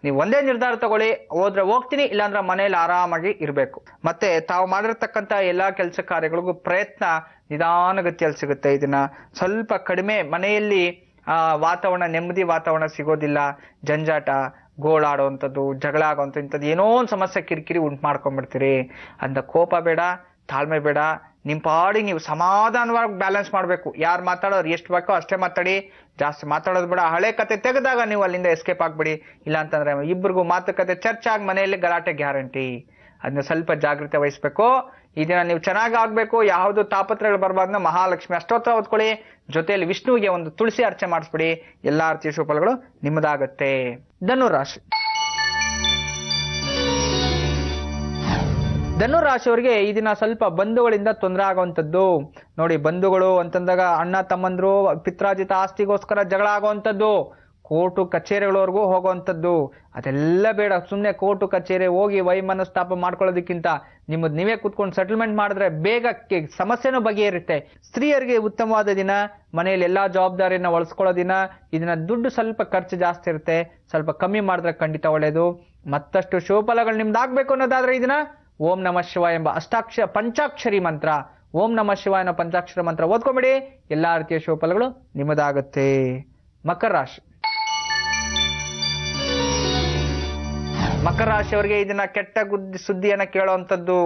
ನೀವು ಒಂದೇ ನಿರ್ಧಾರ ತಗೊಳ್ಳಿ, ಹೋದ್ರೆ ಹೋಗ್ತೀನಿ, ಇಲ್ಲಾಂದ್ರೆ ಮನೇಲಿ ಆರಾಮಾಗಿ ಇರಬೇಕು. ಮತ್ತೆ ತಾವು ಮಾಡಿರ್ತಕ್ಕಂಥ ಎಲ್ಲಾ ಕೆಲಸ ಕಾರ್ಯಗಳಿಗೂ ಪ್ರಯತ್ನ ನಿಧಾನಗತಿಯಲ್ಲಿ ಸಿಗುತ್ತೆ. ಇದನ್ನ ಸ್ವಲ್ಪ ಕಡಿಮೆ, ಮನೆಯಲ್ಲಿ ವಾತಾವರಣ, ನೆಮ್ಮದಿ ವಾತಾವರಣ ಸಿಗೋದಿಲ್ಲ. ಜಂಜಾಟ, ಗೋಳಾಡುವಂಥದ್ದು, ಜಗಳ ಆಗುವಂಥದ್ದು, ಇಂಥದ್ದು ಏನೋ ಒಂದು ಸಮಸ್ಯೆ ಕಿರಿಕಿರಿ ಉಂಟು ಮಾಡ್ಕೊಂಡ್ಬಿಡ್ತೀರಿ. ಅಂತ ಕೋಪ ಬೇಡ, ತಾಳ್ಮೆ ಬೇಡ, ನಿಮ್ಮ ಪಾಡಿಗೆ ನೀವು ಸಮಾಧಾನವಾಗಿ ಬ್ಯಾಲೆನ್ಸ್ ಮಾಡಬೇಕು. ಯಾರು ಮಾತಾಡೋರು ಎಷ್ಟು ಬೇಕೋ ಅಷ್ಟೇ ಮಾತಾಡಿ, ಜಾಸ್ತಿ ಮಾತಾಡೋದು ಬೇಡ. ಹಳೆ ಕತೆ ತೆಗೆದಾಗ ನೀವು ಅಲ್ಲಿಂದ ಎಸ್ಕೇಪ್ ಆಗ್ಬಿಡಿ. ಇಲ್ಲ ಅಂತಂದ್ರೆ ಇಬ್ಬರಿಗೂ ಮಾತುಕತೆ ಚರ್ಚಾಗಿ ಮನೆಯಲ್ಲಿ ಗಲಾಟೆ ಗ್ಯಾರಂಟಿ. ಅದನ್ನ ಸ್ವಲ್ಪ ಜಾಗೃತಿ ವಹಿಸ್ಬೇಕು. ಈ ದಿನ ನೀವು ಚೆನ್ನಾಗಿ ಆಗ್ಬೇಕು, ಯಾವುದು ತಾಪತ್ರಗಳು ಬರಬಾರ್ದು, ಮಹಾಲಕ್ಷ್ಮಿ ಅಷ್ಟೋತ್ರ ಓದ್ಕೊಳ್ಳಿ, ಜೊತೆಯಲ್ಲಿ ವಿಷ್ಣುವಿಗೆ ಒಂದು ತುಳಸಿ ಅರ್ಚನೆ ಮಾಡಿಸ್ಬಿಡಿ, ಎಲ್ಲಾ ರೀತಿಯ ಶುಭಫಲಗಳು ನಿಮ್ಮದಾಗತ್ತೆ. ಧನುರಾಶಿ. ಧನುರಾಶಿಯವರಿಗೆ ಈ ದಿನ ಸ್ವಲ್ಪ ಬಂಧುಗಳಿಂದ ತೊಂದರೆ ಆಗುವಂಥದ್ದು ನೋಡಿ. ಬಂಧುಗಳು ಅಂತಂದಾಗ ಅಣ್ಣ ತಮ್ಮಂದ್ರು ಪಿತ್ರಾಜಿತ ಆಸ್ತಿಗೋಸ್ಕರ ಜಗಳ ಆಗುವಂಥದ್ದು, ಕೋರ್ಟು ಕಚೇರಿಗಳವರೆಗೂ ಹೋಗುವಂಥದ್ದು ಅದೆಲ್ಲ ಬೇಡ. ಸುಮ್ಮನೆ ಕೋರ್ಟು ಕಚೇರಿ ಹೋಗಿ ವೈಮನಸ್ತಾಪ ಮಾಡ್ಕೊಳ್ಳೋದಕ್ಕಿಂತ ನಿಮ್ಮದು ನೀವೇ ಕುತ್ಕೊಂಡು ಸೆಟಲ್ಮೆಂಟ್ ಮಾಡಿದ್ರೆ ಬೇಗ ಸಮಸ್ಯೆನೂ ಬಗೆಹರುತ್ತೆ. ಸ್ತ್ರೀಯರಿಗೆ ಉತ್ತಮವಾದ ದಿನ, ಮನೆಯಲ್ಲಿ ಎಲ್ಲಾ ಜವಾಬ್ದಾರಿಯನ್ನ ವಹಿಸ್ಕೊಳ್ಳೋ ದಿನ. ಇದನ್ನ ದುಡ್ಡು ಸ್ವಲ್ಪ ಖರ್ಚು ಜಾಸ್ತಿ ಇರುತ್ತೆ, ಸ್ವಲ್ಪ ಕಮ್ಮಿ ಮಾಡಿದ್ರೆ ಖಂಡಿತ ಒಳ್ಳೆಯದು. ಮತ್ತಷ್ಟು ಶುಭಫಲಗಳು ನಿಮ್ದಾಗಬೇಕು ಅನ್ನೋದಾದ್ರೆ ಇದನ್ನ ಓಂ ನಮಃ ಶಿವಾಯ ಎಂಬ ಪಂಚಾಕ್ಷರಿ ಮಂತ್ರ, ಓಂ ನಮಃ ಶಿವಾಯ ಅನ್ನೋ ಪಂಚಾಕ್ಷರ ಮಂತ್ರ ಓದ್ಕೊಂಬಿಡಿ, ಎಲ್ಲಾ ರೀತಿಯ ಶುಭಫಲಗಳು ನಿಮ್ಮದಾಗುತ್ತೆ. ಮಕರ ರಾಶಿ. ಮಕರ ರಾಶಿಯವರಿಗೆ ಇದನ್ನ ಕೆಟ್ಟ ಸುದ್ದಿಯನ್ನ ಕೇಳುವಂಥದ್ದು.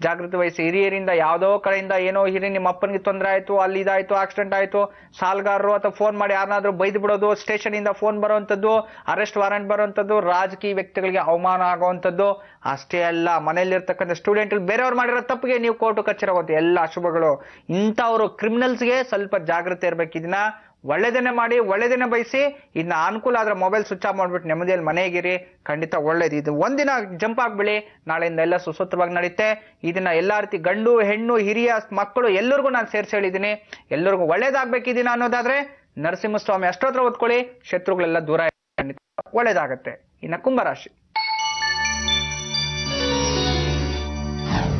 ಜಾಗೃತಿ ವಹಿಸಿ. ಹಿರಿಯರಿಂದ ಯಾವುದೋ ಕಡೆಯಿಂದ ಏನೋ ಹಿರಿಯ ನಿಮ್ಮ ಅಪ್ಪನಿಗೆ ತೊಂದರೆ ಆಯ್ತು, ಅಲ್ಲಿ ಇದಾಯ್ತು, ಆಕ್ಸಿಡೆಂಟ್ ಆಯ್ತು, ಸಾಲಗಾರರು ಅಥವಾ ಫೋನ್ ಮಾಡಿ ಯಾರನ್ನಾದ್ರೂ ಬೈದು ಬಿಡೋದು, ಸ್ಟೇಷನ್ ಇಂದ ಫೋನ್ ಬರುವಂತದ್ದು, ಅರೆಸ್ಟ್ ವಾರೆಂಟ್ ಬರುವಂತದ್ದು, ರಾಜಕೀಯ ವ್ಯಕ್ತಿಗಳಿಗೆ ಅವಮಾನ ಆಗುವಂತದ್ದು. ಅಷ್ಟೇ ಅಲ್ಲ, ಮನೆಯಲ್ಲಿರ್ತಕ್ಕಂಥ ಸ್ಟೂಡೆಂಟ್ ಬೇರೆಯವ್ರು ಮಾಡಿರೋ ತಪ್ಪಿಗೆ ನೀವು ಕೋರ್ಟು ಕಚೇರಿ ಹೋಗುತ್ತೆ, ಎಲ್ಲ ಅಶುಭಗಳು. ಇಂಥವ್ರು ಕ್ರಿಮಿನಲ್ಸ್ಗೆ ಸ್ವಲ್ಪ ಜಾಗೃತಿ ಇರ್ಬೇಕು. ಇದನ್ನ ಒಳ್ಳೆದನ್ನೇ ಮಾಡಿ, ಒಳ್ಳೆದನ್ನೇ ಬಯಸಿ. ಇದನ್ನ ಅನುಕೂಲ ಆದ್ರೆ ಮೊಬೈಲ್ ಸ್ವಿಚ್ ಆಫ್ ಮಾಡ್ಬಿಟ್ಟು ನೆಮ್ಮದಿಯಲ್ಲಿ ಮನೆಗಿರಿ, ಖಂಡಿತ ಒಳ್ಳೇದು. ಇದು ಒಂದಿನ ಜಂಪ್ ಆಗ್ಬಿಡಿ, ನಾಳೆಯಿಂದ ಎಲ್ಲ ಸುಸೂತ್ರವಾಗಿ ನಡೆಯುತ್ತೆ. ಇದನ್ನ ಎಲ್ಲಾ ರೀತಿ ಗಂಡು ಹೆಣ್ಣು ಹಿರಿಯ ಮಕ್ಕಳು ಎಲ್ಲರಿಗೂ ನಾನು ಸೇರಿಸಿ ಹೇಳಿದ್ದೀನಿ. ಎಲ್ಲರಿಗೂ ಒಳ್ಳೇದಾಗ್ಬೇಕಿದ್ದೀನ ಅನ್ನೋದಾದ್ರೆ ನರಸಿಂಹಸ್ವಾಮಿ ಅಷ್ಟೋತ್ರ ಓದ್ಕೊಳ್ಳಿ, ಶತ್ರುಗಳೆಲ್ಲ ದೂರ, ಖಂಡಿತ ಒಳ್ಳೇದಾಗತ್ತೆ. ಇನ್ನ ಕುಂಭರಾಶಿ.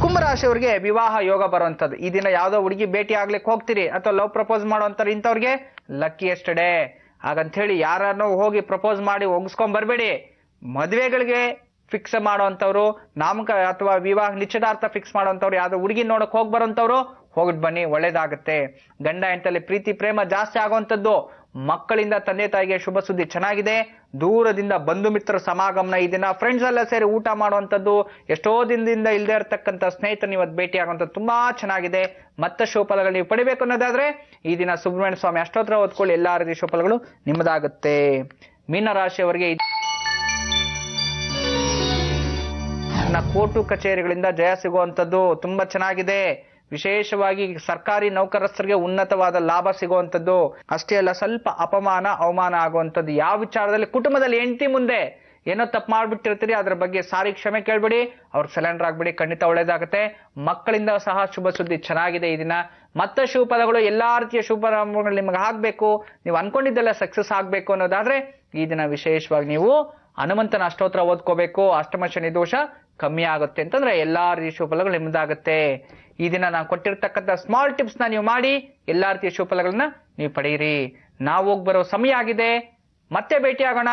ಕುಂಭರಾಶಿಯವರಿಗೆ ವಿವಾಹ ಯೋಗ ಬರುವಂತದ್ದು. ಈ ದಿನ ಯಾವ್ದೋ ಹುಡುಗಿ ಭೇಟಿ ಆಗ್ಲಿಕ್ಕೆ ಹೋಗ್ತೀರಿ ಅಥವಾ ಲವ್ ಪ್ರಪೋಸ್ ಮಾಡುವಂತಾರೆ, ಇಂಥವ್ರಿಗೆ ಲಕ್ಕಿಯೆಸ್ಟ್ ಡೇ. ಹಾಗಂತ ಹೇಳಿ ಯಾರನ್ನೋ ಹೋಗಿ ಪ್ರಪೋಸ್ ಮಾಡಿ ಒಗ್ಸ್ಕೊಂಡ್ ಬರ್ಬೇಡಿ. ಮದುವೆಗಳಿಗೆ ಫಿಕ್ಸ್ ಮಾಡುವಂತವ್ರು, ನಾಮಕ ಅಥವಾ ವಿವಾಹ ನಿಶ್ಚಿತಾರ್ಥ ಫಿಕ್ಸ್ ಮಾಡುವಂತವ್ರು, ಯಾವ್ದೋ ಹುಡುಗಿ ನೋಡಕ್ ಹೋಗಿ ಬರೋಂಥವ್ರು ಹೋಗ್ಬಿಟ್ಟು ಬನ್ನಿ, ಒಳ್ಳೇದಾಗುತ್ತೆ. ಗಂಡ ಹೆಂಡತಿಯಲ್ಲಿ ಪ್ರೀತಿ ಪ್ರೇಮ ಜಾಸ್ತಿ ಆಗುವಂಥದ್ದು. ಮಕ್ಕಳಿಂದ ತಂದೆ ತಾಯಿಗೆ ಶುಭ ಸುದ್ದಿ ಚೆನ್ನಾಗಿದೆ. ದೂರದಿಂದ ಬಂಧು ಮಿತ್ರರ ಸಮಾಗಮನ ಈ ದಿನ. ಫ್ರೆಂಡ್ಸ್ ಎಲ್ಲ ಸೇರಿ ಊಟ ಮಾಡುವಂಥದ್ದು, ಎಷ್ಟೋ ದಿನದಿಂದ ಇಲ್ಲದೆ ಇರತಕ್ಕಂಥ ಸ್ನೇಹಿತರು ಇವತ್ತು ಭೇಟಿ ಆಗುವಂಥದ್ದು ತುಂಬಾ ಚೆನ್ನಾಗಿದೆ. ಮತ್ತೆ ಶುಭಫಲಗಳು ನೀವು ಪಡಿಬೇಕು ಅನ್ನೋದಾದ್ರೆ ಈ ದಿನ ಸುಬ್ರಹ್ಮಣ್ಯ ಸ್ವಾಮಿ ಅಷ್ಟೋತ್ರ ಓದ್ಕೊಳ್ಳಿ, ಎಲ್ಲಾ ರೀತಿಯ ಶುಭಫಲಗಳು ನಿಮ್ಮದಾಗುತ್ತೆ. ಮೀನರಾಶಿಯವರಿಗೆ ಕೋರ್ಟು ಕಚೇರಿಗಳಿಂದ ಜಯ ಸಿಗುವಂಥದ್ದು ತುಂಬಾ ಚೆನ್ನಾಗಿದೆ. ವಿಶೇಷವಾಗಿ ಸರ್ಕಾರಿ ನೌಕರಸ್ಥರಿಗೆ ಉನ್ನತವಾದ ಲಾಭ ಸಿಗುವಂಥದ್ದು. ಅಷ್ಟೇ ಅಲ್ಲ, ಸ್ವಲ್ಪ ಅಪಮಾನ ಅವಮಾನ ಆಗುವಂಥದ್ದು. ಯಾವ ವಿಚಾರದಲ್ಲಿ ಕುಟುಂಬದಲ್ಲಿ ಹೆಂಡತಿ ಮುಂದೆ ಏನೋ ತಪ್ಪು ಮಾಡ್ಬಿಟ್ಟಿರ್ತೀರಿ, ಅದ್ರ ಬಗ್ಗೆ ಸಾರಿ ಕ್ಷಮೆ ಕೇಳ್ಬಿಡಿ, ಅವ್ರು ಸಲೆಂಡರ್ ಆಗ್ಬಿಡಿ, ಖಂಡಿತ ಒಳ್ಳೇದಾಗುತ್ತೆ. ಮಕ್ಕಳಿಂದ ಸಹ ಶುಭ ಸುದ್ದಿ ಚೆನ್ನಾಗಿದೆ ಈ ದಿನ. ಮತ್ತೆ ಶುಭ ಫಲಗಳು, ಎಲ್ಲಾ ರೀತಿಯ ಶುಭ ನಿಮ್ಗೆ ಆಗ್ಬೇಕು, ನೀವು ಅನ್ಕೊಂಡಿದ್ದೆಲ್ಲ ಸಕ್ಸಸ್ ಆಗ್ಬೇಕು ಅನ್ನೋದಾದ್ರೆ ಈ ದಿನ ವಿಶೇಷವಾಗಿ ನೀವು ಹನುಮಂತನ ಅಷ್ಟೋತ್ರ ಓದ್ಕೋಬೇಕು. ಅಷ್ಟಮ ಶನಿ ದೋಷ ಕಮ್ಮಿ ಆಗುತ್ತೆ ಅಂತಂದ್ರೆ ಎಲ್ಲಾ ರೀತಿಯ ಶುಭಫಲಗಳು ನಿಮ್ಮದಾಗುತ್ತೆ. ಈ ದಿನ ನಾನು ಕೊಟ್ಟಿರ್ತಕ್ಕಂಥ ಸ್ಮಾಲ್ ಟಿಪ್ಸ್ ನ ನೀವು ಮಾಡಿ ಎಲ್ಲಾ ರೀತಿಯ ಶುಭಫಲಗಳನ್ನ ನೀವು ಪಡೆಯಿರಿ. ನಾವು ಹೋಗಿ ಬರೋ ಸಮಯ ಆಗಿದೆ, ಮತ್ತೆ ಭೇಟಿ ಆಗೋಣ.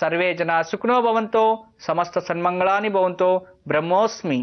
ಸರ್ವೇ ಜನ ಸುಖಿನೋ ಭವಂತು, ಸಮಸ್ತ ಸನ್ಮಂಗಳಾನಿ ಭವಂತು. ಬ್ರಹ್ಮೋಸ್ಮಿ.